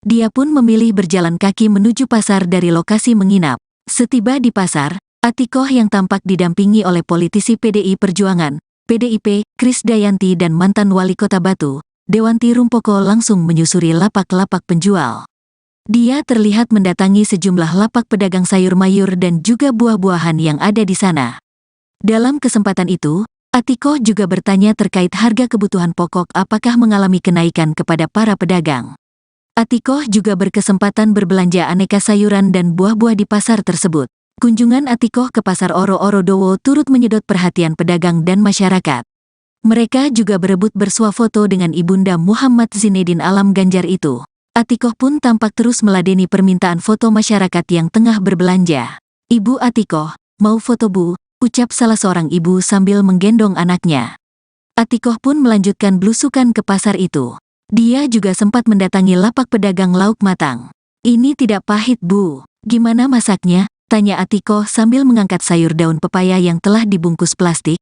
Dia pun memilih berjalan kaki menuju pasar dari lokasi menginap. Setiba di pasar, Atikoh yang tampak didampingi oleh politisi PDI Perjuangan, PDIP, Krisdayanti dan mantan wali kota Batu, Dewanti Rumpoko langsung menyusuri lapak-lapak penjual. Dia terlihat mendatangi sejumlah lapak pedagang sayur mayur dan juga buah-buahan yang ada di sana. Dalam kesempatan itu, Atikoh juga bertanya terkait harga kebutuhan pokok apakah mengalami kenaikan kepada para pedagang. Atikoh juga berkesempatan berbelanja aneka sayuran dan buah-buah di pasar tersebut. Kunjungan Atikoh ke Pasar Oro-Oro Dowo turut menyedot perhatian pedagang dan masyarakat. Mereka juga berebut bersuah foto dengan Ibunda Muhammad Zinedin Alam Ganjar itu. Atikoh pun tampak terus meladeni permintaan foto masyarakat yang tengah berbelanja. "Ibu Atikoh, mau foto Bu?" ucap salah seorang ibu sambil menggendong anaknya. Atikoh pun melanjutkan blusukan ke pasar itu. Dia juga sempat mendatangi lapak pedagang lauk matang. "Ini tidak pahit Bu, gimana masaknya?" tanya Atikoh sambil mengangkat sayur daun pepaya yang telah dibungkus plastik.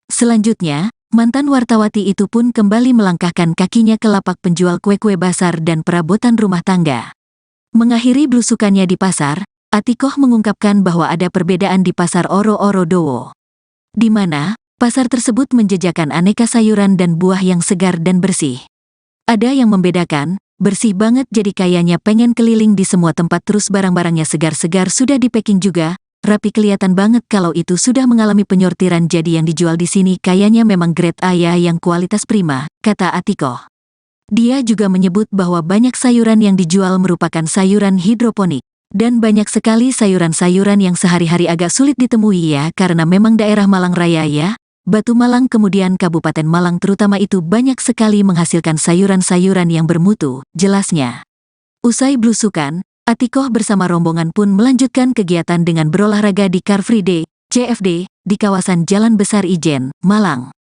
Selanjutnya, mantan wartawati itu pun kembali melangkahkan kakinya ke lapak penjual kue-kue basar dan perabotan rumah tangga. Mengakhiri blusukannya di pasar, Atikoh mengungkapkan bahwa ada perbedaan di Pasar Oro-Oro Dowo, di mana pasar tersebut menjajakan aneka sayuran dan buah yang segar dan bersih. Ada yang membedakan, bersih banget jadi kayaknya pengen keliling di semua tempat terus barang-barangnya segar-segar sudah di-packing juga, rapi kelihatan banget kalau itu sudah mengalami penyortiran jadi yang dijual di sini kayaknya memang grade A ya yang kualitas prima, kata Atikoh. Dia juga menyebut bahwa banyak sayuran yang dijual merupakan sayuran hidroponik, dan banyak sekali sayuran-sayuran yang sehari-hari agak sulit ditemui ya karena memang daerah Malang Raya ya. Batu Malang kemudian Kabupaten Malang terutama itu banyak sekali menghasilkan sayuran-sayuran yang bermutu, jelasnya. Usai blusukan, Atikoh bersama rombongan pun melanjutkan kegiatan dengan berolahraga di Car Free Day, CFD, di kawasan Jalan Besar Ijen, Malang.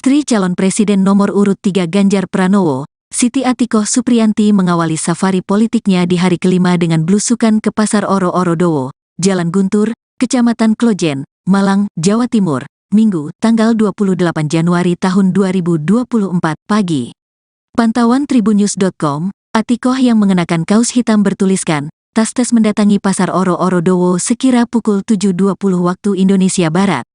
Istri calon presiden nomor urut 3 Ganjar Pranowo, Siti Atikoh Supriyanti mengawali safari politiknya di hari kelima dengan blusukan ke Pasar Oro-Oro Dowo, Jalan Guntur, Kecamatan Klojen, Malang, Jawa Timur, Minggu, tanggal 28 Januari tahun 2024 pagi. Pantauan Tribunnews.com, Atikoh yang mengenakan kaos hitam bertuliskan, tas mendatangi Pasar Oro-Oro Dowo sekira pukul 7.20 waktu Indonesia Barat.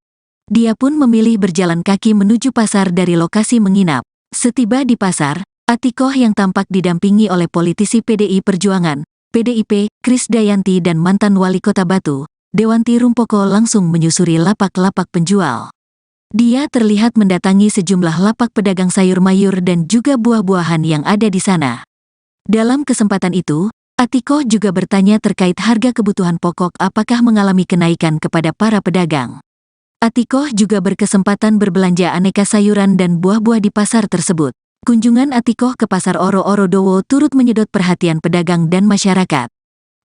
Dia pun memilih berjalan kaki menuju pasar dari lokasi menginap. Setiba di pasar, Atikoh yang tampak didampingi oleh politisi PDI Perjuangan, PDIP, Krisdayanti dan mantan wali kota Batu, Dewanti Rumpoko langsung menyusuri lapak-lapak penjual. Dia terlihat mendatangi sejumlah lapak pedagang sayur mayur dan juga buah-buahan yang ada di sana. Dalam kesempatan itu, Atikoh juga bertanya terkait harga kebutuhan pokok apakah mengalami kenaikan kepada para pedagang. Atikoh juga berkesempatan berbelanja aneka sayuran dan buah-buah di pasar tersebut. Kunjungan Atikoh ke Pasar Oro-Oro Dowo turut menyedot perhatian pedagang dan masyarakat.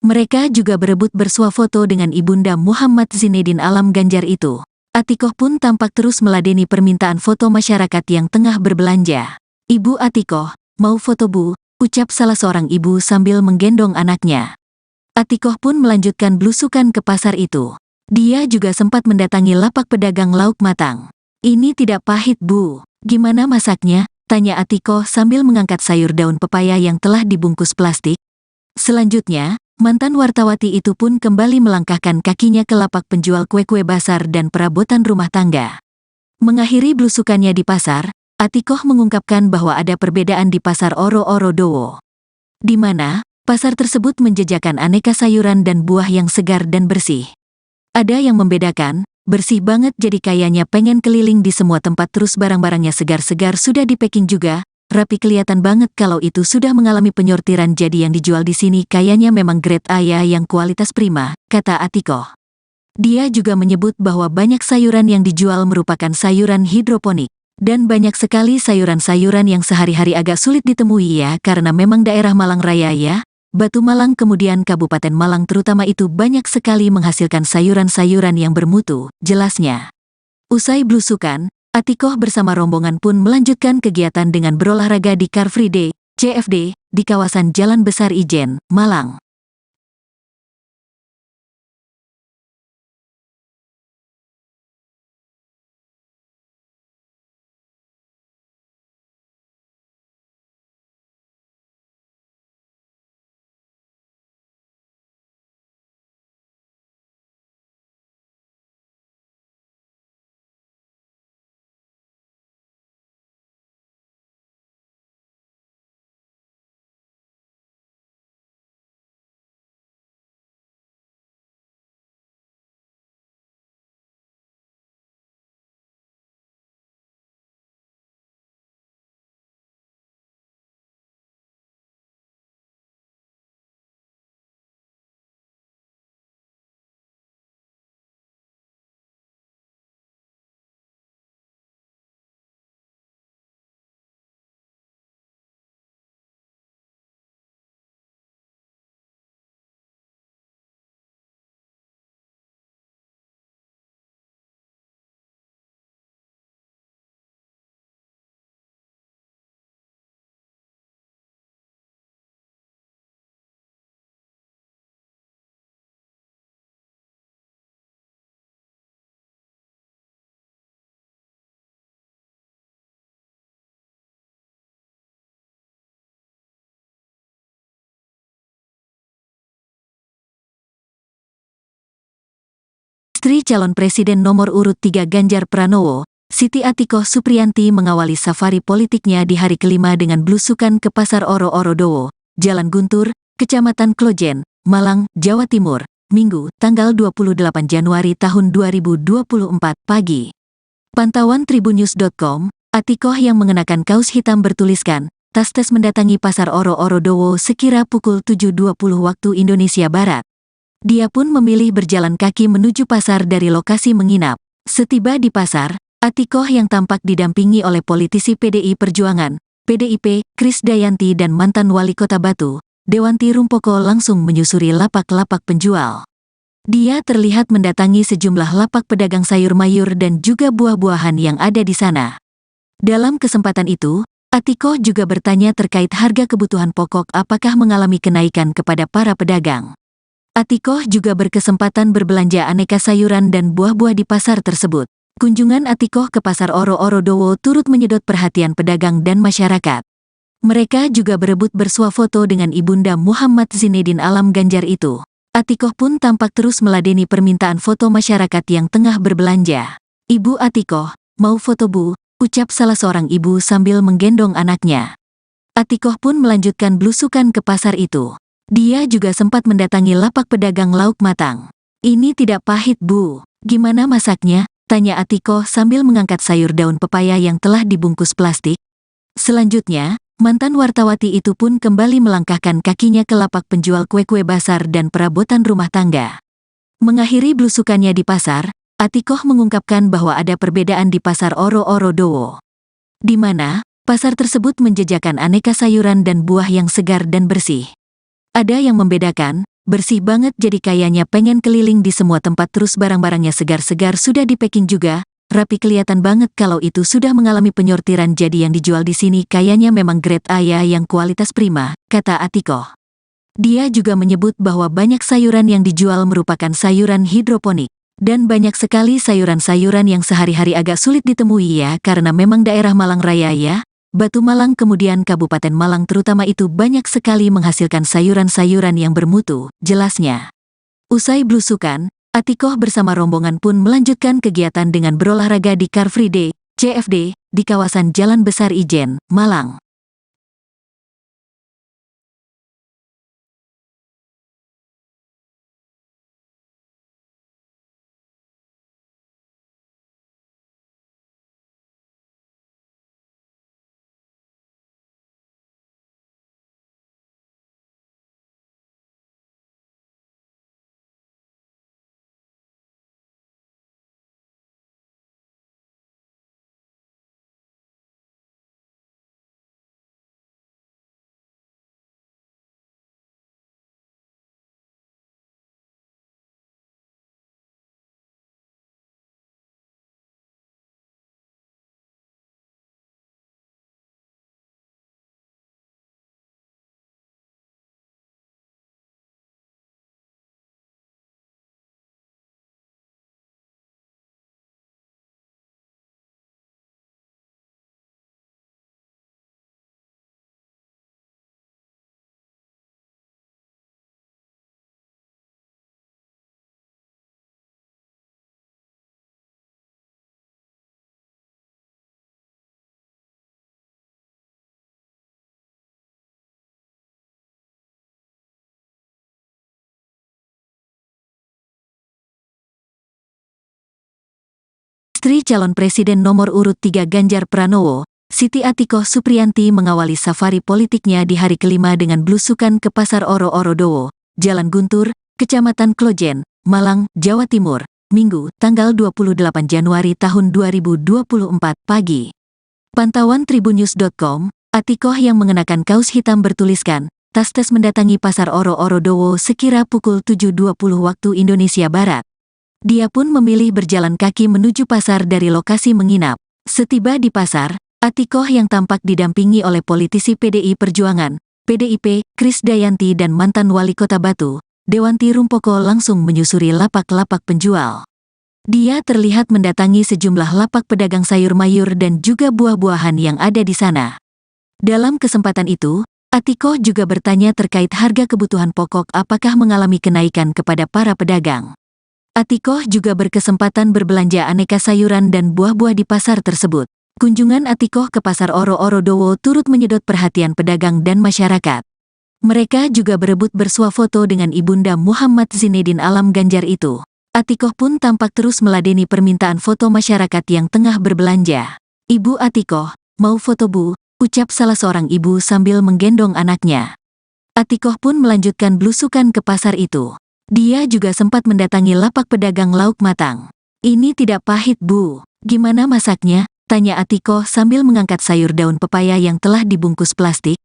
Mereka juga berebut bersuah foto dengan Ibunda Muhammad Zinedin Alam Ganjar itu. Atikoh pun tampak terus meladeni permintaan foto masyarakat yang tengah berbelanja. "Ibu Atikoh, mau foto Bu?" ucap salah seorang ibu sambil menggendong anaknya. Atikoh pun melanjutkan belusukan ke pasar itu. Dia juga sempat mendatangi lapak pedagang lauk matang. "Ini tidak pahit Bu, gimana masaknya?" tanya Atikoh sambil mengangkat sayur daun pepaya yang telah dibungkus plastik. Selanjutnya, mantan wartawati itu pun kembali melangkahkan kakinya ke lapak penjual kue-kue basar dan perabotan rumah tangga. Mengakhiri belusukannya di pasar, Atikoh mengungkapkan bahwa ada perbedaan di Pasar Oro-Oro Dowo, di mana pasar tersebut menjajakan aneka sayuran dan buah yang segar dan bersih. Ada yang membedakan, bersih banget jadi kayaknya pengen keliling di semua tempat terus barang-barangnya segar-segar sudah di-packing juga, rapi kelihatan banget kalau itu sudah mengalami penyortiran jadi yang dijual di sini kayaknya memang grade A ya yang kualitas prima, kata Atikoh. Dia juga menyebut bahwa banyak sayuran yang dijual merupakan sayuran hidroponik, dan banyak sekali sayuran-sayuran yang sehari-hari agak sulit ditemui ya karena memang daerah Malang Raya ya. Batu Malang kemudian Kabupaten Malang terutama itu banyak sekali menghasilkan sayuran-sayuran yang bermutu, jelasnya. Usai belusukan, Atikoh bersama rombongan pun melanjutkan kegiatan dengan berolahraga di Car Free Day, CFD, di kawasan Jalan Besar Ijen, Malang. Istri calon presiden nomor urut 3 Ganjar Pranowo, Siti Atikoh Supriyanti mengawali safari politiknya di hari kelima dengan belusukan ke Pasar Oro-Oro Dowo, Jalan Guntur, Kecamatan Klojen, Malang, Jawa Timur, Minggu, tanggal 28 Januari tahun 2024 pagi. Pantauan Tribunnews.com, Atikoh yang mengenakan kaos hitam bertuliskan, "Tas-tes mendatangi Pasar Oro-Oro Dowo sekira pukul 7.20 waktu Indonesia Barat." Dia pun memilih berjalan kaki menuju pasar dari lokasi menginap. Setiba di pasar, Atikoh yang tampak didampingi oleh politisi PDI Perjuangan, PDIP, Krisdayanti dan mantan wali kota Batu, Dewanti Rumpoko langsung menyusuri lapak-lapak penjual. Dia terlihat mendatangi sejumlah lapak pedagang sayur mayur dan juga buah-buahan yang ada di sana. Dalam kesempatan itu, Atikoh juga bertanya terkait harga kebutuhan pokok apakah mengalami kenaikan kepada para pedagang. Atikoh juga berkesempatan berbelanja aneka sayuran dan buah-buah di pasar tersebut. Kunjungan Atikoh ke Pasar Oro-Oro Dowo turut menyedot perhatian pedagang dan masyarakat. Mereka juga berebut bersuah foto dengan Ibunda Muhammad Zinedin Alam Ganjar itu. Atikoh pun tampak terus meladeni permintaan foto masyarakat yang tengah berbelanja. "Ibu Atikoh, mau foto Bu?" ucap salah seorang ibu sambil menggendong anaknya. Atikoh pun melanjutkan belusukan ke pasar itu. Dia juga sempat mendatangi lapak pedagang lauk matang. "Ini tidak pahit Bu, gimana masaknya?" tanya Atikoh sambil mengangkat sayur daun pepaya yang telah dibungkus plastik. Selanjutnya, mantan wartawati itu pun kembali melangkahkan kakinya ke lapak penjual kue-kue basar dan perabotan rumah tangga. Mengakhiri belusukannya di pasar, Atikoh mengungkapkan bahwa ada perbedaan di Pasar Oro-Oro Dowo, di mana pasar tersebut menjajakan aneka sayuran dan buah yang segar dan bersih. Ada yang membedakan, bersih banget jadi kayaknya pengen keliling di semua tempat terus barang-barangnya segar-segar sudah di packing juga, rapi kelihatan banget kalau itu sudah mengalami penyortiran jadi yang dijual di sini kayaknya memang grade A ya yang kualitas prima, kata Atikoh. Dia juga menyebut bahwa banyak sayuran yang dijual merupakan sayuran hidroponik. Dan banyak sekali sayuran-sayuran yang sehari-hari agak sulit ditemui ya karena memang daerah Malang Raya ya. Batu Malang kemudian Kabupaten Malang terutama itu banyak sekali menghasilkan sayuran-sayuran yang bermutu, jelasnya. Usai blusukan, Atikoh bersama rombongan pun melanjutkan kegiatan dengan berolahraga di Car Free Day, CFD, di kawasan Jalan Besar Ijen, Malang. Istri calon presiden nomor urut 3 Ganjar Pranowo, Siti Atikoh Supriyanti mengawali safari politiknya di hari kelima dengan blusukan ke Pasar Oro-Oro Dowo, Jalan Guntur, Kecamatan Klojen, Malang, Jawa Timur, Minggu, tanggal 28 Januari tahun 2024 pagi. Pantauan Tribunnews.com, Atikoh yang mengenakan kaos hitam bertuliskan, tas-tas mendatangi Pasar Oro-Oro Dowo sekira pukul 7.20 waktu Indonesia Barat. Dia pun memilih berjalan kaki menuju pasar dari lokasi menginap. Setiba di pasar, Atikoh yang tampak didampingi oleh politisi PDI Perjuangan, PDIP, Krisdayanti dan mantan wali kota Batu, Dewanti Rumpoko langsung menyusuri lapak-lapak penjual. Dia terlihat mendatangi sejumlah lapak pedagang sayur mayur dan juga buah-buahan yang ada di sana. Dalam kesempatan itu, Atikoh juga bertanya terkait harga kebutuhan pokok apakah mengalami kenaikan kepada para pedagang. Atikoh juga berkesempatan berbelanja aneka sayuran dan buah-buah di pasar tersebut. Kunjungan Atikoh ke Pasar Oro-Oro Dowo turut menyedot perhatian pedagang dan masyarakat. Mereka juga berebut bersuah foto dengan Ibunda Muhammad Zinedin Alam Ganjar itu. Atikoh pun tampak terus meladeni permintaan foto masyarakat yang tengah berbelanja. "Ibu Atikoh, mau foto Bu?" ucap salah seorang ibu sambil menggendong anaknya. Atikoh pun melanjutkan blusukan ke pasar itu. Dia juga sempat mendatangi lapak pedagang lauk matang. "Ini tidak pahit Bu, gimana masaknya?" tanya Atikoh sambil mengangkat sayur daun pepaya yang telah dibungkus plastik.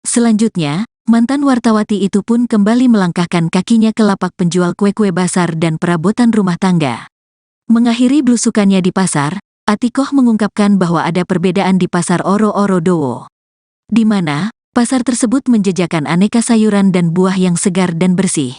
Selanjutnya, mantan wartawati itu pun kembali melangkahkan kakinya ke lapak penjual kue-kue basar dan perabotan rumah tangga. Mengakhiri blusukannya di pasar, Atikoh mengungkapkan bahwa ada perbedaan di Pasar Oro-Oro Dowo, di mana pasar tersebut menjajakan aneka sayuran dan buah yang segar dan bersih.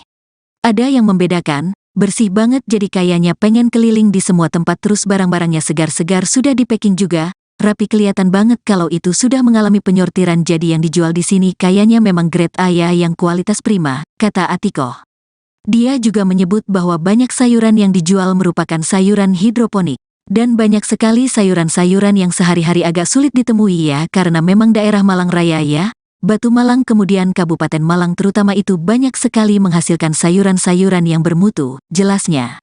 Ada yang membedakan, bersih banget jadi kayaknya pengen keliling di semua tempat terus barang-barangnya segar-segar sudah di packing juga, rapi kelihatan banget kalau itu sudah mengalami penyortiran jadi yang dijual di sini kayaknya memang grade A ya yang kualitas prima, kata Atikoh. Dia juga menyebut bahwa banyak sayuran yang dijual merupakan sayuran hidroponik. Dan banyak sekali sayuran-sayuran yang sehari-hari agak sulit ditemui ya karena memang daerah Malang Raya ya. Batu Malang kemudian Kabupaten Malang terutama itu banyak sekali menghasilkan sayuran-sayuran yang bermutu, jelasnya.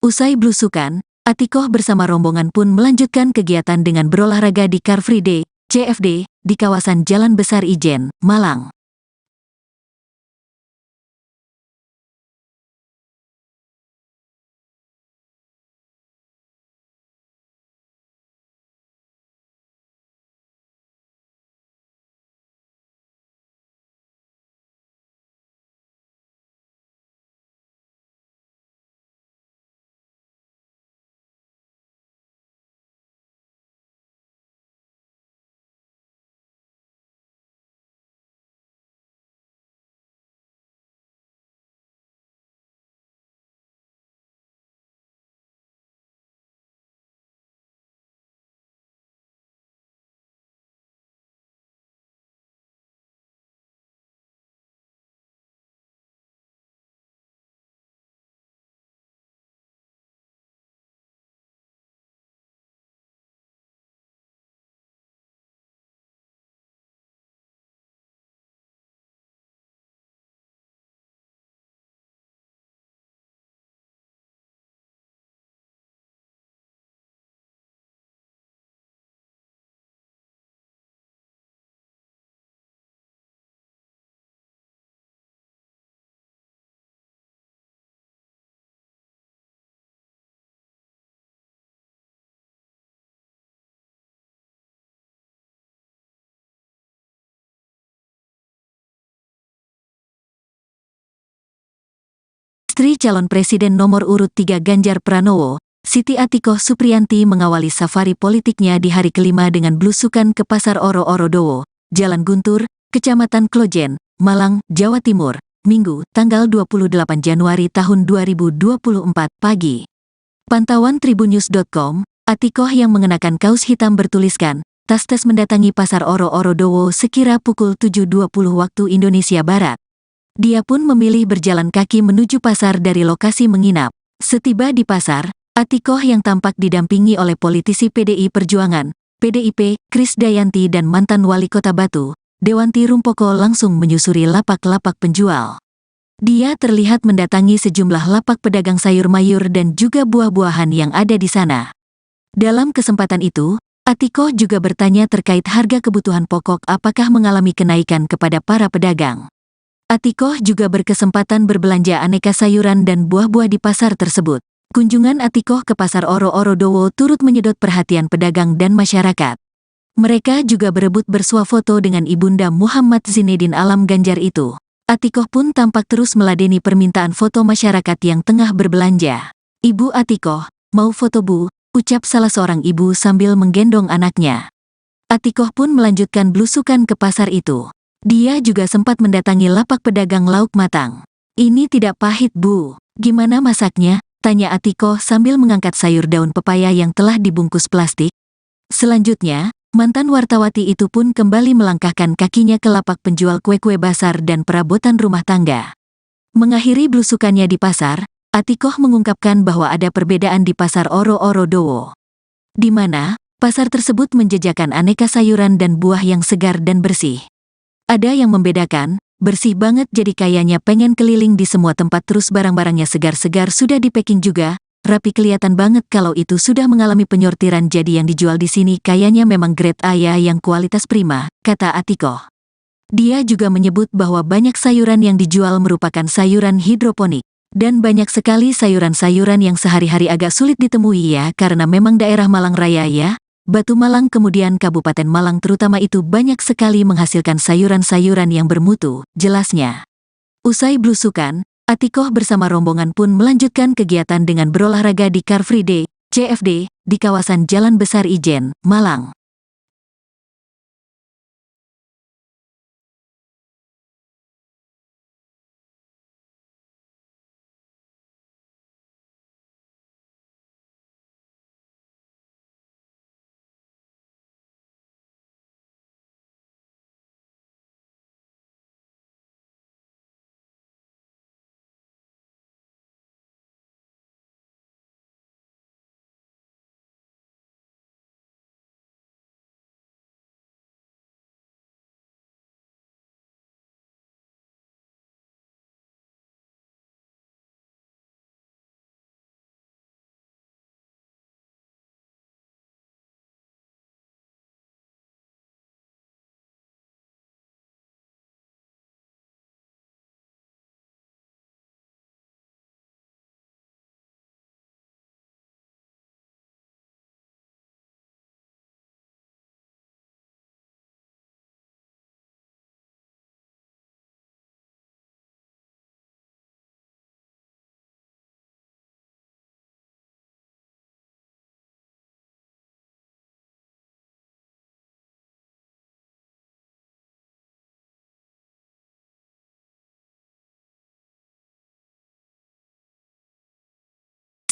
Usai blusukan, Atikoh bersama rombongan pun melanjutkan kegiatan dengan berolahraga di Car Free Day, CFD, di kawasan Jalan Besar Ijen, Malang. Istri calon presiden nomor urut 3 Ganjar Pranowo, Siti Atikoh Supriyanti mengawali safari politiknya di hari kelima dengan blusukan ke Pasar Oro-Oro Dowo, Jalan Guntur, Kecamatan Klojen, Malang, Jawa Timur, Minggu, tanggal 28 Januari tahun 2024 pagi. Pantauan Tribunnews.com, Atikoh yang mengenakan kaos hitam bertuliskan, tas mendatangi Pasar Oro-Oro Dowo sekira pukul 7.20 waktu Indonesia Barat. Dia pun memilih berjalan kaki menuju pasar dari lokasi menginap. Setiba di pasar, Atikoh yang tampak didampingi oleh politisi PDI Perjuangan, PDIP, Krisdayanti dan mantan wali kota Batu, Dewanti Rumpoko langsung menyusuri lapak-lapak penjual. Dia terlihat mendatangi sejumlah lapak pedagang sayur mayur dan juga buah-buahan yang ada di sana. Dalam kesempatan itu, Atikoh juga bertanya terkait harga kebutuhan pokok apakah mengalami kenaikan kepada para pedagang. Atikoh juga berkesempatan berbelanja aneka sayuran dan buah-buah di pasar tersebut. Kunjungan Atikoh ke Pasar Oro-Oro Dowo turut menyedot perhatian pedagang dan masyarakat. Mereka juga berebut bersuah foto dengan Ibunda Muhammad Zinedin Alam Ganjar itu. Atikoh pun tampak terus meladeni permintaan foto masyarakat yang tengah berbelanja. "Ibu Atikoh, mau foto Bu?" ucap salah seorang ibu sambil menggendong anaknya. Atikoh pun melanjutkan blusukan ke pasar itu. Dia juga sempat mendatangi lapak pedagang lauk matang. "Ini tidak pahit Bu, gimana masaknya?" tanya Atikoh sambil mengangkat sayur daun pepaya yang telah dibungkus plastik. Selanjutnya, mantan wartawati itu pun kembali melangkahkan kakinya ke lapak penjual kue-kue basar dan perabotan rumah tangga. Mengakhiri blusukannya di pasar, Atikoh mengungkapkan bahwa ada perbedaan di Pasar Oro-Oro Dowo, di mana pasar tersebut menjajakan aneka sayuran dan buah yang segar dan bersih. Ada yang membedakan, bersih banget jadi kayaknya pengen keliling di semua tempat terus barang-barangnya segar-segar sudah di-packing juga, rapi kelihatan banget kalau itu sudah mengalami penyortiran jadi yang dijual di sini kayaknya memang grade A ya yang kualitas prima, kata Atikoh. Dia juga menyebut bahwa banyak sayuran yang dijual merupakan sayuran hidroponik, dan banyak sekali sayuran-sayuran yang sehari-hari agak sulit ditemui ya karena memang daerah Malang Raya ya. Batu Malang kemudian Kabupaten Malang terutama itu banyak sekali menghasilkan sayuran-sayuran yang bermutu, jelasnya. Usai blusukan, Atikoh bersama rombongan pun melanjutkan kegiatan dengan berolahraga di Car Free Day, CFD, di kawasan Jalan Besar Ijen, Malang.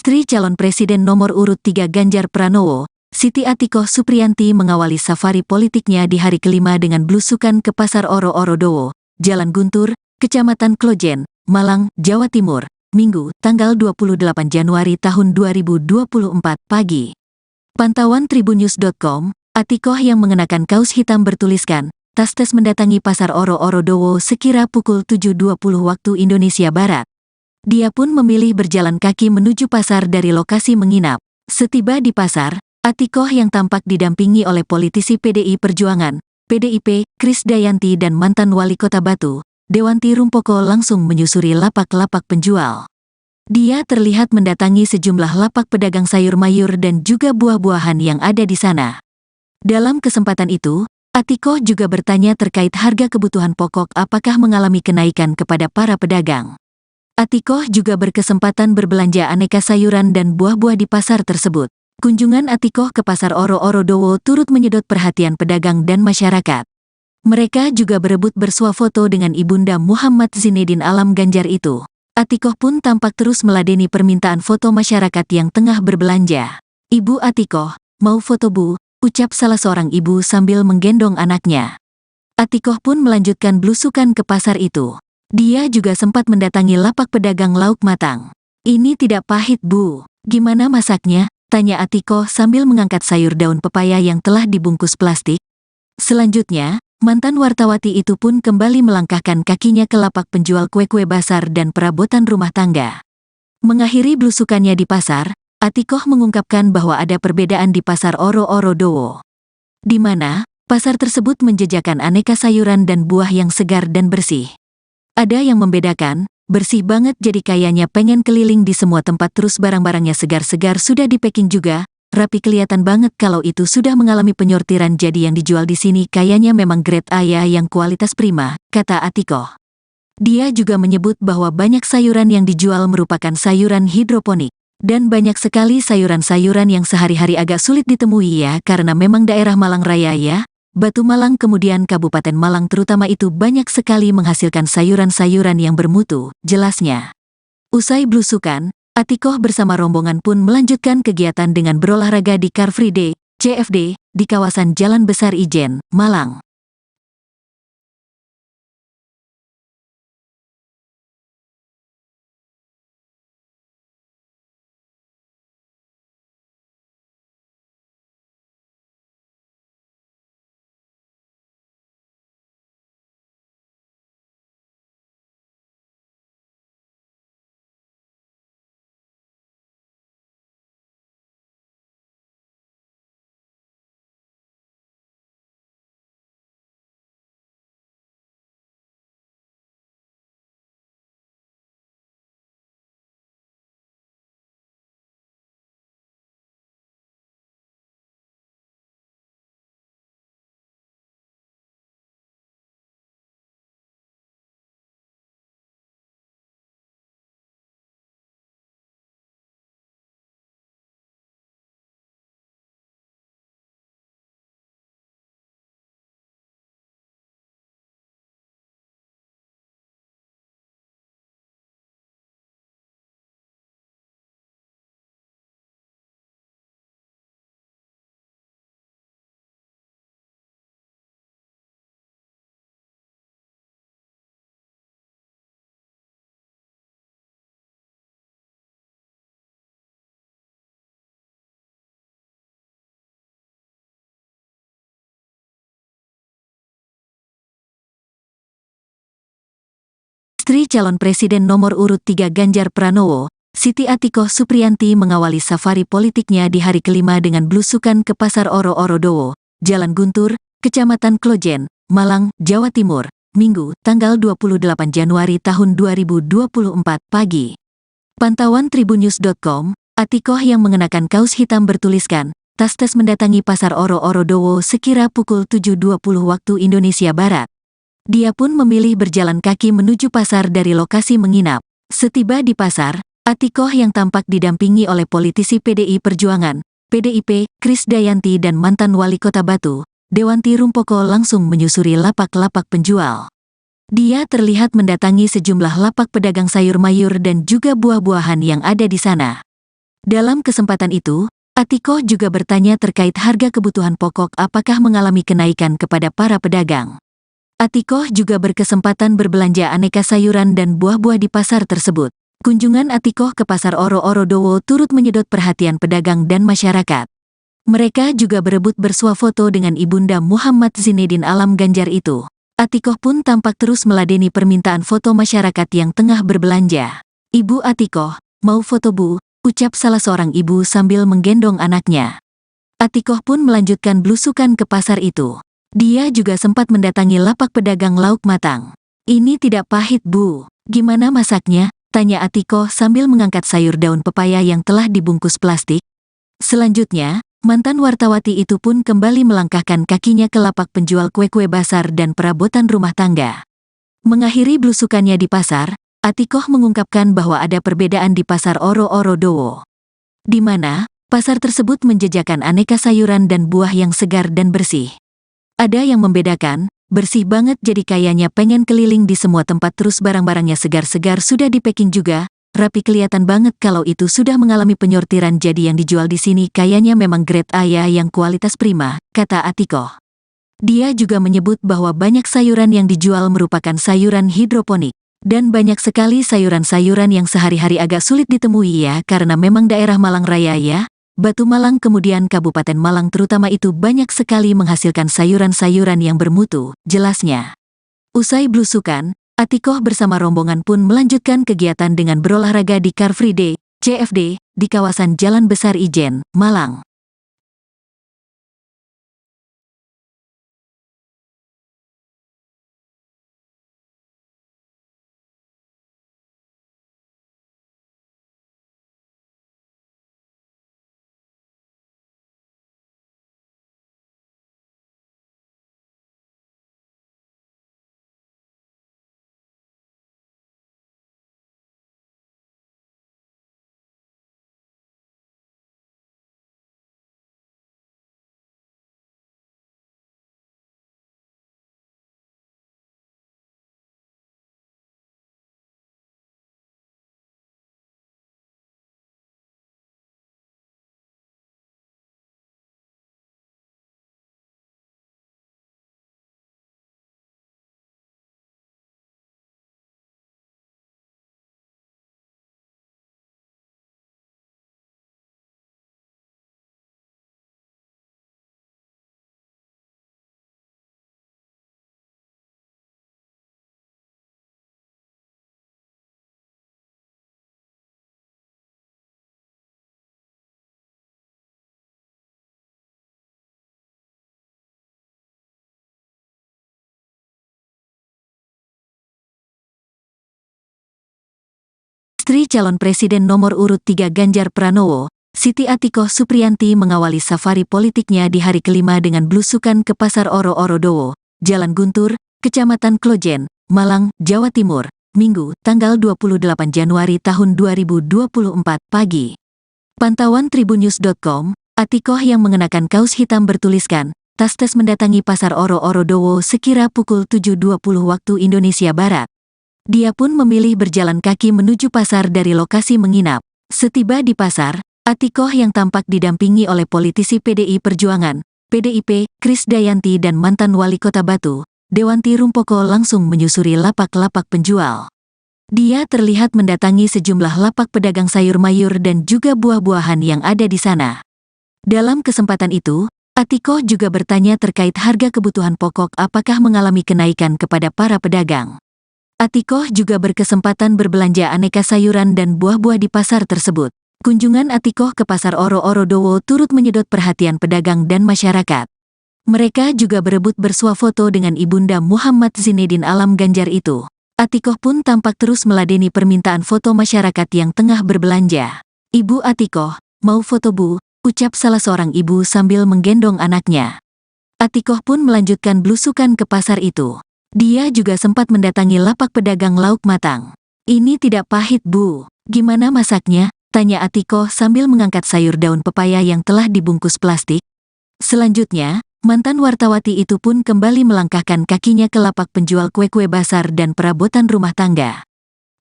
Istri calon presiden nomor urut 3 Ganjar Pranowo, Siti Atikoh Supriyanti mengawali safari politiknya di hari kelima dengan blusukan ke Pasar Oro-Oro Dowo, Jalan Guntur, Kecamatan Klojen, Malang, Jawa Timur, Minggu, tanggal 28 Januari tahun 2024 pagi. Pantauan Tribunnews.com, Atikoh yang mengenakan kaos hitam bertuliskan, tas mendatangi Pasar Oro-Oro Dowo sekira pukul 7.20 waktu Indonesia Barat. Dia pun memilih berjalan kaki menuju pasar dari lokasi menginap. Setiba di pasar, Atikoh yang tampak didampingi oleh politisi PDI Perjuangan, PDIP, Krisdayanti dan mantan wali kota Batu, Dewanti Rumpoko langsung menyusuri lapak-lapak penjual. Dia terlihat mendatangi sejumlah lapak pedagang sayur mayur dan juga buah-buahan yang ada di sana. Dalam kesempatan itu, Atikoh juga bertanya terkait harga kebutuhan pokok apakah mengalami kenaikan kepada para pedagang. Atikoh juga berkesempatan berbelanja aneka sayuran dan buah-buah di pasar tersebut. Kunjungan Atikoh ke Pasar Oro-Oro Dowo turut menyedot perhatian pedagang dan masyarakat. Mereka juga berebut bersuah foto dengan Ibunda Muhammad Zinedin Alam Ganjar itu. Atikoh pun tampak terus meladeni permintaan foto masyarakat yang tengah berbelanja. "Ibu Atikoh, mau foto Bu?" ucap salah seorang ibu sambil menggendong anaknya. Atikoh pun melanjutkan belusukan ke pasar itu. Dia juga sempat mendatangi lapak pedagang lauk matang. "Ini tidak pahit Bu, gimana masaknya?" tanya Atikoh sambil mengangkat sayur daun pepaya yang telah dibungkus plastik. Selanjutnya, mantan wartawati itu pun kembali melangkahkan kakinya ke lapak penjual kue-kue basar dan perabotan rumah tangga. Mengakhiri belusukannya di pasar, Atikoh mengungkapkan bahwa ada perbedaan di Pasar Oro-Oro Dowo, di mana pasar tersebut menjajakan aneka sayuran dan buah yang segar dan bersih. Ada yang membedakan, bersih banget jadi kayaknya pengen keliling di semua tempat terus barang-barangnya segar-segar sudah di-packing juga. Rapi kelihatan banget kalau itu sudah mengalami penyortiran jadi yang dijual di sini kayaknya memang grade A ya yang kualitas prima, kata Atikoh. Dia juga menyebut bahwa banyak sayuran yang dijual merupakan sayuran hidroponik. Dan banyak sekali sayuran-sayuran yang sehari-hari agak sulit ditemui ya karena memang daerah Malang Raya ya. Batu Malang kemudian Kabupaten Malang terutama itu banyak sekali menghasilkan sayuran-sayuran yang bermutu, jelasnya. Usai belusukan, Atikoh bersama rombongan pun melanjutkan kegiatan dengan berolahraga di Car Free Day, CFD, di kawasan Jalan Besar Ijen, Malang. Istri calon presiden nomor urut 3 Ganjar Pranowo, Siti Atikoh Supriyanti mengawali safari politiknya di hari kelima dengan belusukan ke Pasar Oro-Oro Dowo, Jalan Guntur, Kecamatan Klojen, Malang, Jawa Timur, Minggu, tanggal 28 Januari tahun 2024 pagi. Pantauan Tribunnews.com, Atikoh yang mengenakan kaos hitam bertuliskan, tas mendatangi Pasar Oro-Oro Dowo sekira pukul 7.20 waktu Indonesia Barat. Dia pun memilih berjalan kaki menuju pasar dari lokasi menginap. Setiba di pasar, Atikoh yang tampak didampingi oleh politisi PDI Perjuangan, PDIP, Krisdayanti dan mantan wali kota Batu, Dewanti Rumpoko langsung menyusuri lapak-lapak penjual. Dia terlihat mendatangi sejumlah lapak pedagang sayur mayur dan juga buah-buahan yang ada di sana. Dalam kesempatan itu, Atikoh juga bertanya terkait harga kebutuhan pokok apakah mengalami kenaikan kepada para pedagang. Atikoh juga berkesempatan berbelanja aneka sayuran dan buah-buah di pasar tersebut. Kunjungan Atikoh ke Pasar Oro-Oro Dowo turut menyedot perhatian pedagang dan masyarakat. Mereka juga berebut bersuah foto dengan Ibunda Muhammad Zinedin Alam Ganjar itu. Atikoh pun tampak terus meladeni permintaan foto masyarakat yang tengah berbelanja. "Ibu Atikoh, mau foto Bu?" ucap salah seorang ibu sambil menggendong anaknya. Atikoh pun melanjutkan belusukan ke pasar itu. Dia juga sempat mendatangi lapak pedagang lauk matang. "Ini tidak pahit Bu, gimana masaknya?" tanya Atikoh sambil mengangkat sayur daun pepaya yang telah dibungkus plastik. Selanjutnya, mantan wartawati itu pun kembali melangkahkan kakinya ke lapak penjual kue-kue basar dan perabotan rumah tangga. Mengakhiri belusukannya di pasar, Atikoh mengungkapkan bahwa ada perbedaan di pasar Oro-Oro Dowo, di mana pasar tersebut menjajakan aneka sayuran dan buah yang segar dan bersih. Ada yang membedakan, bersih banget jadi kayaknya pengen keliling di semua tempat terus barang-barangnya segar-segar sudah di packing juga, rapi kelihatan banget kalau itu sudah mengalami penyortiran jadi yang dijual di sini kayaknya memang grade A ya yang kualitas prima, kata Atikoh. Dia juga menyebut bahwa banyak sayuran yang dijual merupakan sayuran hidroponik. Dan banyak sekali sayuran-sayuran yang sehari-hari agak sulit ditemui ya karena memang daerah Malang Raya ya. Batu Malang kemudian Kabupaten Malang terutama itu banyak sekali menghasilkan sayuran-sayuran yang bermutu, jelasnya. Usai belusukan, Atikoh bersama rombongan pun melanjutkan kegiatan dengan berolahraga di Car Free Day, CFD, di kawasan Jalan Besar Ijen, Malang. Istri calon presiden nomor urut 3 Ganjar Pranowo, Siti Atikoh Supriyanti mengawali safari politiknya di hari kelima dengan belusukan ke pasar Oro-Oro Dowo, Jalan Guntur, Kecamatan Klojen, Malang, Jawa Timur, Minggu, tanggal 28 Januari tahun 2024 pagi. Pantauan tribunnews.com, Atikoh yang mengenakan kaos hitam bertuliskan, tas mendatangi pasar Oro-Oro Dowo sekira pukul 7.20 waktu Indonesia Barat. Dia pun memilih berjalan kaki menuju pasar dari lokasi menginap. Setiba di pasar, Atikoh yang tampak didampingi oleh politisi PDI Perjuangan, PDIP, Krisdayanti dan mantan wali kota Batu, Dewanti Rumpoko langsung menyusuri lapak-lapak penjual. Dia terlihat mendatangi sejumlah lapak pedagang sayur mayur dan juga buah-buahan yang ada di sana. Dalam kesempatan itu, Atikoh juga bertanya terkait harga kebutuhan pokok apakah mengalami kenaikan kepada para pedagang. Atikoh juga berkesempatan berbelanja aneka sayuran dan buah-buah di pasar tersebut. Kunjungan Atikoh ke pasar Oro-Oro Dowo turut menyedot perhatian pedagang dan masyarakat. Mereka juga berebut bersuah foto dengan Ibunda Muhammad Zinedin Alam Ganjar itu. Atikoh pun tampak terus meladeni permintaan foto masyarakat yang tengah berbelanja. "Ibu Atikoh, mau foto Bu?" ucap salah seorang ibu sambil menggendong anaknya. Atikoh pun melanjutkan belusukan ke pasar itu. Dia juga sempat mendatangi lapak pedagang lauk matang. "Ini tidak pahit Bu, gimana masaknya?" tanya Atikoh sambil mengangkat sayur daun pepaya yang telah dibungkus plastik. Selanjutnya, mantan wartawati itu pun kembali melangkahkan kakinya ke lapak penjual kue-kue basar dan perabotan rumah tangga.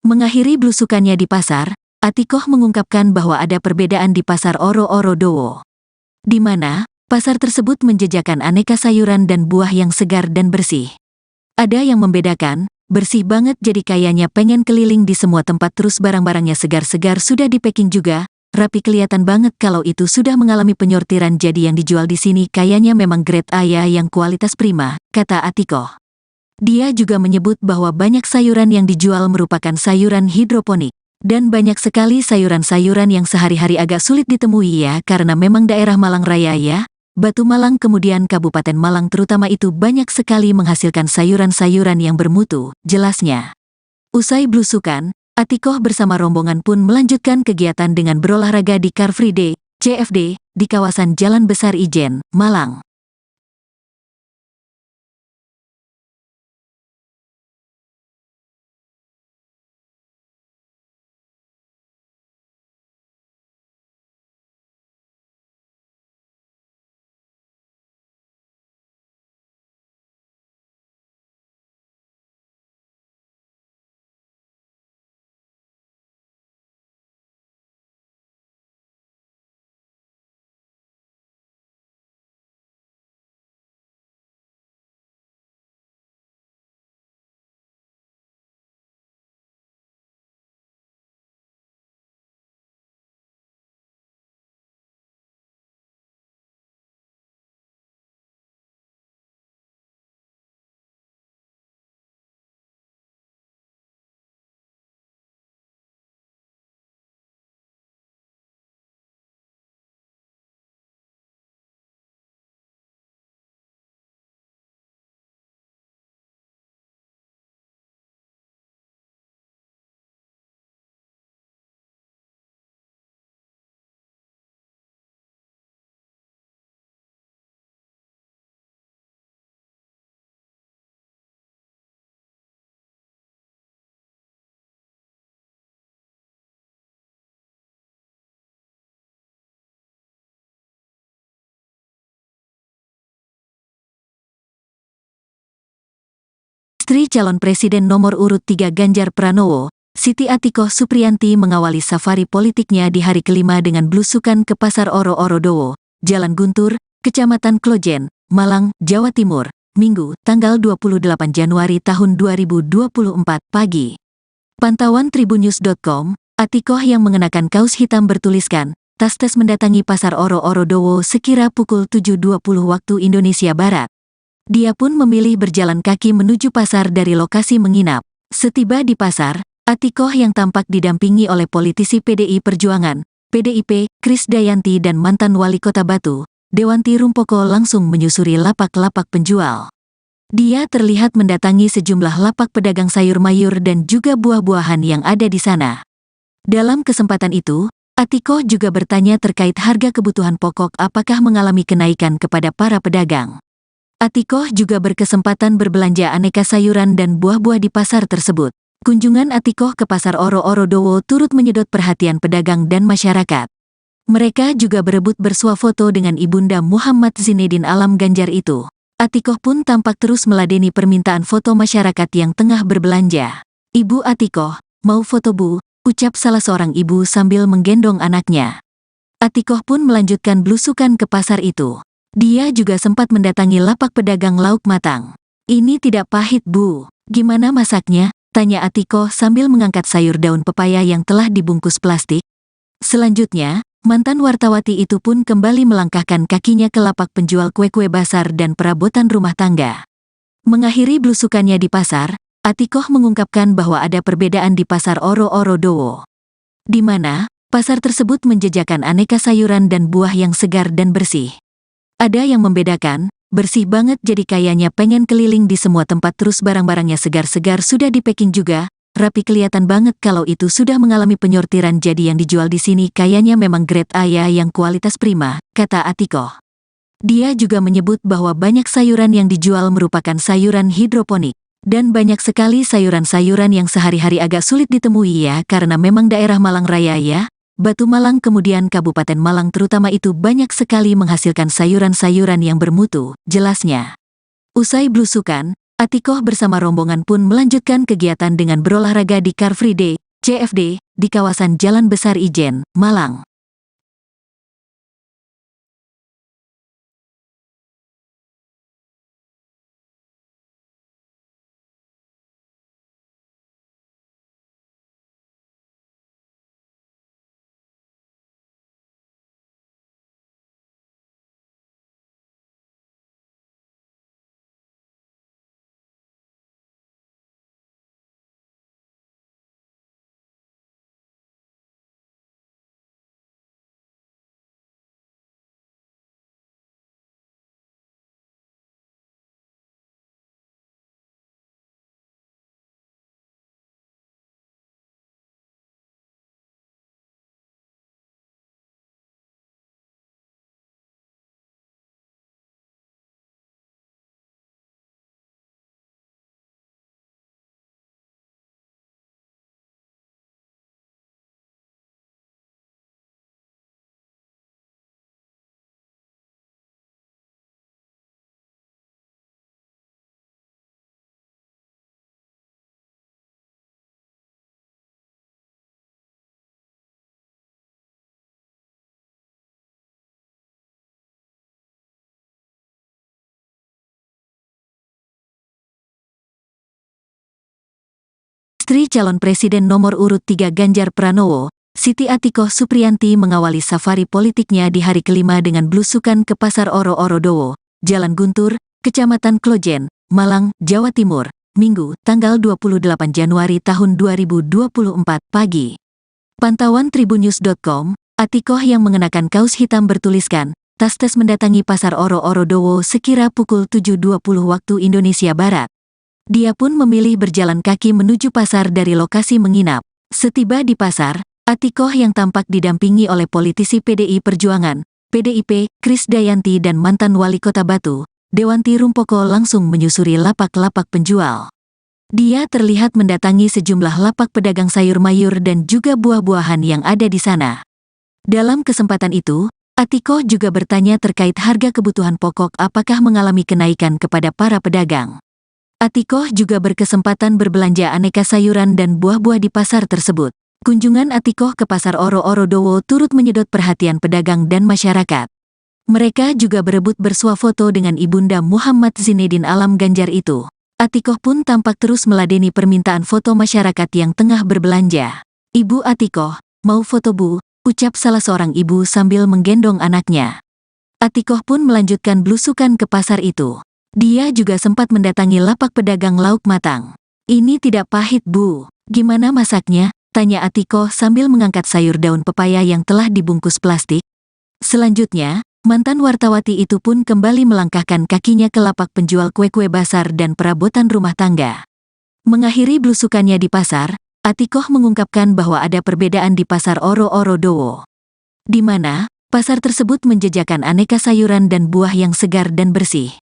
Mengakhiri belusukannya di pasar, Atikoh mengungkapkan bahwa ada perbedaan di pasar Oro-Oro Dowo, di mana pasar tersebut menjajakan aneka sayuran dan buah yang segar dan bersih. Ada yang membedakan, bersih banget jadi kayaknya pengen keliling di semua tempat terus barang-barangnya segar-segar sudah di packing juga, rapi kelihatan banget kalau itu sudah mengalami penyortiran jadi yang dijual di sini kayaknya memang grade A ya yang kualitas prima, kata Atikoh. Dia juga menyebut bahwa banyak sayuran yang dijual merupakan sayuran hidroponik. Dan banyak sekali sayuran-sayuran yang sehari-hari agak sulit ditemui ya karena memang daerah Malang Raya ya. Batu Malang kemudian Kabupaten Malang terutama itu banyak sekali menghasilkan sayuran-sayuran yang bermutu, jelasnya. Usai belusukan, Atikoh bersama rombongan pun melanjutkan kegiatan dengan berolahraga di Car Free Day, CFD, di kawasan Jalan Besar Ijen, Malang. Istri calon presiden nomor urut 3 Ganjar Pranowo, Siti Atikoh Supriyanti mengawali safari politiknya di hari kelima dengan blusukan ke Pasar Oro-Oro Dowo, Jalan Guntur, Kecamatan Klojen, Malang, Jawa Timur, Minggu, tanggal 28 Januari tahun 2024 pagi. Pantauan Tribunnews.com, Atikoh yang mengenakan kaos hitam bertuliskan, tas mendatangi Pasar Oro-Oro Dowo sekira pukul 7.20 waktu Indonesia Barat. Dia pun memilih berjalan kaki menuju pasar dari lokasi menginap. Setiba di pasar, Atikoh yang tampak didampingi oleh politisi PDI Perjuangan, PDIP, Krisdayanti dan mantan wali kota Batu, Dewanti Rumpoko langsung menyusuri lapak-lapak penjual. Dia terlihat mendatangi sejumlah lapak pedagang sayur mayur dan juga buah-buahan yang ada di sana. Dalam kesempatan itu, Atikoh juga bertanya terkait harga kebutuhan pokok apakah mengalami kenaikan kepada para pedagang. Atikoh juga berkesempatan berbelanja aneka sayuran dan buah-buah di pasar tersebut. Kunjungan Atikoh ke Pasar Oro-Oro Dowo turut menyedot perhatian pedagang dan masyarakat. Mereka juga berebut bersuah foto dengan Ibunda Muhammad Zinedin Alam Ganjar itu. Atikoh pun tampak terus meladeni permintaan foto masyarakat yang tengah berbelanja. "Ibu Atikoh, mau foto Bu?" ucap salah seorang ibu sambil menggendong anaknya. Atikoh pun melanjutkan blusukan ke pasar itu. Dia juga sempat mendatangi lapak pedagang lauk matang. "Ini tidak pahit Bu, gimana masaknya?" tanya Atikoh sambil mengangkat sayur daun pepaya yang telah dibungkus plastik. Selanjutnya, mantan wartawati itu pun kembali melangkahkan kakinya ke lapak penjual kue-kue basar dan perabotan rumah tangga. Mengakhiri blusukannya di pasar, Atikoh mengungkapkan bahwa ada perbedaan di Pasar Oro-Oro Dowo, di mana pasar tersebut menjajakan aneka sayuran dan buah yang segar dan bersih. Ada yang membedakan, bersih banget jadi kayaknya pengen keliling di semua tempat terus barang-barangnya segar-segar sudah di-packing juga, rapi kelihatan banget kalau itu sudah mengalami penyortiran jadi yang dijual di sini kayaknya memang grade A ya yang kualitas prima, kata Atikoh. Dia juga menyebut bahwa banyak sayuran yang dijual merupakan sayuran hidroponik, dan banyak sekali sayuran-sayuran yang sehari-hari agak sulit ditemui ya karena memang daerah Malang Raya ya. Batu Malang kemudian Kabupaten Malang terutama itu banyak sekali menghasilkan sayuran-sayuran yang bermutu, jelasnya. Usai blusukan, Atikoh bersama rombongan pun melanjutkan kegiatan dengan berolahraga di Car Free Day, CFD, di kawasan Jalan Besar Ijen, Malang. Istri calon presiden nomor urut 3 Ganjar Pranowo, Siti Atikoh Supriyanti mengawali safari politiknya di hari kelima dengan blusukan ke Pasar Oro-Oro Dowo, Jalan Guntur, Kecamatan Klojen, Malang, Jawa Timur, Minggu, tanggal 28 Januari tahun 2024 pagi. Pantauan Tribunnews.com, Atikoh yang mengenakan kaos hitam bertuliskan, tas mendatangi Pasar Oro-Oro Dowo sekira pukul 7.20 waktu Indonesia Barat. Dia pun memilih berjalan kaki menuju pasar dari lokasi menginap. Setiba di pasar, Atikoh yang tampak didampingi oleh politisi PDI Perjuangan, PDIP, Krisdayanti dan mantan wali kota Batu, Dewanti Rumpoko langsung menyusuri lapak-lapak penjual. Dia terlihat mendatangi sejumlah lapak pedagang sayur mayur dan juga buah-buahan yang ada di sana. Dalam kesempatan itu, Atikoh juga bertanya terkait harga kebutuhan pokok apakah mengalami kenaikan kepada para pedagang. Atikoh juga berkesempatan berbelanja aneka sayuran dan buah-buah di pasar tersebut. Kunjungan Atikoh ke Pasar Oro-Oro Dowo turut menyedot perhatian pedagang dan masyarakat. Mereka juga berebut bersuah foto dengan Ibunda Muhammad Zinedin Alam Ganjar itu. Atikoh pun tampak terus meladeni permintaan foto masyarakat yang tengah berbelanja. "Ibu Atikoh, mau foto Bu?" ucap salah seorang ibu sambil menggendong anaknya. Atikoh pun melanjutkan belusukan ke pasar itu. Dia juga sempat mendatangi lapak pedagang lauk matang. "Ini tidak pahit Bu, gimana masaknya?" tanya Atikoh sambil mengangkat sayur daun pepaya yang telah dibungkus plastik. Selanjutnya, mantan wartawati itu pun kembali melangkahkan kakinya ke lapak penjual kue-kue basar dan perabotan rumah tangga. Mengakhiri belusukannya di pasar, Atikoh mengungkapkan bahwa ada perbedaan di Pasar Oro-Oro Dowo, di mana pasar tersebut menjajakan aneka sayuran dan buah yang segar dan bersih.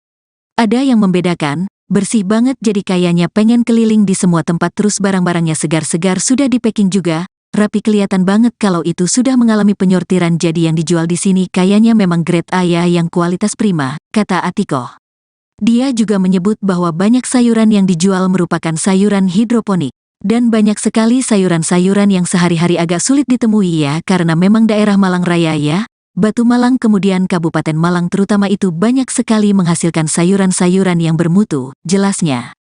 Ada yang membedakan, bersih banget jadi kayaknya pengen keliling di semua tempat terus barang-barangnya segar-segar sudah di-packing juga, rapi kelihatan banget kalau itu sudah mengalami penyortiran jadi yang dijual di sini kayaknya memang grade A ya yang kualitas prima, kata Atikoh. Dia juga menyebut bahwa banyak sayuran yang dijual merupakan sayuran hidroponik, dan banyak sekali sayuran-sayuran yang sehari-hari agak sulit ditemui ya karena memang daerah Malang Raya ya. Batu Malang kemudian Kabupaten Malang terutama itu banyak sekali menghasilkan sayuran-sayuran yang bermutu, jelasnya.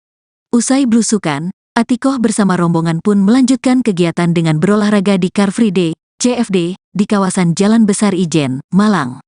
Usai belusukan, Atikoh bersama rombongan pun melanjutkan kegiatan dengan berolahraga di Car Free Day, CFD, di kawasan Jalan Besar Ijen, Malang.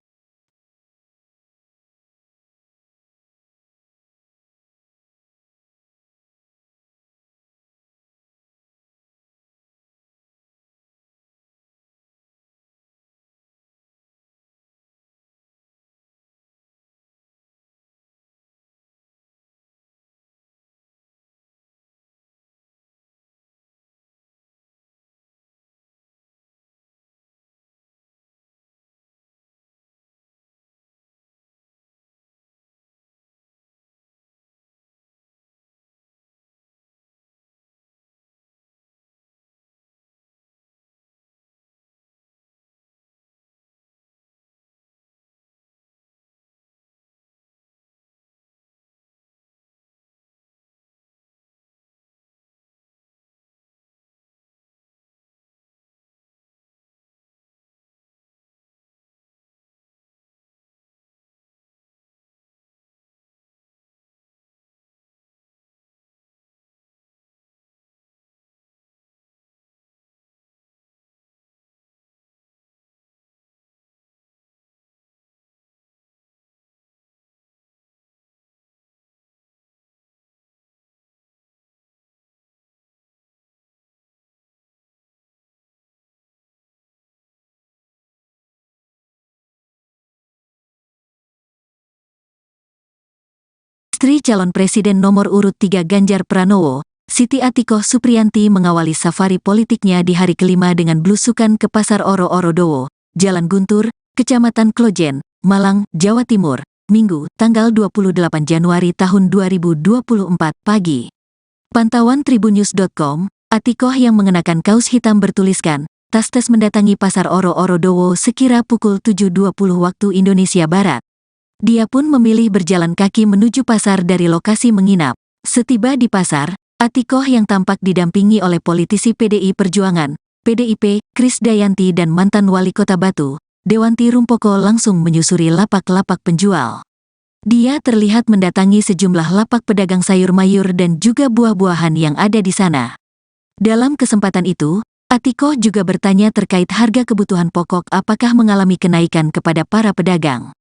Istri calon presiden nomor urut 3 Ganjar Pranowo, Siti Atikoh Supriyanti mengawali safari politiknya di hari kelima dengan belusukan ke Pasar Oro-Oro Dowo, Jalan Guntur, Kecamatan Klojen, Malang, Jawa Timur, Minggu, tanggal 28 Januari tahun 2024 pagi. Pantauan Tribunnews.com, Atikoh yang mengenakan kaos hitam bertuliskan, tas-tas mendatangi Pasar Oro-Oro Dowo sekira pukul 7.20 waktu Indonesia Barat. Dia pun memilih berjalan kaki menuju pasar dari lokasi menginap. Setiba di pasar, Atikoh yang tampak didampingi oleh politisi PDI Perjuangan, PDIP, Krisdayanti dan mantan wali kota Batu, Dewanti Rumpoko langsung menyusuri lapak-lapak penjual. Dia terlihat mendatangi sejumlah lapak pedagang sayur mayur dan juga buah-buahan yang ada di sana. Dalam kesempatan itu, Atikoh juga bertanya terkait harga kebutuhan pokok apakah mengalami kenaikan kepada para pedagang.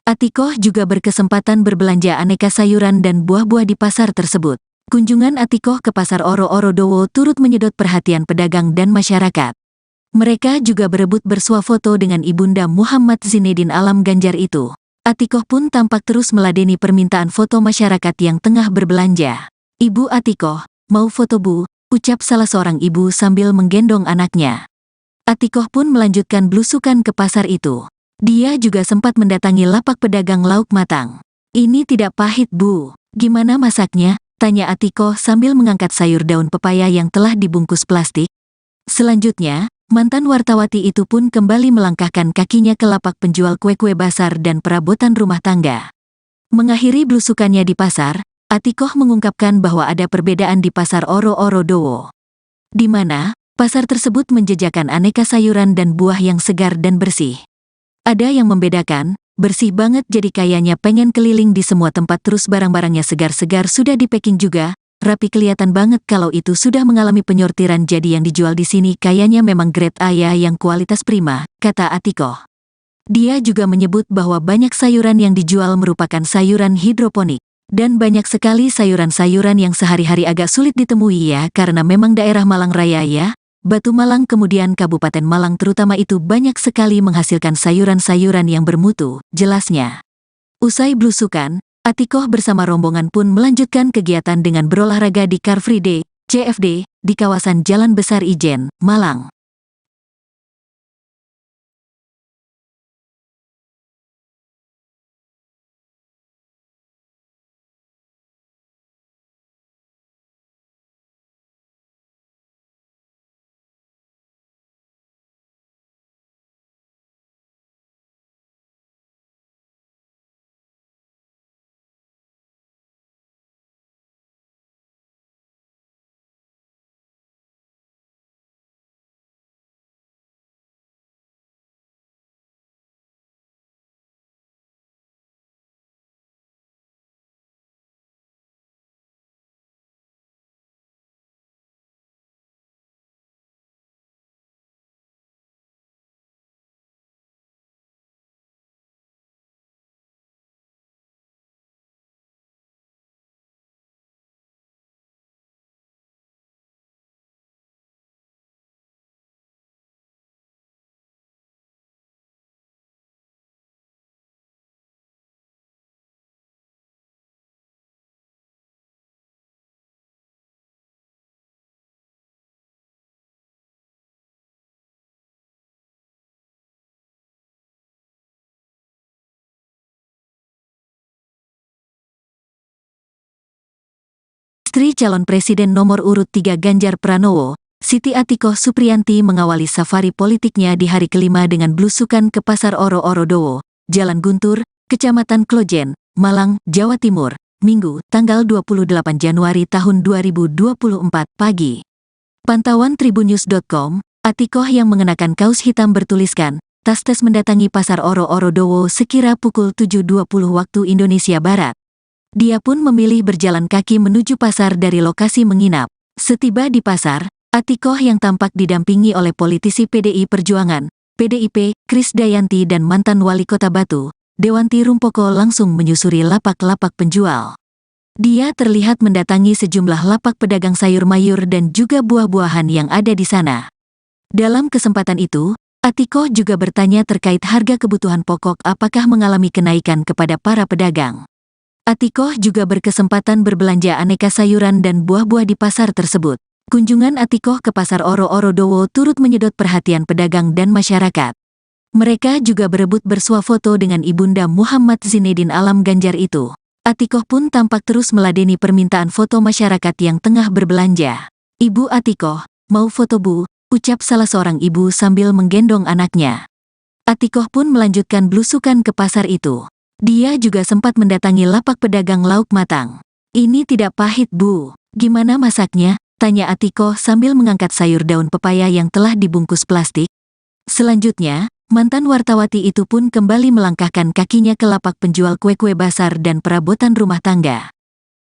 Atikoh juga berkesempatan berbelanja aneka sayuran dan buah-buah di pasar tersebut. Kunjungan Atikoh ke Pasar Oro-Oro Dowo turut menyedot perhatian pedagang dan masyarakat. Mereka juga berebut bersuah foto dengan Ibunda Muhammad Zinedin Alam Ganjar itu. Atikoh pun tampak terus meladeni permintaan foto masyarakat yang tengah berbelanja. "Ibu Atikoh, mau foto Bu?" ucap salah seorang ibu sambil menggendong anaknya. Atikoh pun melanjutkan belusukan ke pasar itu. Dia juga sempat mendatangi lapak pedagang lauk matang. "Ini tidak pahit Bu, gimana masaknya?" tanya Atikoh sambil mengangkat sayur daun pepaya yang telah dibungkus plastik. Selanjutnya, mantan wartawati itu pun kembali melangkahkan kakinya ke lapak penjual kue-kue basar dan perabotan rumah tangga. Mengakhiri belusukannya di pasar, Atikoh mengungkapkan bahwa ada perbedaan di Pasar Oro-Oro Dowo, di mana pasar tersebut menjajakan aneka sayuran dan buah yang segar dan bersih. Ada yang membedakan, bersih banget jadi kayaknya pengen keliling di semua tempat terus barang-barangnya segar-segar sudah di packing juga, rapi kelihatan banget kalau itu sudah mengalami penyortiran jadi yang dijual di sini kayaknya memang grade A ya yang kualitas prima, kata Atikoh. Dia juga menyebut bahwa banyak sayuran yang dijual merupakan sayuran hidroponik. Dan banyak sekali sayuran-sayuran yang sehari-hari agak sulit ditemui ya karena memang daerah Malang Raya ya. Batu Malang kemudian Kabupaten Malang terutama itu banyak sekali menghasilkan sayuran-sayuran yang bermutu, jelasnya. Usai blusukan, Atikoh bersama rombongan pun melanjutkan kegiatan dengan berolahraga di Car Free Day, CFD, di kawasan Jalan Besar Ijen, Malang. Istri calon presiden nomor urut 3 Ganjar Pranowo, Siti Atikoh Supriyanti mengawali safari politiknya di hari kelima dengan blusukan ke Pasar Oro-Oro Dowo, Jalan Guntur, Kecamatan Klojen, Malang, Jawa Timur, Minggu, tanggal 28 Januari tahun 2024 pagi. Pantauan Tribunnews.com, Atikoh yang mengenakan kaos hitam bertuliskan, tas-tas mendatangi Pasar Oro-Oro Dowo sekira pukul 7.20 waktu Indonesia Barat. Dia pun memilih berjalan kaki menuju pasar dari lokasi menginap. Setiba di pasar, Atikoh yang tampak didampingi oleh politisi PDI Perjuangan, PDIP, Krisdayanti dan mantan wali kota Batu, Dewanti Rumpoko langsung menyusuri lapak-lapak penjual. Dia terlihat mendatangi sejumlah lapak pedagang sayur mayur dan juga buah-buahan yang ada di sana. Dalam kesempatan itu, Atikoh juga bertanya terkait harga kebutuhan pokok apakah mengalami kenaikan kepada para pedagang. Atikoh juga berkesempatan berbelanja aneka sayuran dan buah-buah di pasar tersebut. Kunjungan Atikoh ke Pasar Oro-Oro Dowo turut menyedot perhatian pedagang dan masyarakat. Mereka juga berebut bersuah foto dengan Ibunda Muhammad Zinedin Alam Ganjar itu. Atikoh pun tampak terus meladeni permintaan foto masyarakat yang tengah berbelanja. "Ibu Atikoh, mau foto Bu?" ucap salah seorang ibu sambil menggendong anaknya. Atikoh pun melanjutkan blusukan ke pasar itu. Dia juga sempat mendatangi lapak pedagang lauk matang. "Ini tidak pahit Bu, gimana masaknya?" tanya Atikoh sambil mengangkat sayur daun pepaya yang telah dibungkus plastik. Selanjutnya, mantan wartawati itu pun kembali melangkahkan kakinya ke lapak penjual kue-kue basar dan perabotan rumah tangga.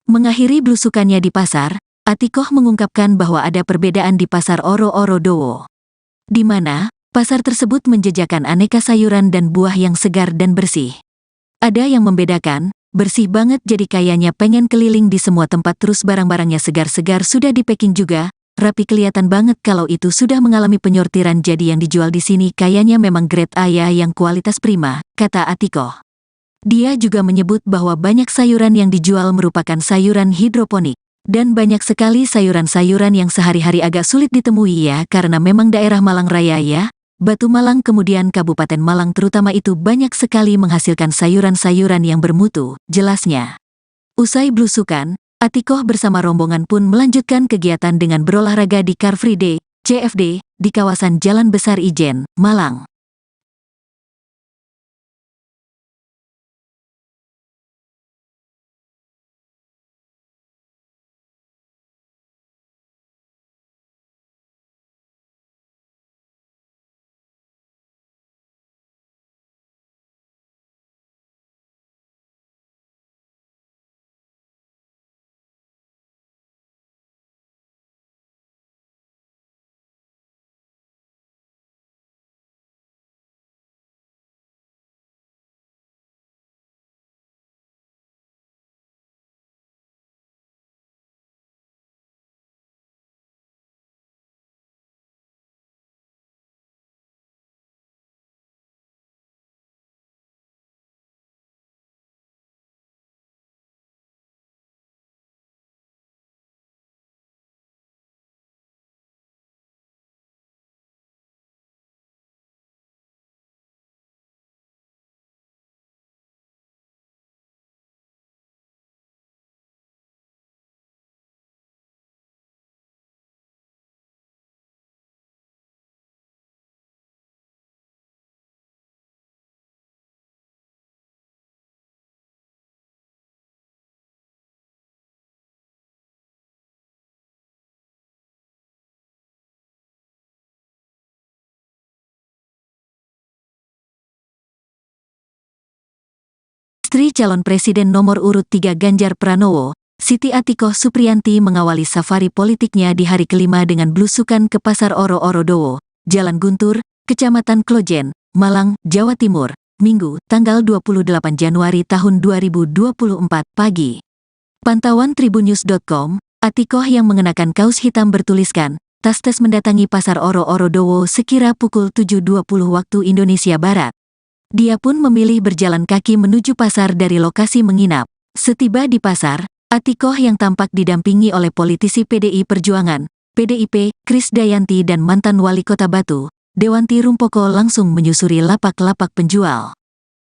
Mengakhiri blusukannya di pasar, Atikoh mengungkapkan bahwa ada perbedaan di Pasar Oro-Oro Dowo, di mana pasar tersebut menjajakan aneka sayuran dan buah yang segar dan bersih. Ada yang membedakan, bersih banget jadi kayaknya pengen keliling di semua tempat terus barang-barangnya segar-segar sudah di packing juga, rapi kelihatan banget kalau itu sudah mengalami penyortiran jadi yang dijual di sini kayaknya memang grade A ya yang kualitas prima, kata Atikoh. Dia juga menyebut bahwa banyak sayuran yang dijual merupakan sayuran hidroponik. Dan banyak sekali sayuran-sayuran yang sehari-hari agak sulit ditemui ya karena memang daerah Malang Raya ya. Batu Malang kemudian Kabupaten Malang terutama itu banyak sekali menghasilkan sayuran-sayuran yang bermutu, jelasnya. Usai blusukan, Atikoh bersama rombongan pun melanjutkan kegiatan dengan berolahraga di Car Free Day, CFD, di kawasan Jalan Besar Ijen, Malang. Istri calon presiden nomor urut 3 Ganjar Pranowo, Siti Atikoh Supriyanti mengawali safari politiknya di hari kelima dengan blusukan ke Pasar Oro-Oro Dowo, Jalan Guntur, Kecamatan Klojen, Malang, Jawa Timur, Minggu, tanggal 28 Januari tahun 2024 pagi. Pantauan Tribunnews.com, Atikoh yang mengenakan kaos hitam bertuliskan, tas mendatangi Pasar Oro-Oro Dowo sekira pukul 7.20 waktu Indonesia Barat. Dia pun memilih berjalan kaki menuju pasar dari lokasi menginap. Setiba di pasar, Atikoh yang tampak didampingi oleh politisi PDI Perjuangan, PDIP, Krisdayanti dan mantan wali kota Batu, Dewanti Rumpoko langsung menyusuri lapak-lapak penjual.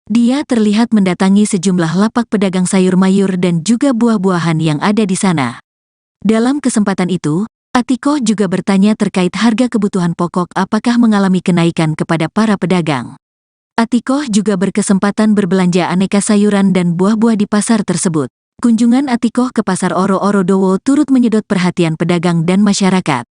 Dia terlihat mendatangi sejumlah lapak pedagang sayur mayur dan juga buah-buahan yang ada di sana. Dalam kesempatan itu, Atikoh juga bertanya terkait harga kebutuhan pokok apakah mengalami kenaikan kepada para pedagang. Atikoh juga berkesempatan berbelanja aneka sayuran dan buah-buah di pasar tersebut. Kunjungan Atikoh ke Pasar Oro-Oro Dowo turut menyedot perhatian pedagang dan masyarakat.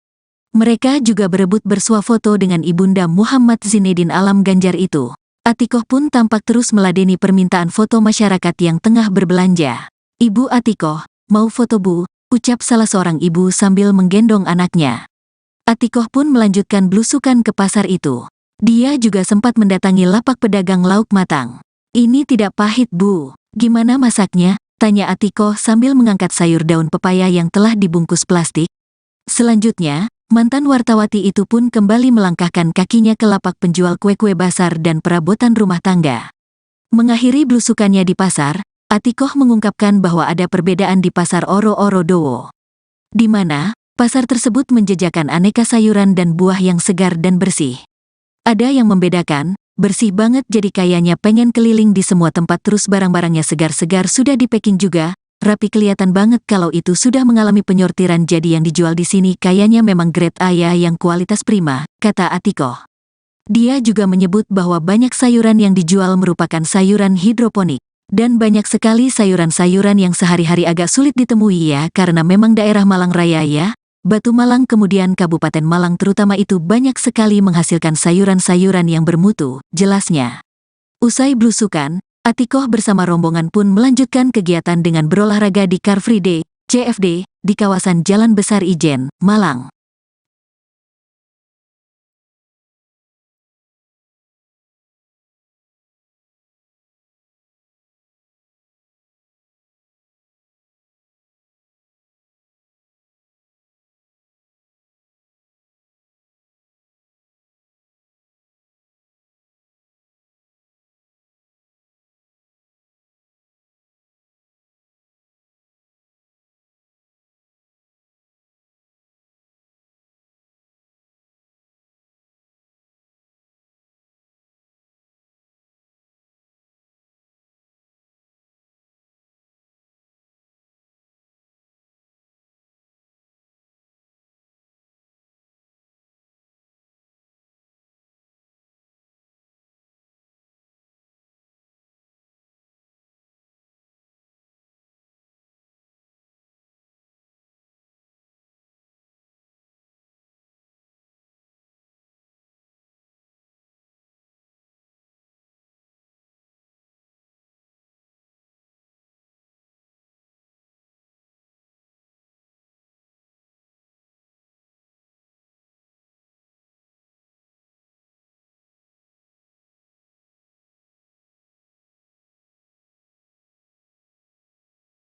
Mereka juga berebut bersuah foto dengan Ibunda Muhammad Zinedin Alam Ganjar itu. Atikoh pun tampak terus meladeni permintaan foto masyarakat yang tengah berbelanja. "Ibu Atikoh, mau foto Bu?" ucap salah seorang ibu sambil menggendong anaknya. Atikoh pun melanjutkan blusukan ke pasar itu. Dia juga sempat mendatangi lapak pedagang lauk matang. "Ini tidak pahit Bu, gimana masaknya?" tanya Atikoh sambil mengangkat sayur daun pepaya yang telah dibungkus plastik. Selanjutnya, mantan wartawati itu pun kembali melangkahkan kakinya ke lapak penjual kue-kue basar dan perabotan rumah tangga. Mengakhiri blusukannya di pasar, Atikoh mengungkapkan bahwa ada perbedaan di Pasar Oro-Oro Dowo, di mana pasar tersebut menjajakan aneka sayuran dan buah yang segar dan bersih. Ada yang membedakan, bersih banget jadi kayaknya pengen keliling di semua tempat terus barang-barangnya segar-segar sudah di-packing juga, rapi kelihatan banget kalau itu sudah mengalami penyortiran jadi yang dijual di sini kayaknya memang grade A ya yang kualitas prima, kata Atikoh. Dia juga menyebut bahwa banyak sayuran yang dijual merupakan sayuran hidroponik, dan banyak sekali sayuran-sayuran yang sehari-hari agak sulit ditemui ya karena memang daerah Malang Raya ya. Batu Malang kemudian Kabupaten Malang terutama itu banyak sekali menghasilkan sayuran-sayuran yang bermutu, jelasnya. Usai blusukan, Atikoh bersama rombongan pun melanjutkan kegiatan dengan berolahraga di Car Free Day, CFD, di kawasan Jalan Besar Ijen, Malang.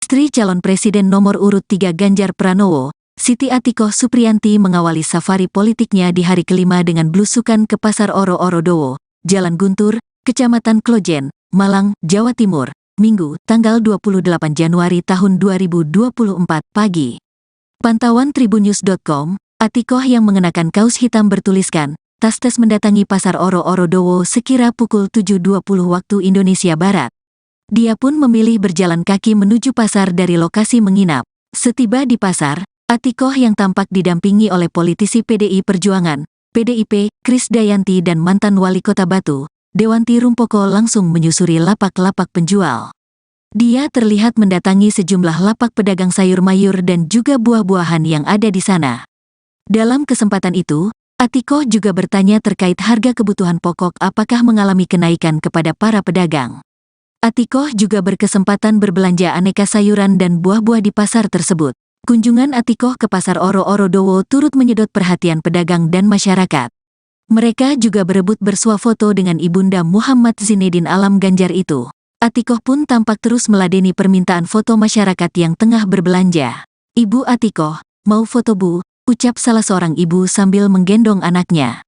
Istri calon presiden nomor urut 3 Ganjar Pranowo, Siti Atikoh Supriyanti mengawali safari politiknya di hari kelima dengan blusukan ke Pasar Oro-Oro Dowo, Jalan Guntur, Kecamatan Klojen, Malang, Jawa Timur, Minggu, tanggal 28 Januari tahun 2024 pagi. Pantauan Tribunnews.com, Atikoh yang mengenakan kaos hitam bertuliskan, tas mendatangi Pasar Oro-Oro Dowo sekira pukul 7.20 waktu Indonesia Barat. Dia pun memilih berjalan kaki menuju pasar dari lokasi menginap. Setiba di pasar, Atikoh yang tampak didampingi oleh politisi PDI Perjuangan, PDIP, Krisdayanti dan mantan wali kota Batu, Dewanti Rumpoko langsung menyusuri lapak-lapak penjual. Dia terlihat mendatangi sejumlah lapak pedagang sayur mayur dan juga buah-buahan yang ada di sana. Dalam kesempatan itu, Atikoh juga bertanya terkait harga kebutuhan pokok apakah mengalami kenaikan kepada para pedagang. Atikoh juga berkesempatan berbelanja aneka sayuran dan buah-buah di pasar tersebut. Kunjungan Atikoh ke Pasar Oro-Oro Dowo turut menyedot perhatian pedagang dan masyarakat. Mereka juga berebut bersuah foto dengan Ibunda Muhammad Zinedin Alam Ganjar itu. Atikoh pun tampak terus meladeni permintaan foto masyarakat yang tengah berbelanja. "Ibu Atikoh, mau foto Bu?" ucap salah seorang ibu sambil menggendong anaknya.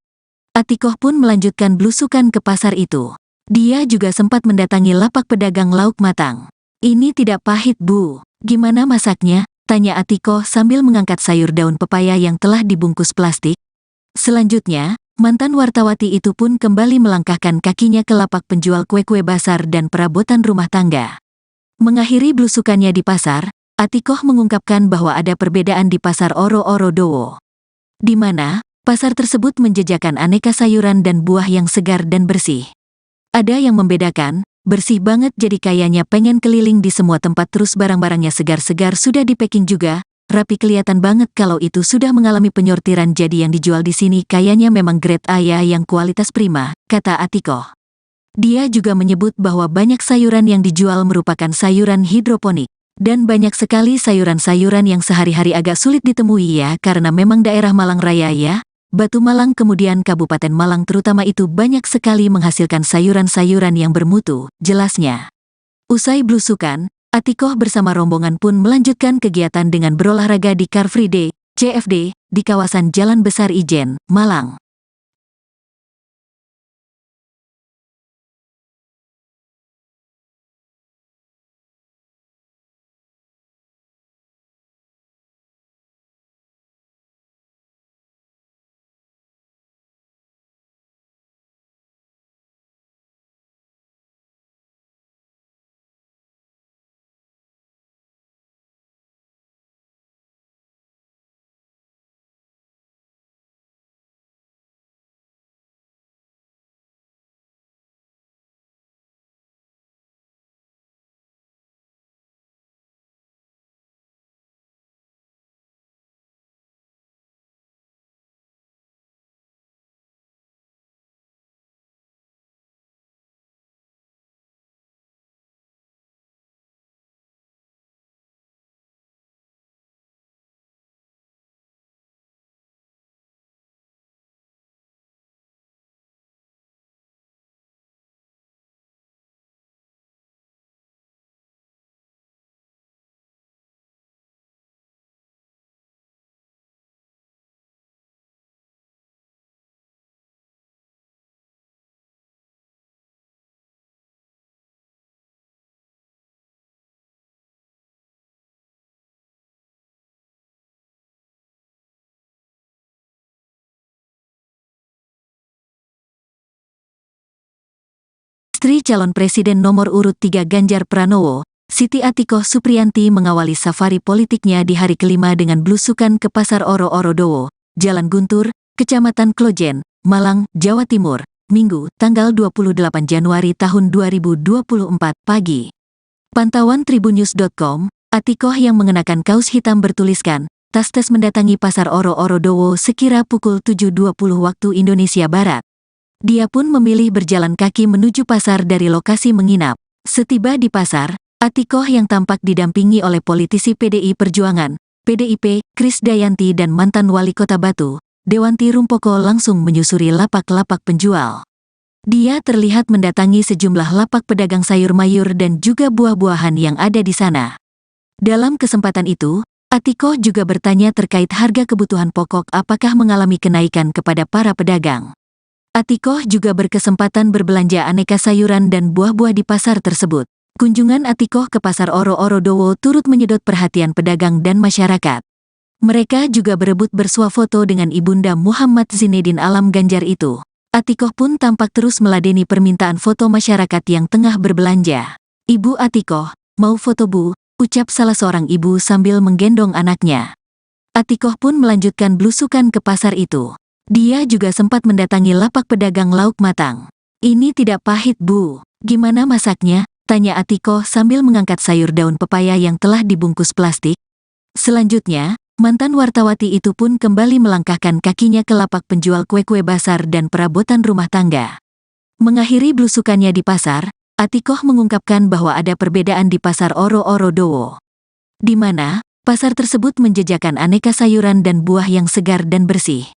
Atikoh pun melanjutkan belusukan ke pasar itu. Dia juga sempat mendatangi lapak pedagang lauk matang. "Ini tidak pahit Bu, gimana masaknya?" tanya Atikoh sambil mengangkat sayur daun pepaya yang telah dibungkus plastik. Selanjutnya, mantan wartawati itu pun kembali melangkahkan kakinya ke lapak penjual kue-kue basar dan perabotan rumah tangga. Mengakhiri belusukannya di pasar, Atikoh mengungkapkan bahwa ada perbedaan di Pasar Oro-Oro Dowo, di mana pasar tersebut menjajakan aneka sayuran dan buah yang segar dan bersih. Ada yang membedakan, bersih banget jadi kayaknya pengen keliling di semua tempat terus barang-barangnya segar-segar sudah di-packing juga. Rapi kelihatan banget kalau itu sudah mengalami penyortiran jadi yang dijual di sini kayaknya memang grade A ya yang kualitas prima, kata Atikoh. Dia juga menyebut bahwa banyak sayuran yang dijual merupakan sayuran hidroponik. Dan banyak sekali sayuran-sayuran yang sehari-hari agak sulit ditemui ya karena memang daerah Malang Raya ya. Batu Malang kemudian Kabupaten Malang terutama itu banyak sekali menghasilkan sayuran-sayuran yang bermutu, jelasnya. Usai belusukan, Atikoh bersama rombongan pun melanjutkan kegiatan dengan berolahraga di Car Free Day, CFD, di kawasan Jalan Besar Ijen, Malang. Istri calon presiden nomor urut 3 Ganjar Pranowo, Siti Atikoh Supriyanti mengawali safari politiknya di hari kelima dengan belusukan ke Pasar Oro-Oro Dowo, Jalan Guntur, Kecamatan Klojen, Malang, Jawa Timur, Minggu, tanggal 28 Januari tahun 2024 pagi. Pantauan Tribunnews.com, Atikoh yang mengenakan kaos hitam bertuliskan, tas mendatangi Pasar Oro-Oro Dowo sekira pukul 7.20 waktu Indonesia Barat. Dia pun memilih berjalan kaki menuju pasar dari lokasi menginap. Setiba di pasar, Atikoh yang tampak didampingi oleh politisi PDI Perjuangan, PDIP, Krisdayanti dan mantan wali kota Batu, Dewanti Rumpoko langsung menyusuri lapak-lapak penjual. Dia terlihat mendatangi sejumlah lapak pedagang sayur mayur dan juga buah-buahan yang ada di sana. Dalam kesempatan itu, Atikoh juga bertanya terkait harga kebutuhan pokok apakah mengalami kenaikan kepada para pedagang. Atikoh juga berkesempatan berbelanja aneka sayuran dan buah-buah di pasar tersebut. Kunjungan Atikoh ke Pasar Oro-Oro Dowo turut menyedot perhatian pedagang dan masyarakat. Mereka juga berebut bersuah foto dengan Ibunda Muhammad Zinedin Alam Ganjar itu. Atikoh pun tampak terus meladeni permintaan foto masyarakat yang tengah berbelanja. "Ibu Atikoh, mau foto Bu?" ucap salah seorang ibu sambil menggendong anaknya. Atikoh pun melanjutkan belusukan ke pasar itu. Dia juga sempat mendatangi lapak pedagang lauk matang. "Ini tidak pahit Bu, gimana masaknya?" tanya Atikoh sambil mengangkat sayur daun pepaya yang telah dibungkus plastik. Selanjutnya, mantan wartawati itu pun kembali melangkahkan kakinya ke lapak penjual kue-kue basar dan perabotan rumah tangga. Mengakhiri belusukannya di pasar, Atikoh mengungkapkan bahwa ada perbedaan di Pasar Oro-Oro Dowo, di mana pasar tersebut menjajakan aneka sayuran dan buah yang segar dan bersih.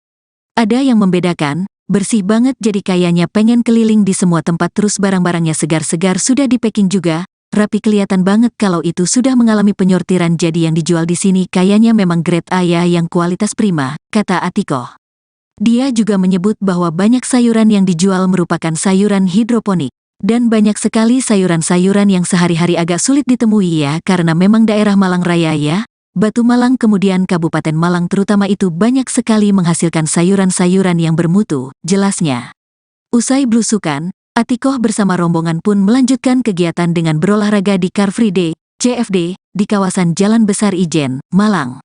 Ada yang membedakan, bersih banget jadi kayaknya pengen keliling di semua tempat terus barang-barangnya segar-segar sudah di packing juga, rapi kelihatan banget kalau itu sudah mengalami penyortiran jadi yang dijual di sini kayaknya memang grade A ya yang kualitas prima, kata Atikoh. Dia juga menyebut bahwa banyak sayuran yang dijual merupakan sayuran hidroponik. Dan banyak sekali sayuran-sayuran yang sehari-hari agak sulit ditemui ya karena memang daerah Malang Raya ya. Batu Malang kemudian Kabupaten Malang terutama itu banyak sekali menghasilkan sayuran-sayuran yang bermutu, jelasnya. Usai blusukan, Atikoh bersama rombongan pun melanjutkan kegiatan dengan berolahraga di Car Free Day, CFD, di kawasan Jalan Besar Ijen, Malang.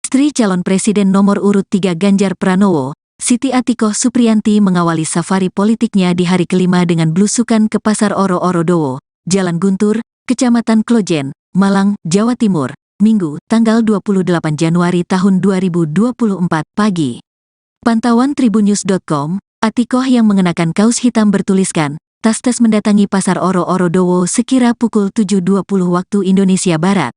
Istri calon presiden nomor urut 3 Ganjar Pranowo, Siti Atikoh Supriyanti mengawali safari politiknya di hari kelima dengan blusukan ke Pasar Oro-Oro Dowo, Jalan Guntur, Kecamatan Klojen, Malang, Jawa Timur, Minggu, tanggal 28 Januari tahun 2024 pagi. Pantauan Tribunnews.com, Atikoh yang mengenakan kaos hitam bertuliskan, tas-tas mendatangi Pasar Oro-Oro Dowo sekira pukul 7.20 waktu Indonesia Barat.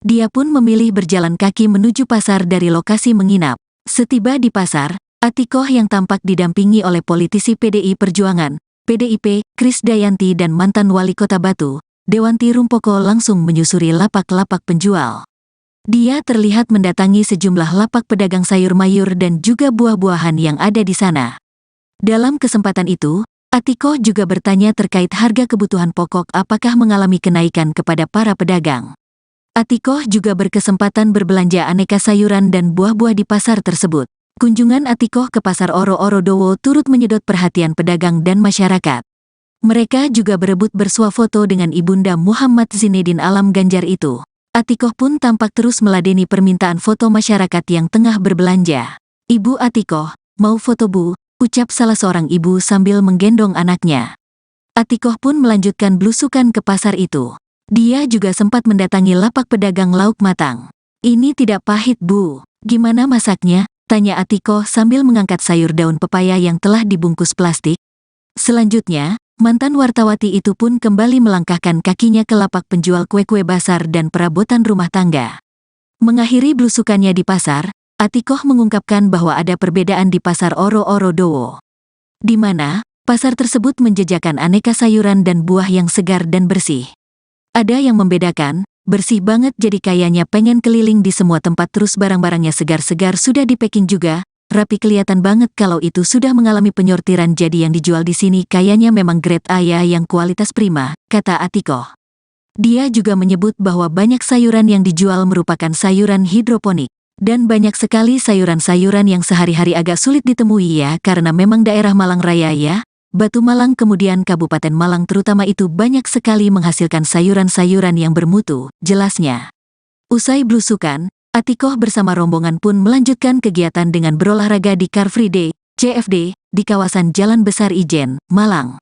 Dia pun memilih berjalan kaki menuju pasar dari lokasi menginap. Setiba di pasar, Atikoh yang tampak didampingi oleh politisi PDI Perjuangan, PDIP, Krisdayanti dan mantan wali kota Batu, Dewanti Rumpoko langsung menyusuri lapak-lapak penjual. Dia terlihat mendatangi sejumlah lapak pedagang sayur mayur dan juga buah-buahan yang ada di sana. Dalam kesempatan itu, Atikoh juga bertanya terkait harga kebutuhan pokok apakah mengalami kenaikan kepada para pedagang. Atikoh juga berkesempatan berbelanja aneka sayuran dan buah-buah di pasar tersebut. Kunjungan Atikoh ke Pasar Oro-Oro Dowo turut menyedot perhatian pedagang dan masyarakat. Mereka juga berebut bersuah foto dengan Ibunda Muhammad Zinedin Alam Ganjar itu. Atikoh pun tampak terus meladeni permintaan foto masyarakat yang tengah berbelanja. "Ibu Atikoh, mau foto Bu?" ucap salah seorang ibu sambil menggendong anaknya. Atikoh pun melanjutkan blusukan ke pasar itu. Dia juga sempat mendatangi lapak pedagang lauk matang. "Ini tidak pahit Bu, gimana masaknya?" tanya Atikoh sambil mengangkat sayur daun pepaya yang telah dibungkus plastik. Selanjutnya, mantan wartawati itu pun kembali melangkahkan kakinya ke lapak penjual kue-kue basar dan perabotan rumah tangga. Mengakhiri blusukannya di pasar, Atikoh mengungkapkan bahwa ada perbedaan di Pasar Oro-Oro Dowo, di mana pasar tersebut menjajakan aneka sayuran dan buah yang segar dan bersih. Ada yang membedakan, bersih banget jadi kayaknya pengen keliling di semua tempat terus barang-barangnya segar-segar sudah di packing juga, rapi kelihatan banget kalau itu sudah mengalami penyortiran jadi yang dijual di sini kayaknya memang grade A ya yang kualitas prima, kata Atikoh. Dia juga menyebut bahwa banyak sayuran yang dijual merupakan sayuran hidroponik. Dan banyak sekali sayuran-sayuran yang sehari-hari agak sulit ditemui ya karena memang daerah Malang Raya ya. Batu Malang kemudian Kabupaten Malang terutama itu banyak sekali menghasilkan sayuran-sayuran yang bermutu, jelasnya. Usai blusukan, Atikoh bersama rombongan pun melanjutkan kegiatan dengan berolahraga di Car Free Day, CFD, di kawasan Jalan Besar Ijen, Malang.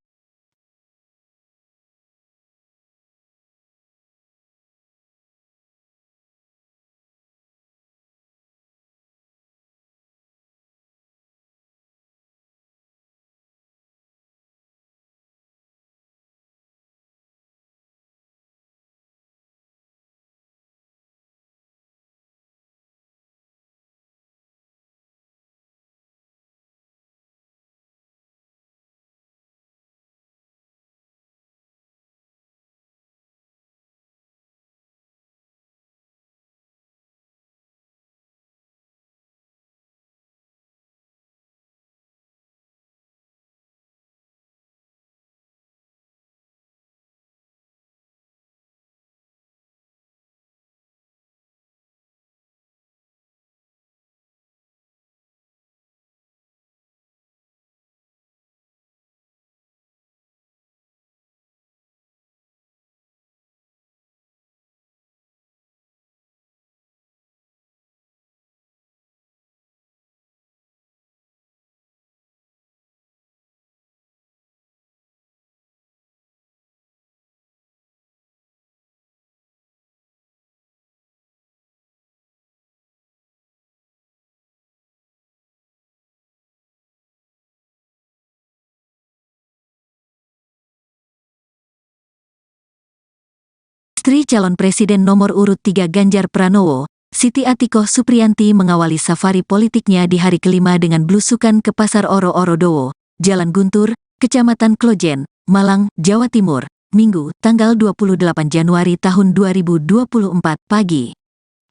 Istri calon presiden nomor urut 3 Ganjar Pranowo, Siti Atikoh Supriyanti mengawali safari politiknya di hari kelima dengan belusukan ke Pasar Oro-Oro Dowo, Jalan Guntur, Kecamatan Klojen, Malang, Jawa Timur, Minggu, tanggal 28 Januari tahun 2024 pagi.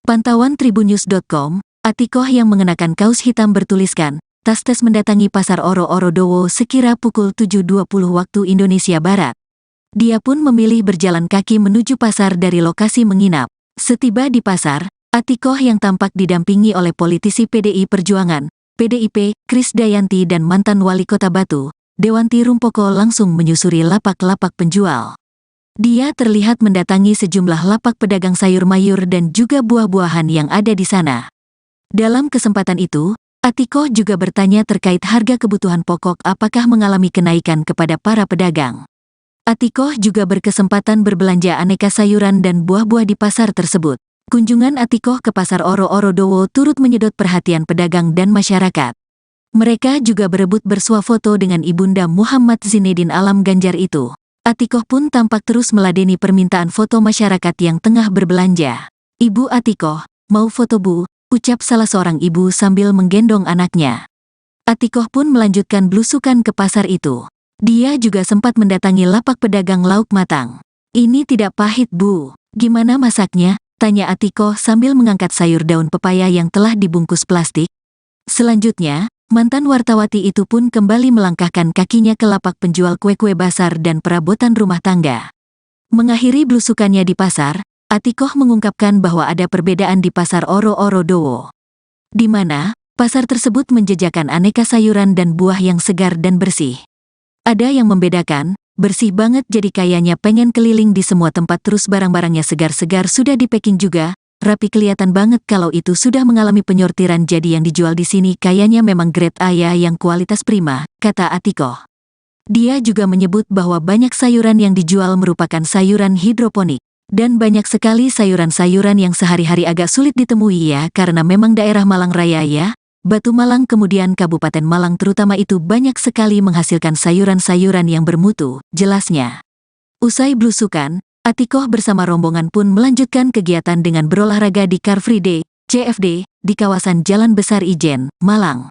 Pantauan Tribunnews.com, Atikoh yang mengenakan kaos hitam bertuliskan, tas mendatangi Pasar Oro-Oro Dowo sekira pukul 7.20 waktu Indonesia Barat. Dia pun memilih berjalan kaki menuju pasar dari lokasi menginap. Setiba di pasar, Atikoh yang tampak didampingi oleh politisi PDI Perjuangan, PDIP, Krisdayanti dan mantan wali kota Batu, Dewanti Rumpoko langsung menyusuri lapak-lapak penjual. Dia terlihat mendatangi sejumlah lapak pedagang sayur mayur dan juga buah-buahan yang ada di sana. Dalam kesempatan itu, Atikoh juga bertanya terkait harga kebutuhan pokok apakah mengalami kenaikan kepada para pedagang. Atikoh juga berkesempatan berbelanja aneka sayuran dan buah-buah di pasar tersebut. Kunjungan Atikoh ke Pasar Oro-Oro Dowo turut menyedot perhatian pedagang dan masyarakat. Mereka juga berebut bersuah foto dengan Ibunda Muhammad Zinedin Alam Ganjar itu. Atikoh pun tampak terus meladeni permintaan foto masyarakat yang tengah berbelanja. "Ibu Atikoh, mau foto Bu?" ucap salah seorang ibu sambil menggendong anaknya. Atikoh pun melanjutkan belusukan ke pasar itu. Dia juga sempat mendatangi lapak pedagang lauk matang. "Ini tidak pahit Bu, gimana masaknya?" tanya Atikoh sambil mengangkat sayur daun pepaya yang telah dibungkus plastik. Selanjutnya, mantan wartawati itu pun kembali melangkahkan kakinya ke lapak penjual kue-kue basar dan perabotan rumah tangga. Mengakhiri belusukannya di pasar, Atikoh mengungkapkan bahwa ada perbedaan di Pasar Oro-Oro Dowo, di mana pasar tersebut menjajakan aneka sayuran dan buah yang segar dan bersih. Ada yang membedakan, bersih banget jadi kayaknya pengen keliling di semua tempat terus barang-barangnya segar-segar sudah di-packing juga, rapi kelihatan banget kalau itu sudah mengalami penyortiran jadi yang dijual di sini kayaknya memang grade A ya yang kualitas prima, kata Atikoh. Dia juga menyebut bahwa banyak sayuran yang dijual merupakan sayuran hidroponik, dan banyak sekali sayuran-sayuran yang sehari-hari agak sulit ditemui ya karena memang daerah Malang Raya ya. Batu Malang kemudian Kabupaten Malang terutama itu banyak sekali menghasilkan sayuran-sayuran yang bermutu, jelasnya. Usai belusukan, Atikoh bersama rombongan pun melanjutkan kegiatan dengan berolahraga di Car Free Day, CFD, di kawasan Jalan Besar Ijen, Malang.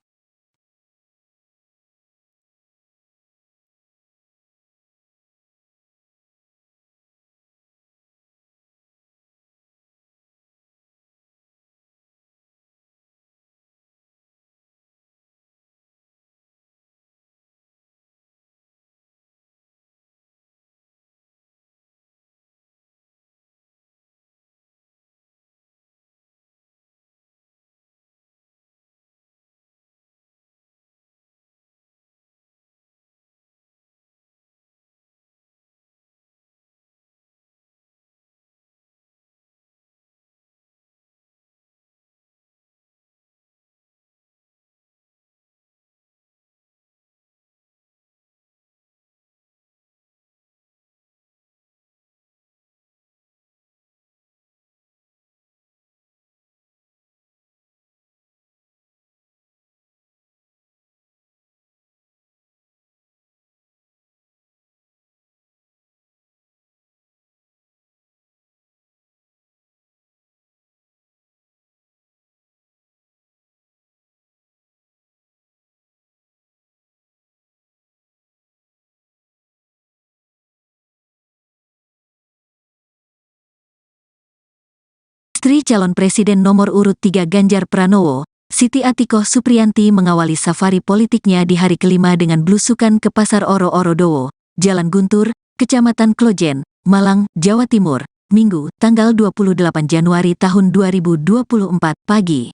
Istri calon presiden nomor urut 3 Ganjar Pranowo, Siti Atikoh Supriyanti mengawali safari politiknya di hari kelima dengan belusukan ke Pasar Oro-Oro Dowo, Jalan Guntur, Kecamatan Klojen, Malang, Jawa Timur, Minggu, tanggal 28 Januari tahun 2024 pagi.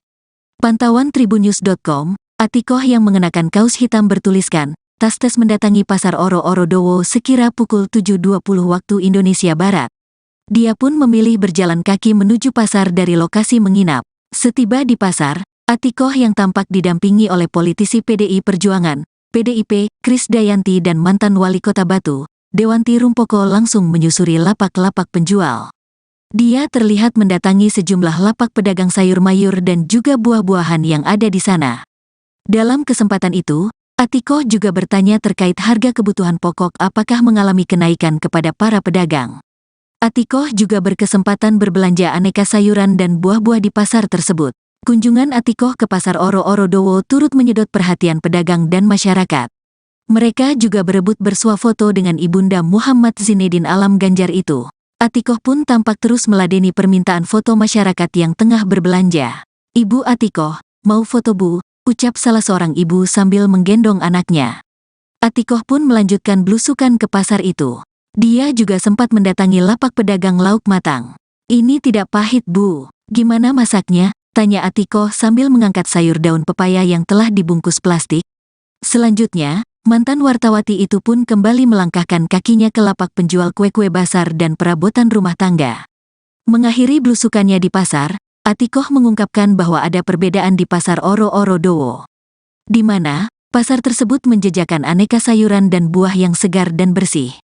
Pantauan Tribunnews.com, Atikoh yang mengenakan kaos hitam bertuliskan, tas mendatangi Pasar Oro-Oro Dowo sekira pukul 7.20 waktu Indonesia Barat. Dia pun memilih berjalan kaki menuju pasar dari lokasi menginap. Setiba di pasar, Atikoh yang tampak didampingi oleh politisi PDI Perjuangan, PDIP, Krisdayanti dan mantan wali kota Batu, Dewanti Rumpoko langsung menyusuri lapak-lapak penjual. Dia terlihat mendatangi sejumlah lapak pedagang sayur mayur dan juga buah-buahan yang ada di sana. Dalam kesempatan itu, Atikoh juga bertanya terkait harga kebutuhan pokok apakah mengalami kenaikan kepada para pedagang. Atikoh juga berkesempatan berbelanja aneka sayuran dan buah-buah di pasar tersebut. Kunjungan Atikoh ke Pasar Oro-Oro Dowo turut menyedot perhatian pedagang dan masyarakat. Mereka juga berebut bersuah foto dengan Ibunda Muhammad Zinedin Alam Ganjar itu. Atikoh pun tampak terus meladeni permintaan foto masyarakat yang tengah berbelanja. "Ibu Atikoh, mau foto Bu?" ucap salah seorang ibu sambil menggendong anaknya. Atikoh pun melanjutkan belusukan ke pasar itu. Dia juga sempat mendatangi lapak pedagang lauk matang. "Ini tidak pahit Bu, gimana masaknya?" tanya Atikoh sambil mengangkat sayur daun pepaya yang telah dibungkus plastik. Selanjutnya, mantan wartawati itu pun kembali melangkahkan kakinya ke lapak penjual kue-kue basar dan perabotan rumah tangga. Mengakhiri belusukannya di pasar, Atikoh mengungkapkan bahwa ada perbedaan di Pasar Oro-Oro Dowo, di mana pasar tersebut menjajakan aneka sayuran dan buah yang segar dan bersih.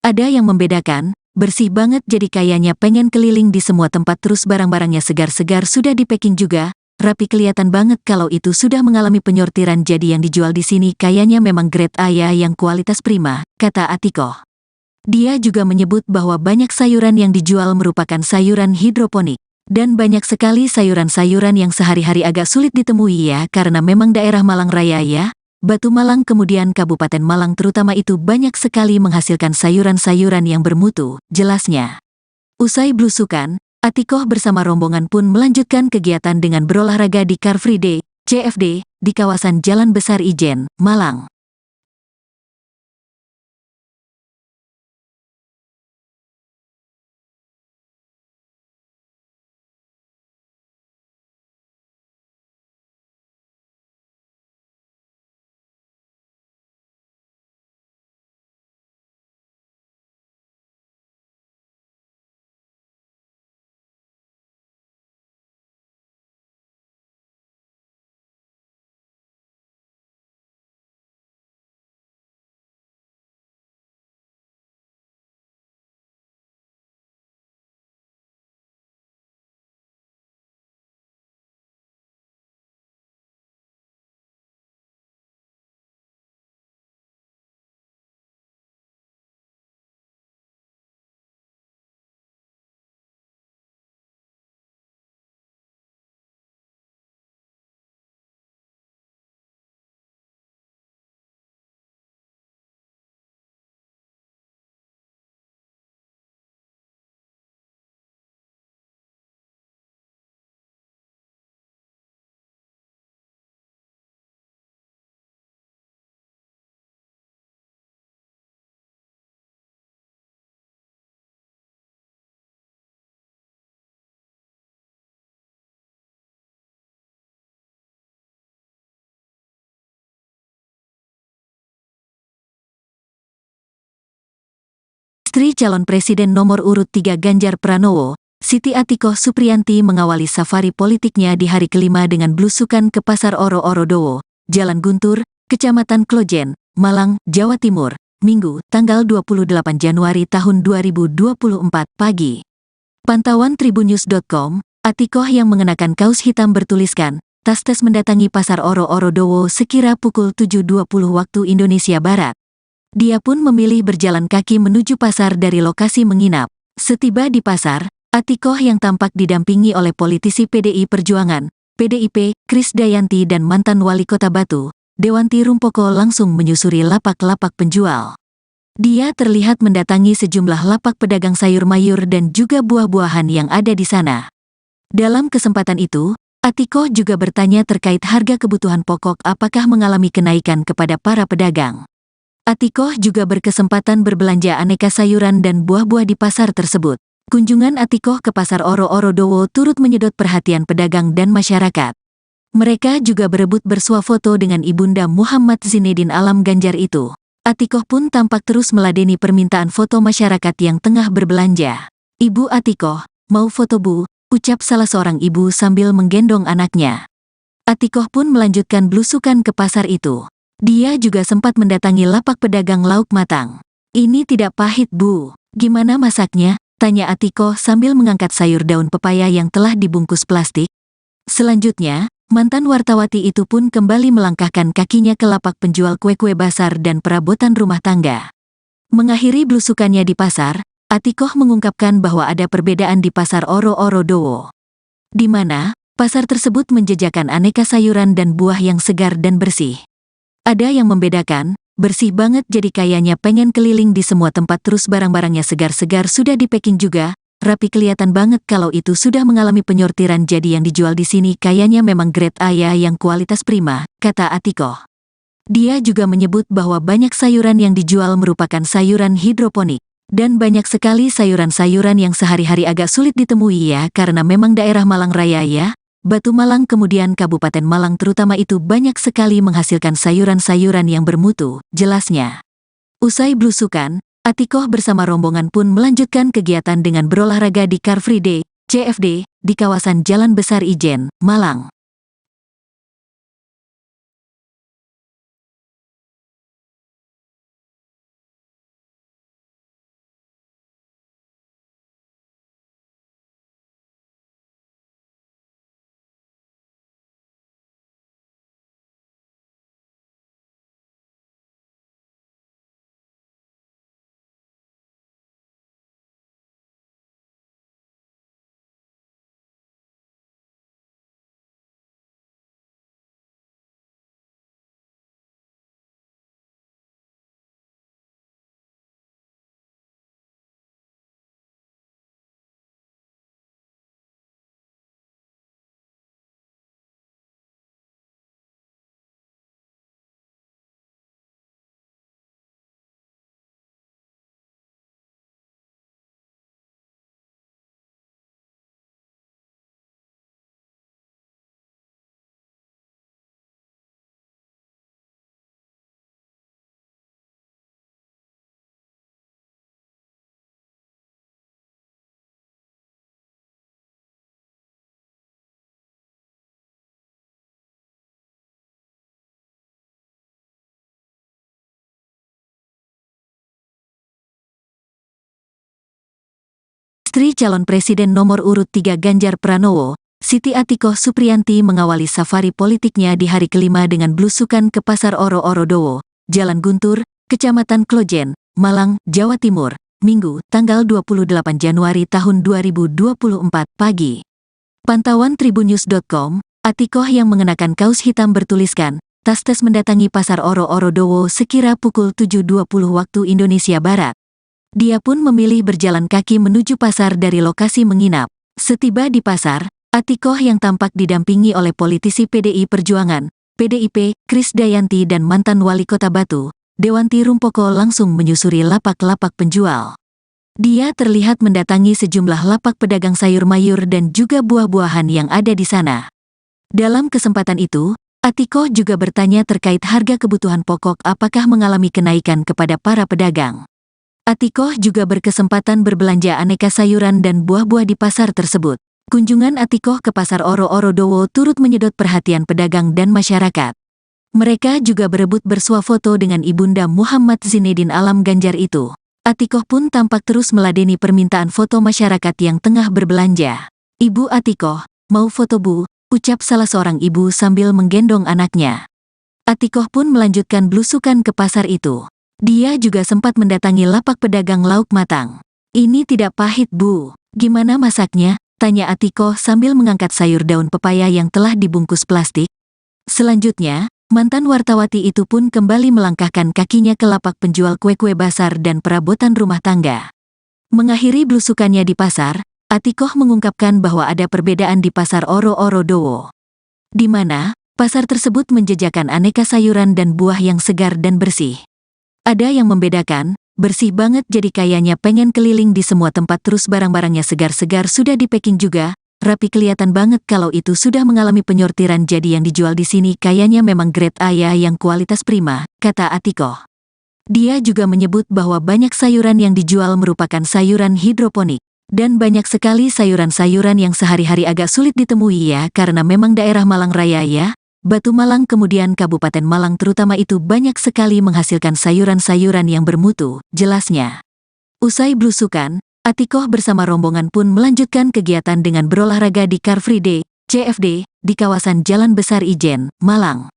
Ada yang membedakan, bersih banget jadi kayaknya pengen keliling di semua tempat terus barang-barangnya segar-segar sudah di-packing juga, rapi kelihatan banget kalau itu sudah mengalami penyortiran jadi yang dijual di sini kayaknya memang grade A ya yang kualitas prima, kata Atikoh. Dia juga menyebut bahwa banyak sayuran yang dijual merupakan sayuran hidroponik, dan banyak sekali sayuran-sayuran yang sehari-hari agak sulit ditemui ya karena memang daerah Malang Raya ya. Batu Malang kemudian Kabupaten Malang terutama itu banyak sekali menghasilkan sayuran-sayuran yang bermutu, jelasnya. Usai belusukan, Atikoh bersama rombongan pun melanjutkan kegiatan dengan berolahraga di Car Free Day, CFD, di kawasan Jalan Besar Ijen, Malang. Istri calon presiden nomor urut 3 Ganjar Pranowo, Siti Atikoh Supriyanti mengawali safari politiknya di hari kelima dengan belusukan ke Pasar Oro-Oro Dowo, Jalan Guntur, Kecamatan Klojen, Malang, Jawa Timur, Minggu, tanggal 28 Januari tahun 2024 pagi. Pantauan Tribunnews.com, Atikoh yang mengenakan kaos hitam bertuliskan, tas mendatangi Pasar Oro-Oro Dowo sekira pukul 7.20 waktu Indonesia Barat. Dia pun memilih berjalan kaki menuju pasar dari lokasi menginap. Setiba di pasar, Atikoh yang tampak didampingi oleh politisi PDI Perjuangan, PDIP, Krisdayanti dan mantan wali kota Batu, Dewanti Rumpoko langsung menyusuri lapak-lapak penjual. Dia terlihat mendatangi sejumlah lapak pedagang sayur mayur dan juga buah-buahan yang ada di sana. Dalam kesempatan itu, Atikoh juga bertanya terkait harga kebutuhan pokok apakah mengalami kenaikan kepada para pedagang. Atikoh juga berkesempatan berbelanja aneka sayuran dan buah-buah di pasar tersebut. Kunjungan Atikoh ke Pasar Oro-Oro Dowo turut menyedot perhatian pedagang dan masyarakat. Mereka juga berebut bersuah foto dengan Ibunda Muhammad Zinedin Alam Ganjar itu. Atikoh pun tampak terus meladeni permintaan foto masyarakat yang tengah berbelanja. "Ibu Atikoh, mau foto Bu?" ucap salah seorang ibu sambil menggendong anaknya. Atikoh pun melanjutkan belusukan ke pasar itu. Dia juga sempat mendatangi lapak pedagang lauk matang. "Ini tidak pahit Bu, gimana masaknya?" tanya Atikoh sambil mengangkat sayur daun pepaya yang telah dibungkus plastik. Selanjutnya, mantan wartawati itu pun kembali melangkahkan kakinya ke lapak penjual kue-kue basar dan perabotan rumah tangga. Mengakhiri belusukannya di pasar, Atikoh mengungkapkan bahwa ada perbedaan di Pasar Oro-Oro Dowo, di mana pasar tersebut menjajakan aneka sayuran dan buah yang segar dan bersih. Ada yang membedakan, bersih banget jadi kayaknya pengen keliling di semua tempat terus barang-barangnya segar-segar sudah di packing juga, rapi kelihatan banget kalau itu sudah mengalami penyortiran jadi yang dijual di sini kayaknya memang grade A ya yang kualitas prima, kata Atikoh. Dia juga menyebut bahwa banyak sayuran yang dijual merupakan sayuran hidroponik. Dan banyak sekali sayuran-sayuran yang sehari-hari agak sulit ditemui ya karena memang daerah Malang Raya ya. Batu Malang kemudian Kabupaten Malang terutama itu banyak sekali menghasilkan sayuran-sayuran yang bermutu, jelasnya. Usai blusukan, Atikoh bersama rombongan pun melanjutkan kegiatan dengan berolahraga di Car Free Day, CFD, di kawasan Jalan Besar Ijen, Malang. Istri calon Presiden nomor urut 3 Ganjar Pranowo, Siti Atikoh Supriyanti mengawali safari politiknya di hari kelima dengan blusukan ke Pasar Oro-Oro Dowo, Jalan Guntur, Kecamatan Klojen, Malang, Jawa Timur, Minggu, tanggal 28 Januari tahun 2024 pagi. Pantauan tribunnews.com, Atikoh yang mengenakan kaos hitam bertuliskan, tas mendatangi Pasar Oro-Oro Dowo sekira pukul 7.20 waktu Indonesia Barat. Dia pun memilih berjalan kaki menuju pasar dari lokasi menginap. Setiba di pasar, Atikoh yang tampak didampingi oleh politisi PDI Perjuangan, PDIP, Krisdayanti dan mantan wali kota Batu, Dewanti Rumpoko langsung menyusuri lapak-lapak penjual. Dia terlihat mendatangi sejumlah lapak pedagang sayur mayur dan juga buah-buahan yang ada di sana. Dalam kesempatan itu, Atikoh juga bertanya terkait harga kebutuhan pokok apakah mengalami kenaikan kepada para pedagang. Atikoh juga berkesempatan berbelanja aneka sayuran dan buah-buah di pasar tersebut. Kunjungan Atikoh ke Pasar Oro-Oro Dowo turut menyedot perhatian pedagang dan masyarakat. Mereka juga berebut bersuah foto dengan Ibunda Muhammad Zinedin Alam Ganjar itu. Atikoh pun tampak terus meladeni permintaan foto masyarakat yang tengah berbelanja. "Ibu Atikoh, mau foto Bu?" ucap salah seorang ibu sambil menggendong anaknya. Atikoh pun melanjutkan blusukan ke pasar itu. Dia juga sempat mendatangi lapak pedagang lauk matang. "Ini tidak pahit Bu, gimana masaknya?" tanya Atikoh sambil mengangkat sayur daun pepaya yang telah dibungkus plastik. Selanjutnya, mantan wartawati itu pun kembali melangkahkan kakinya ke lapak penjual kue-kue basar dan perabotan rumah tangga. Mengakhiri blusukannya di pasar, Atikoh mengungkapkan bahwa ada perbedaan di Pasar Oro-Oro Dowo, di mana pasar tersebut menjajakan aneka sayuran dan buah yang segar dan bersih. Ada yang membedakan, bersih banget jadi kayaknya pengen keliling di semua tempat terus barang-barangnya segar-segar sudah di packing juga, rapi kelihatan banget kalau itu sudah mengalami penyortiran jadi yang dijual di sini kayaknya memang grade A ya yang kualitas prima, kata Atikoh. Dia juga menyebut bahwa banyak sayuran yang dijual merupakan sayuran hidroponik. Dan banyak sekali sayuran-sayuran yang sehari-hari agak sulit ditemui ya karena memang daerah Malang Raya ya. Batu Malang kemudian Kabupaten Malang terutama itu banyak sekali menghasilkan sayuran-sayuran yang bermutu, jelasnya. Usai blusukan, Atikoh bersama rombongan pun melanjutkan kegiatan dengan berolahraga di Car Free Day, CFD, di kawasan Jalan Besar Ijen, Malang.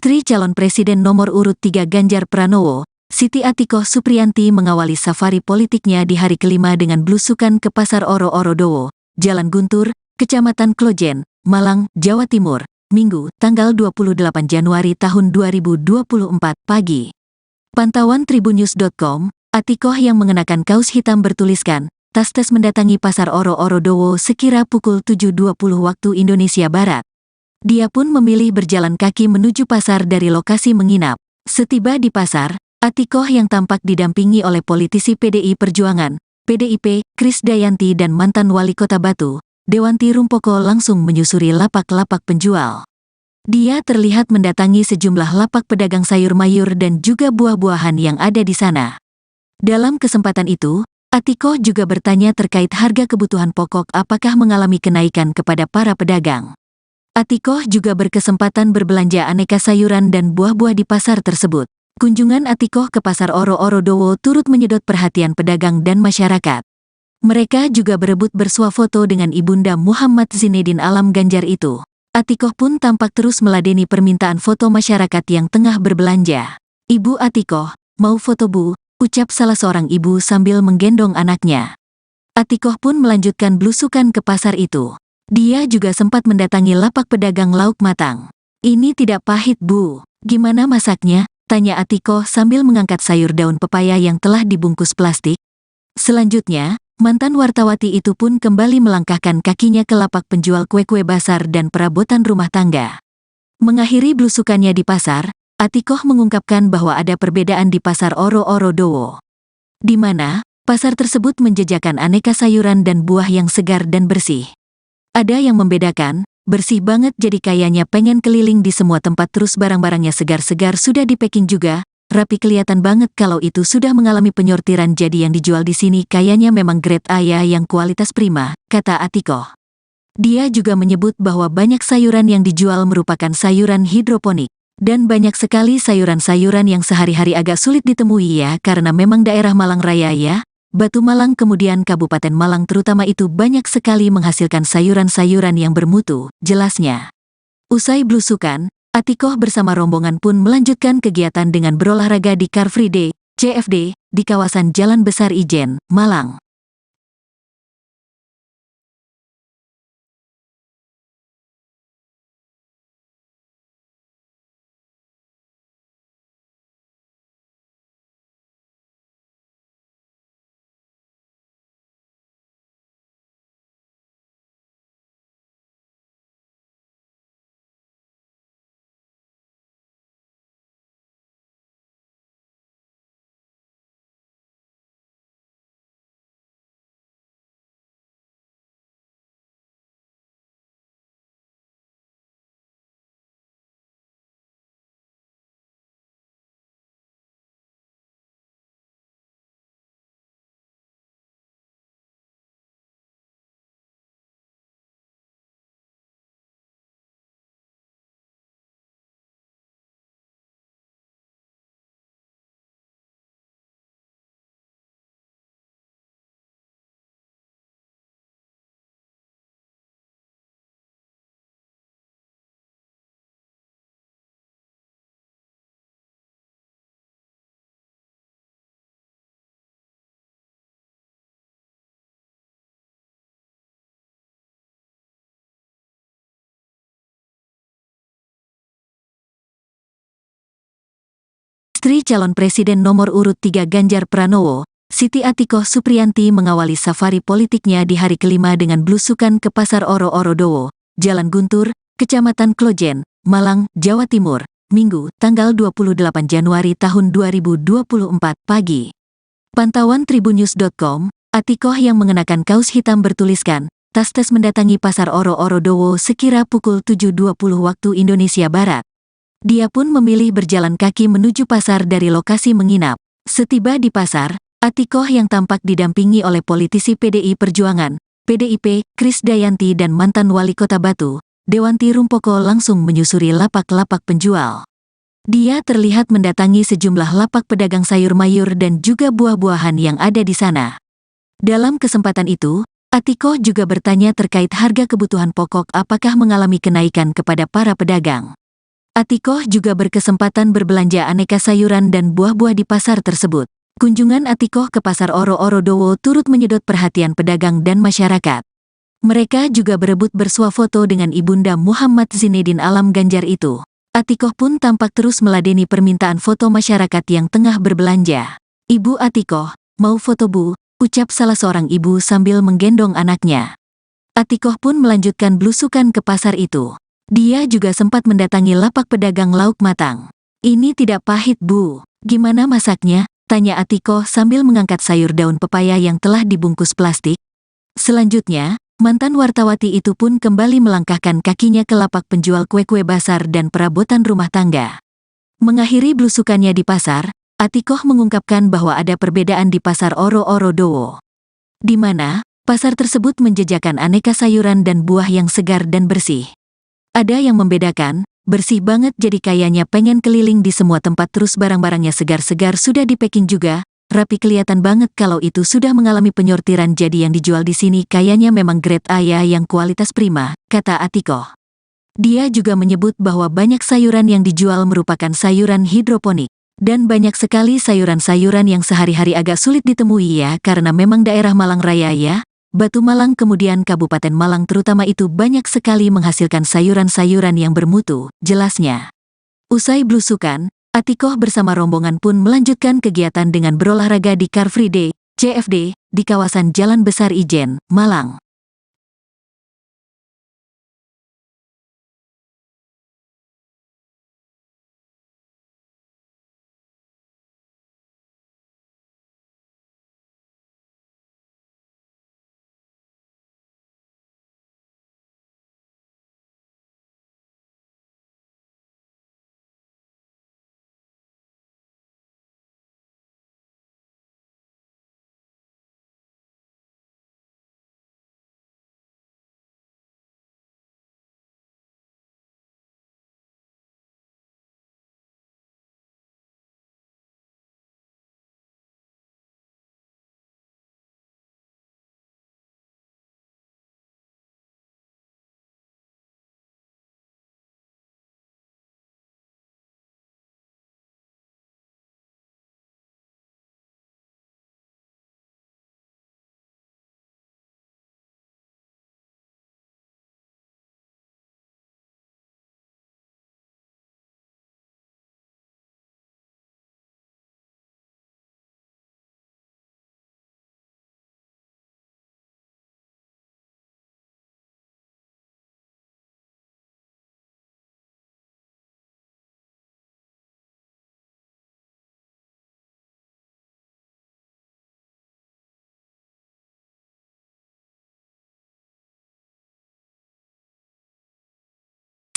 Istri calon presiden nomor urut 3 Ganjar Pranowo, Siti Atikoh Supriyanti mengawali safari politiknya di hari kelima dengan blusukan ke Pasar Oro-Oro Dowo, Jalan Guntur, Kecamatan Klojen, Malang, Jawa Timur, Minggu, tanggal 28 Januari tahun 2024 pagi. Pantauan tribunnews.com, Atikoh yang mengenakan kaos hitam bertuliskan, "Tas-tas" mendatangi Pasar Oro-Oro Dowo sekira pukul 7.20 waktu Indonesia Barat. Dia pun memilih berjalan kaki menuju pasar dari lokasi menginap. Setiba di pasar, Atikoh yang tampak didampingi oleh politisi PDI Perjuangan, PDIP, Krisdayanti dan mantan wali kota Batu, Dewanti Rumpoko langsung menyusuri lapak-lapak penjual. Dia terlihat mendatangi sejumlah lapak pedagang sayur mayur dan juga buah-buahan yang ada di sana. Dalam kesempatan itu, Atikoh juga bertanya terkait harga kebutuhan pokok apakah mengalami kenaikan kepada para pedagang. Atikoh juga berkesempatan berbelanja aneka sayuran dan buah-buah di pasar tersebut. Kunjungan Atikoh ke Pasar Oro-Oro Dowo turut menyedot perhatian pedagang dan masyarakat. Mereka juga berebut bersuah foto dengan Ibunda Muhammad Zinedin Alam Ganjar itu. Atikoh pun tampak terus meladeni permintaan foto masyarakat yang tengah berbelanja. "Ibu Atikoh, mau foto Bu?" ucap salah seorang ibu sambil menggendong anaknya. Atikoh pun melanjutkan blusukan ke pasar itu. Dia juga sempat mendatangi lapak pedagang lauk matang. "Ini tidak pahit Bu, gimana masaknya?" tanya Atikoh sambil mengangkat sayur daun pepaya yang telah dibungkus plastik. Selanjutnya, mantan wartawati itu pun kembali melangkahkan kakinya ke lapak penjual kue-kue basar dan perabotan rumah tangga. Mengakhiri blusukannya di pasar, Atikoh mengungkapkan bahwa ada perbedaan di Pasar Oro-Oro Dowo, di mana pasar tersebut menjajakan aneka sayuran dan buah yang segar dan bersih. Ada yang membedakan, bersih banget jadi kayaknya pengen keliling di semua tempat terus barang-barangnya segar-segar sudah di-packing juga, rapi kelihatan banget kalau itu sudah mengalami penyortiran jadi yang dijual di sini kayaknya memang grade A ya yang kualitas prima, kata Atikoh. Dia juga menyebut bahwa banyak sayuran yang dijual merupakan sayuran hidroponik, dan banyak sekali sayuran-sayuran yang sehari-hari agak sulit ditemui ya karena memang daerah Malang Raya ya. Batu Malang kemudian Kabupaten Malang terutama itu banyak sekali menghasilkan sayuran-sayuran yang bermutu, jelasnya. Usai blusukan, Atikoh bersama rombongan pun melanjutkan kegiatan dengan berolahraga di Car Free Day, CFD, di kawasan Jalan Besar Ijen, Malang. Istri calon presiden nomor urut 3 Ganjar Pranowo, Siti Atikoh Supriyanti mengawali safari politiknya di hari kelima dengan blusukan ke Pasar Oro-Oro Dowo, Jalan Guntur, Kecamatan Klojen, Malang, Jawa Timur, Minggu, tanggal 28 Januari tahun 2024 pagi. Pantauan tribunnews.com, Atikoh yang mengenakan kaos hitam bertuliskan, "Tas-tas" mendatangi Pasar Oro-Oro Dowo sekira pukul 7.20 waktu Indonesia Barat. Dia pun memilih berjalan kaki menuju pasar dari lokasi menginap. Setiba di pasar, Atikoh yang tampak didampingi oleh politisi PDI Perjuangan, PDIP, Krisdayanti dan mantan wali kota Batu, Dewanti Rumpoko langsung menyusuri lapak-lapak penjual. Dia terlihat mendatangi sejumlah lapak pedagang sayur mayur dan juga buah-buahan yang ada di sana. Dalam kesempatan itu, Atikoh juga bertanya terkait harga kebutuhan pokok apakah mengalami kenaikan kepada para pedagang. Atikoh juga berkesempatan berbelanja aneka sayuran dan buah-buah di pasar tersebut. Kunjungan Atikoh ke pasar Oro-Oro Dowo turut menyedot perhatian pedagang dan masyarakat. Mereka juga berebut bersuah foto dengan Ibunda Muhammad Zinedin Alam Ganjar itu. Atikoh pun tampak terus meladeni permintaan foto masyarakat yang tengah berbelanja. "Ibu Atikoh, mau foto Bu?" ucap salah seorang ibu sambil menggendong anaknya. Atikoh pun melanjutkan belusukan ke pasar itu. Dia juga sempat mendatangi lapak pedagang lauk matang. "Ini tidak pahit Bu, gimana masaknya?" tanya Atikoh sambil mengangkat sayur daun pepaya yang telah dibungkus plastik. Selanjutnya, mantan wartawati itu pun kembali melangkahkan kakinya ke lapak penjual kue-kue basar dan perabotan rumah tangga. Mengakhiri belusukannya di pasar, Atikoh mengungkapkan bahwa ada perbedaan di pasar Oro-Oro Dowo, di mana pasar tersebut menjajakan aneka sayuran dan buah yang segar dan bersih. Ada yang membedakan, bersih banget jadi kayaknya pengen keliling di semua tempat terus barang-barangnya segar-segar sudah di-packing juga, rapi kelihatan banget kalau itu sudah mengalami penyortiran jadi yang dijual di sini kayaknya memang grade A ya yang kualitas prima, kata Atikoh. Dia juga menyebut bahwa banyak sayuran yang dijual merupakan sayuran hidroponik. Dan banyak sekali sayuran-sayuran yang sehari-hari agak sulit ditemui ya karena memang daerah Malang Raya ya. Batu Malang kemudian Kabupaten Malang terutama itu banyak sekali menghasilkan sayuran-sayuran yang bermutu, jelasnya. Usai belusukan, Atikoh bersama rombongan pun melanjutkan kegiatan dengan berolahraga di Car Free Day, CFD, di kawasan Jalan Besar Ijen, Malang.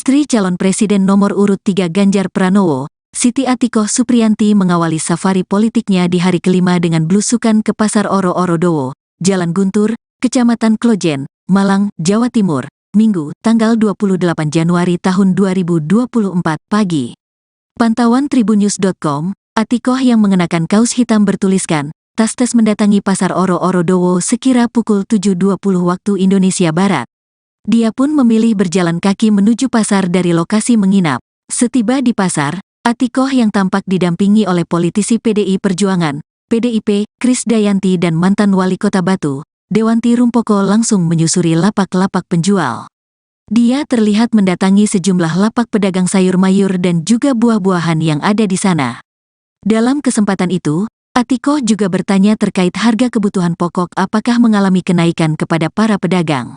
Istri calon presiden nomor urut 3 Ganjar Pranowo, Siti Atikoh Supriyanti mengawali safari politiknya di hari kelima dengan belusukan ke pasar Oro-Oro Dowo, Jalan Guntur, Kecamatan Klojen, Malang, Jawa Timur, Minggu, tanggal 28 Januari tahun 2024 pagi. Pantauan tribunnews.com, Atikoh yang mengenakan kaos hitam bertuliskan, tas mendatangi pasar Oro-Oro Dowo sekira pukul 7.20 waktu Indonesia Barat. Dia pun memilih berjalan kaki menuju pasar dari lokasi menginap. Setiba di pasar, Atikoh yang tampak didampingi oleh politisi PDI Perjuangan, PDIP, Krisdayanti dan mantan wali kota Batu, Dewanti Rumpoko langsung menyusuri lapak-lapak penjual. Dia terlihat mendatangi sejumlah lapak pedagang sayur mayur dan juga buah-buahan yang ada di sana. Dalam kesempatan itu, Atikoh juga bertanya terkait harga kebutuhan pokok apakah mengalami kenaikan kepada para pedagang.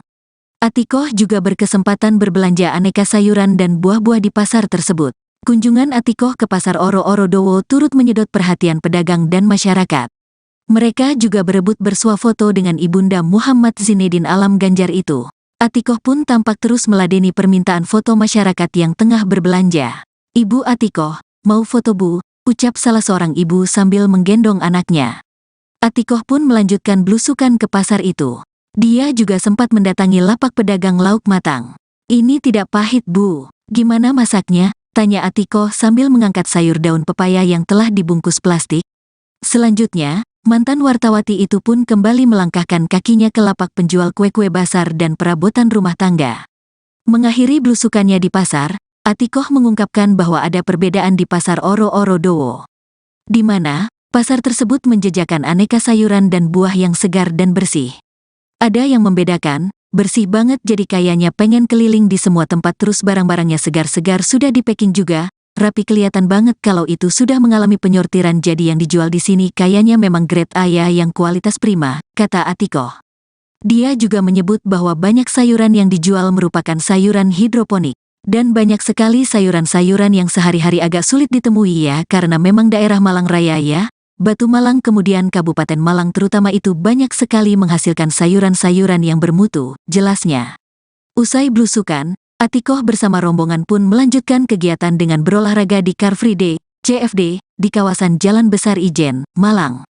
Atikoh juga berkesempatan berbelanja aneka sayuran dan buah-buah di pasar tersebut. Kunjungan Atikoh ke pasar Oro-Oro Dowo turut menyedot perhatian pedagang dan masyarakat. Mereka juga berebut bersuah foto dengan Ibunda Muhammad Zinedin Alam Ganjar itu. Atikoh pun tampak terus meladeni permintaan foto masyarakat yang tengah berbelanja. "Ibu Atikoh, mau foto Bu?" ucap salah seorang ibu sambil menggendong anaknya. Atikoh pun melanjutkan belusukan ke pasar itu. Dia juga sempat mendatangi lapak pedagang lauk matang. "Ini tidak pahit Bu, gimana masaknya?" tanya Atikoh sambil mengangkat sayur daun pepaya yang telah dibungkus plastik. Selanjutnya, mantan wartawati itu pun kembali melangkahkan kakinya ke lapak penjual kue-kue basar dan perabotan rumah tangga. Mengakhiri belusukannya di pasar, Atikoh mengungkapkan bahwa ada perbedaan di Pasar Oro-Oro Dowo, di mana pasar tersebut menjajakan aneka sayuran dan buah yang segar dan bersih. Ada yang membedakan, bersih banget jadi kayaknya pengen keliling di semua tempat terus barang-barangnya segar-segar sudah di packing juga, rapi kelihatan banget kalau itu sudah mengalami penyortiran jadi yang dijual di sini kayaknya memang grade A ya yang kualitas prima, kata Atikoh. Dia juga menyebut bahwa banyak sayuran yang dijual merupakan sayuran hidroponik. Dan banyak sekali sayuran-sayuran yang sehari-hari agak sulit ditemui ya karena memang daerah Malang Raya ya. Batu Malang kemudian Kabupaten Malang terutama itu banyak sekali menghasilkan sayuran-sayuran yang bermutu, jelasnya. Usai blusukan, Atikoh bersama rombongan pun melanjutkan kegiatan dengan berolahraga di Car Free Day, CFD, di kawasan Jalan Besar Ijen, Malang.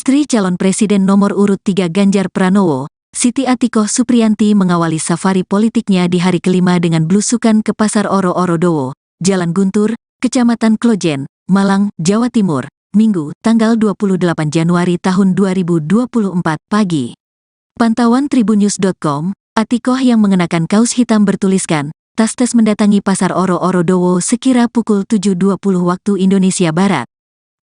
Istri calon presiden nomor urut 3 Ganjar Pranowo, Siti Atikoh Supriyanti mengawali safari politiknya di hari kelima dengan blusukan ke Pasar Oro-Oro Dowo, Jalan Guntur, Kecamatan Klojen, Malang, Jawa Timur, Minggu, tanggal 28 Januari tahun 2024 pagi. Pantauan tribunnews.com, Atikoh yang mengenakan kaos hitam bertuliskan, tas mendatangi Pasar Oro-Oro Dowo sekira pukul 7.20 waktu Indonesia Barat.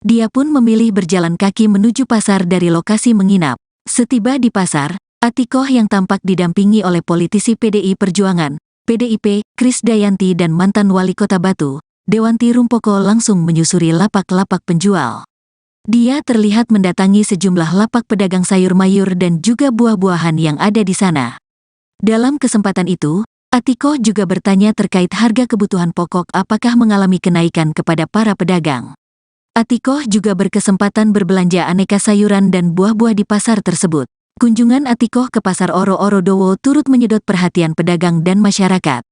Dia pun memilih berjalan kaki menuju pasar dari lokasi menginap. Setiba di pasar, Atikoh yang tampak didampingi oleh politisi PDI Perjuangan, PDIP, Krisdayanti dan mantan wali kota Batu, Dewanti Rumpoko langsung menyusuri lapak-lapak penjual. Dia terlihat mendatangi sejumlah lapak pedagang sayur mayur dan juga buah-buahan yang ada di sana. Dalam kesempatan itu, Atikoh juga bertanya terkait harga kebutuhan pokok apakah mengalami kenaikan kepada para pedagang. Atikoh juga berkesempatan berbelanja aneka sayuran dan buah-buah di pasar tersebut. Kunjungan Atikoh ke Pasar Oro-Oro Dowo turut menyedot perhatian pedagang dan masyarakat.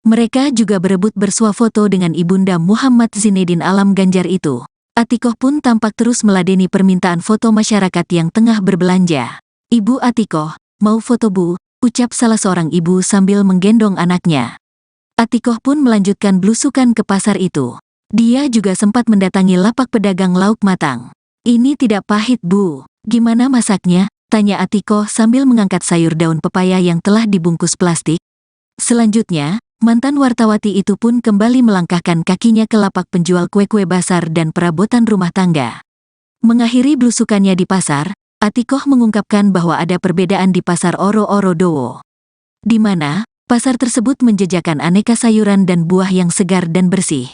Mereka juga berebut bersuah foto dengan Ibunda Muhammad Zinedin Alam Ganjar itu. Atikoh pun tampak terus meladeni permintaan foto masyarakat yang tengah berbelanja. "Ibu Atikoh, mau foto Bu?" ucap salah seorang ibu sambil menggendong anaknya. Atikoh pun melanjutkan blusukan ke pasar itu. Dia juga sempat mendatangi lapak pedagang lauk matang. "Ini tidak pahit Bu, gimana masaknya?" tanya Atikoh sambil mengangkat sayur daun pepaya yang telah dibungkus plastik. Selanjutnya, mantan wartawati itu pun kembali melangkahkan kakinya ke lapak penjual kue-kue basar dan perabotan rumah tangga. Mengakhiri blusukannya di pasar, Atikoh mengungkapkan bahwa ada perbedaan di Pasar Oro-Oro Dowo, di mana pasar tersebut menjajakan aneka sayuran dan buah yang segar dan bersih.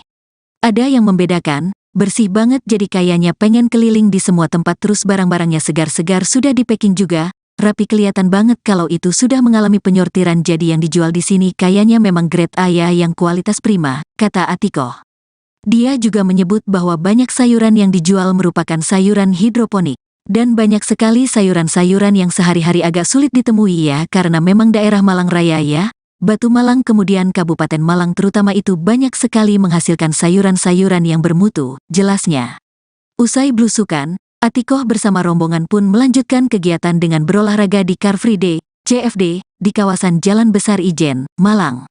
Ada yang membedakan, bersih banget jadi kayaknya pengen keliling di semua tempat terus barang-barangnya segar-segar sudah di packing juga, rapi kelihatan banget kalau itu sudah mengalami penyortiran jadi yang dijual di sini kayaknya memang grade A ya yang kualitas prima, kata Atikoh. Dia juga menyebut bahwa banyak sayuran yang dijual merupakan sayuran hidroponik. Dan banyak sekali sayuran-sayuran yang sehari-hari agak sulit ditemui ya karena memang daerah Malang Raya ya. Batu Malang kemudian Kabupaten Malang terutama itu banyak sekali menghasilkan sayuran-sayuran yang bermutu, jelasnya. Usai blusukan, Atikoh bersama rombongan pun melanjutkan kegiatan dengan berolahraga di Car Free Day, CFD, di kawasan Jalan Besar Ijen, Malang.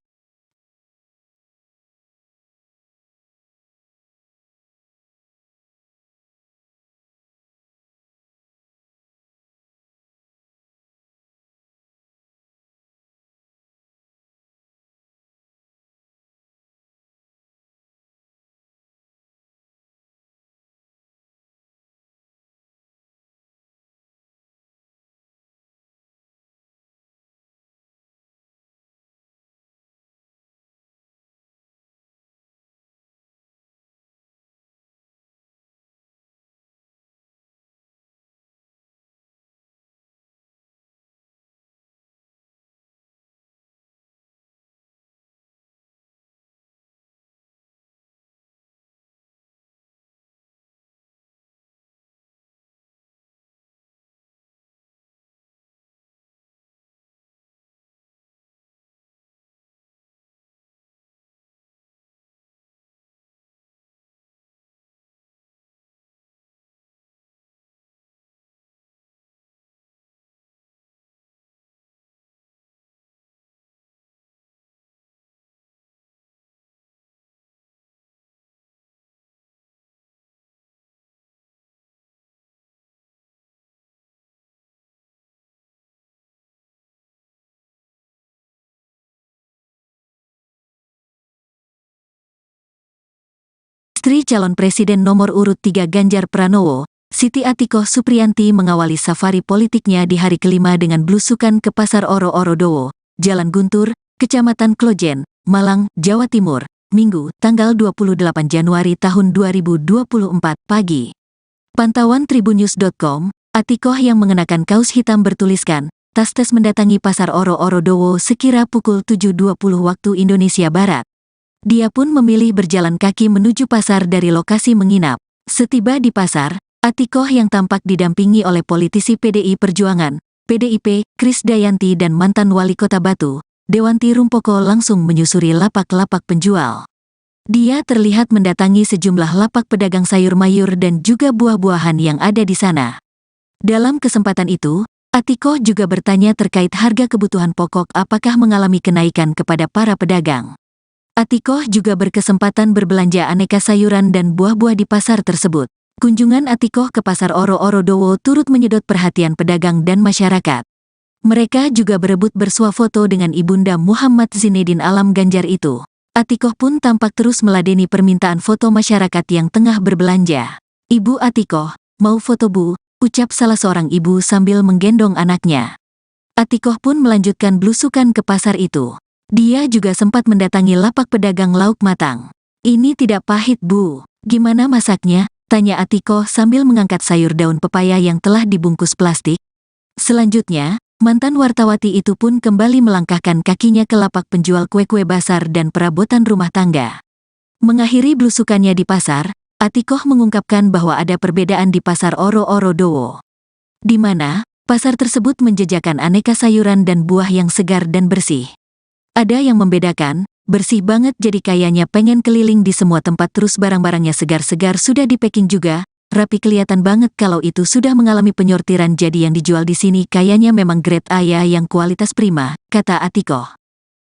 Istri calon presiden nomor urut 3 Ganjar Pranowo, Siti Atikoh Supriyanti mengawali safari politiknya di hari kelima dengan blusukan ke Pasar Oro-Oro Dowo, Jalan Guntur, Kecamatan Klojen, Malang, Jawa Timur, Minggu, tanggal 28 Januari tahun 2024 pagi. Pantauan Tribunnews.com, Atikoh yang mengenakan kaos hitam bertuliskan, tas mendatangi Pasar Oro-Oro Dowo sekira pukul 7.20 waktu Indonesia Barat. Dia pun memilih berjalan kaki menuju pasar dari lokasi menginap. Setiba di pasar, Atikoh yang tampak didampingi oleh politisi PDI Perjuangan, PDIP, Krisdayanti dan mantan wali kota Batu, Dewanti Rumpoko langsung menyusuri lapak-lapak penjual. Dia terlihat mendatangi sejumlah lapak pedagang sayur mayur dan juga buah-buahan yang ada di sana. Dalam kesempatan itu, Atikoh juga bertanya terkait harga kebutuhan pokok apakah mengalami kenaikan kepada para pedagang. Atikoh juga berkesempatan berbelanja aneka sayuran dan buah-buah di pasar tersebut. Kunjungan Atikoh ke Pasar Oro-Oro Dowo turut menyedot perhatian pedagang dan masyarakat. Mereka juga berebut bersuah foto dengan Ibunda Muhammad Zinedin Alam Ganjar itu. Atikoh pun tampak terus meladeni permintaan foto masyarakat yang tengah berbelanja. "Ibu Atikoh, mau foto Bu?" ucap salah seorang ibu sambil menggendong anaknya. Atikoh pun melanjutkan blusukan ke pasar itu. Dia juga sempat mendatangi lapak pedagang lauk matang. "Ini tidak pahit Bu, gimana masaknya?" tanya Atikoh sambil mengangkat sayur daun pepaya yang telah dibungkus plastik. Selanjutnya, mantan wartawati itu pun kembali melangkahkan kakinya ke lapak penjual kue-kue basar dan perabotan rumah tangga. Mengakhiri blusukannya di pasar, Atikoh mengungkapkan bahwa ada perbedaan di Pasar Oro-Oro Dowo, di mana pasar tersebut menjajakan aneka sayuran dan buah yang segar dan bersih. Ada yang membedakan, bersih banget jadi kayaknya pengen keliling di semua tempat terus barang-barangnya segar-segar sudah di-packing juga, rapi kelihatan banget kalau itu sudah mengalami penyortiran jadi yang dijual di sini kayaknya memang grade A ya yang kualitas prima, kata Atikoh.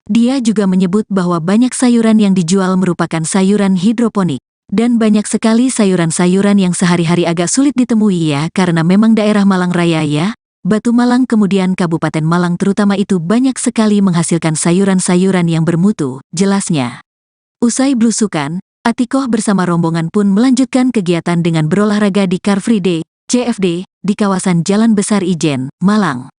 Dia juga menyebut bahwa banyak sayuran yang dijual merupakan sayuran hidroponik, dan banyak sekali sayuran-sayuran yang sehari-hari agak sulit ditemui ya karena memang daerah Malang Raya ya. Batu Malang kemudian Kabupaten Malang terutama itu banyak sekali menghasilkan sayuran-sayuran yang bermutu, jelasnya. Usai blusukan, Atikoh bersama rombongan pun melanjutkan kegiatan dengan berolahraga di Car Free Day, CFD, di kawasan Jalan Besar Ijen, Malang.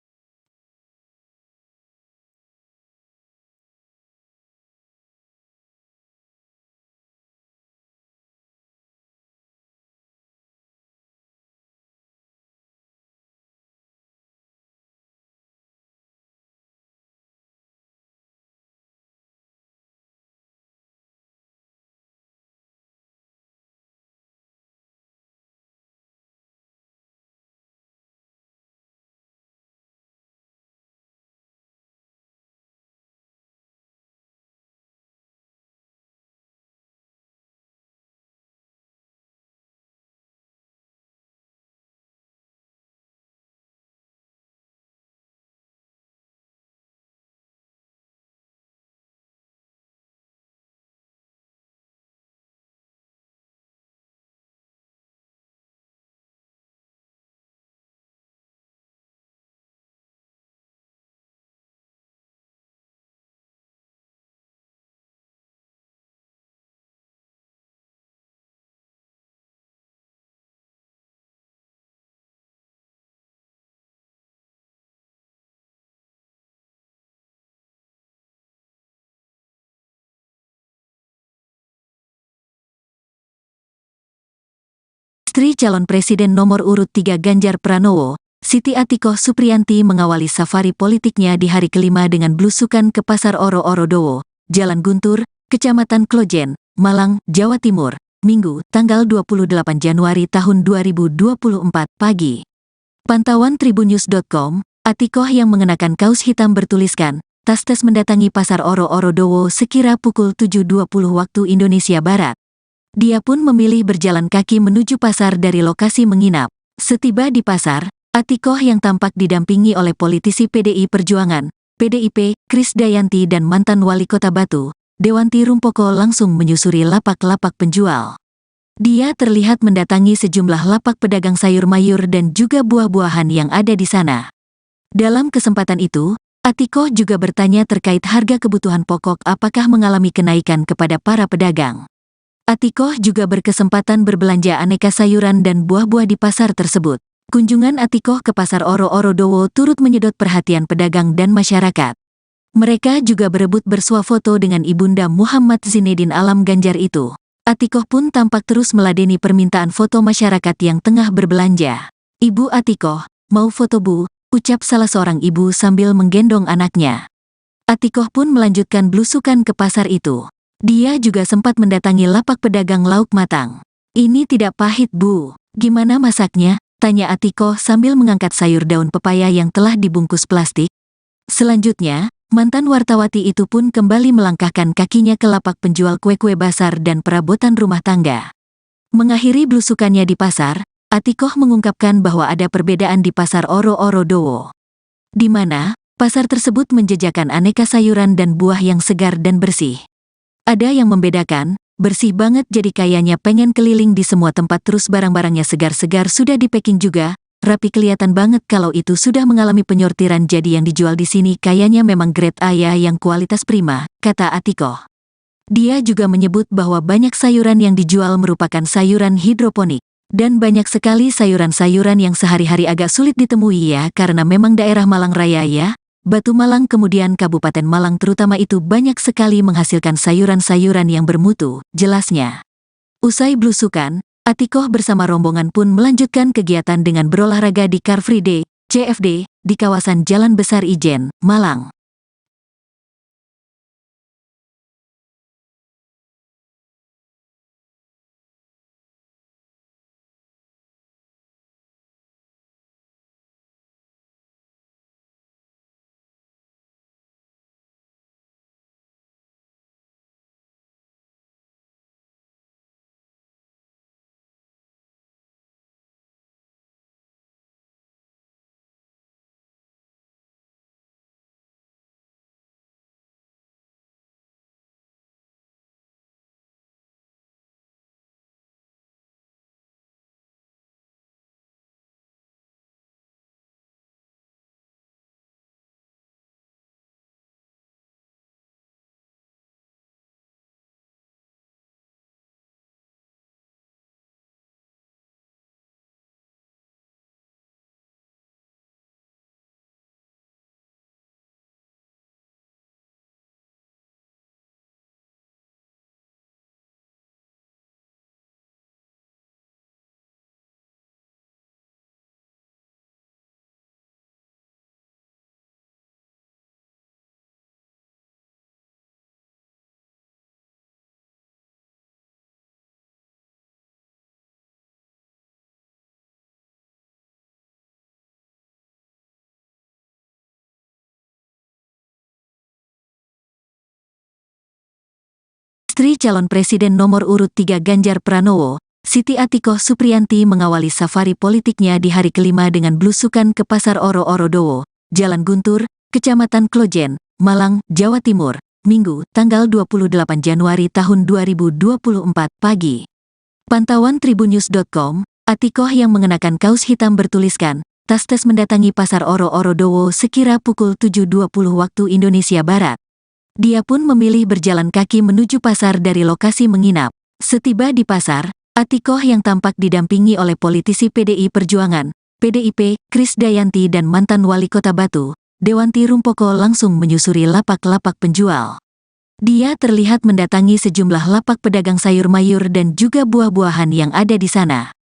Istri calon presiden nomor urut 3 Ganjar Pranowo, Siti Atikoh Supriyanti mengawali safari politiknya di hari kelima dengan blusukan ke Pasar Oro-Oro Dowo, Jalan Guntur, Kecamatan Klojen, Malang, Jawa Timur, Minggu, tanggal 28 Januari tahun 2024 pagi. Pantauan Tribunnews.com, Atikoh yang mengenakan kaos hitam bertuliskan, tas mendatangi Pasar Oro-Oro Dowo sekira pukul 7.20 waktu Indonesia Barat. Dia pun memilih berjalan kaki menuju pasar dari lokasi menginap. Setiba di pasar, Atikoh yang tampak didampingi oleh politisi PDI Perjuangan, PDIP, Krisdayanti dan mantan wali kota Batu, Dewanti Rumpoko langsung menyusuri lapak-lapak penjual. Dia terlihat mendatangi sejumlah lapak pedagang sayur mayur dan juga buah-buahan yang ada di sana. Dalam kesempatan itu, Atikoh juga bertanya terkait harga kebutuhan pokok apakah mengalami kenaikan kepada para pedagang. Atikoh juga berkesempatan berbelanja aneka sayuran dan buah-buah di pasar tersebut. Kunjungan Atikoh ke Pasar Oro-Oro Dowo turut menyedot perhatian pedagang dan masyarakat. Mereka juga berebut bersuah foto dengan Ibunda Muhammad Zinedin Alam Ganjar itu. Atikoh pun tampak terus meladeni permintaan foto masyarakat yang tengah berbelanja. "Ibu Atikoh, mau foto Bu?" ucap salah seorang ibu sambil menggendong anaknya. Atikoh pun melanjutkan belusukan ke pasar itu. Dia juga sempat mendatangi lapak pedagang lauk matang. "Ini tidak pahit Bu, gimana masaknya?" tanya Atikoh sambil mengangkat sayur daun pepaya yang telah dibungkus plastik. Selanjutnya, mantan wartawati itu pun kembali melangkahkan kakinya ke lapak penjual kue-kue basar dan perabotan rumah tangga. Mengakhiri belusukannya di pasar, Atikoh mengungkapkan bahwa ada perbedaan di Pasar Oro-Oro Dowo, di mana pasar tersebut menjajakan aneka sayuran dan buah yang segar dan bersih. "Ada yang membedakan, bersih banget jadi kayaknya pengen keliling di semua tempat terus barang-barangnya segar-segar sudah di-packing juga, rapi kelihatan banget kalau itu sudah mengalami penyortiran jadi yang dijual di sini kayaknya memang grade A ya yang kualitas prima," kata Atikoh. Dia juga menyebut bahwa banyak sayuran yang dijual merupakan sayuran hidroponik. Dan banyak sekali sayuran-sayuran yang sehari-hari agak sulit ditemui ya karena memang daerah Malang Raya ya. Batu Malang kemudian Kabupaten Malang terutama itu banyak sekali menghasilkan sayuran-sayuran yang bermutu, jelasnya. Usai belusukan, Atikoh bersama rombongan pun melanjutkan kegiatan dengan berolahraga di Car Free Day, CFD, di kawasan Jalan Besar Ijen, Malang. Istri calon presiden nomor urut 3 Ganjar Pranowo, Siti Atikoh Supriyanti mengawali safari politiknya di hari kelima dengan belusukan ke Pasar Oro-Oro Dowo, Jalan Guntur, Kecamatan Klojen, Malang, Jawa Timur, Minggu, tanggal 28 Januari tahun 2024 pagi. Pantauan Tribunnews.com, Atikoh yang mengenakan kaos hitam bertuliskan, "Tas-tes mendatangi Pasar Oro-Oro Dowo sekira pukul 7.20 waktu Indonesia Barat." Dia pun memilih berjalan kaki menuju pasar dari lokasi menginap. Setiba di pasar, Atikoh yang tampak didampingi oleh politisi PDI Perjuangan, PDIP, Krisdayanti dan mantan wali kota Batu, Dewanti Rumpoko langsung menyusuri lapak-lapak penjual. Dia terlihat mendatangi sejumlah lapak pedagang sayur mayur dan juga buah-buahan yang ada di sana.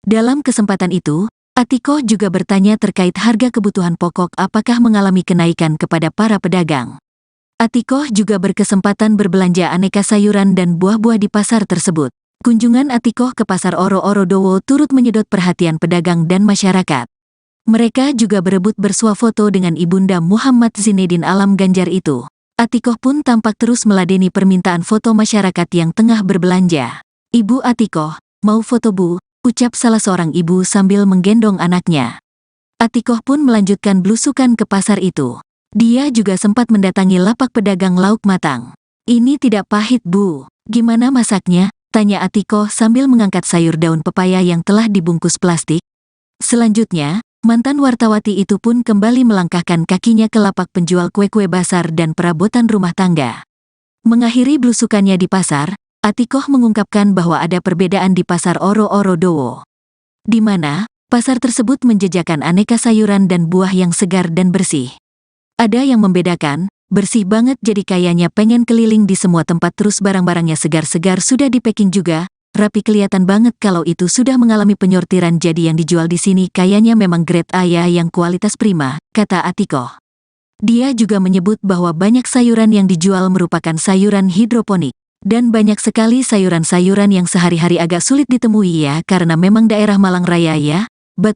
Dalam kesempatan itu, Atikoh juga bertanya terkait harga kebutuhan pokok apakah mengalami kenaikan kepada para pedagang. Atikoh juga berkesempatan berbelanja aneka sayuran dan buah-buah di pasar tersebut. Kunjungan Atikoh ke Pasar Oro-Oro Dowo turut menyedot perhatian pedagang dan masyarakat. Mereka juga berebut bersuah foto dengan Ibunda Muhammad Zinedin Alam Ganjar itu. Atikoh pun tampak terus meladeni permintaan foto masyarakat yang tengah berbelanja. "Ibu Atikoh, mau foto Bu?" ucap salah seorang ibu sambil menggendong anaknya. Atikoh pun melanjutkan belusukan ke pasar itu. Dia juga sempat mendatangi lapak pedagang lauk matang. "Ini tidak pahit Bu, gimana masaknya?" tanya Atikoh sambil mengangkat sayur daun pepaya yang telah dibungkus plastik. Selanjutnya, mantan wartawati itu pun kembali melangkahkan kakinya ke lapak penjual kue-kue basar dan perabotan rumah tangga. Mengakhiri belusukannya di pasar, Atikoh mengungkapkan bahwa ada perbedaan di pasar Oro-Oro Dowo, di mana pasar tersebut menjajakan aneka sayuran dan buah yang segar dan bersih. Ada yang membedakan, bersih banget jadi kayaknya pengen keliling di semua tempat terus barang-barangnya segar-segar sudah di packing juga, rapi kelihatan banget kalau itu sudah mengalami penyortiran jadi yang dijual di sini kayaknya memang grade A ya yang kualitas prima, kata Atikoh. Dia juga menyebut bahwa banyak sayuran yang dijual merupakan sayuran hidroponik. Dan banyak sekali sayuran-sayuran yang sehari-hari agak sulit ditemui ya karena memang daerah Malang Raya ya,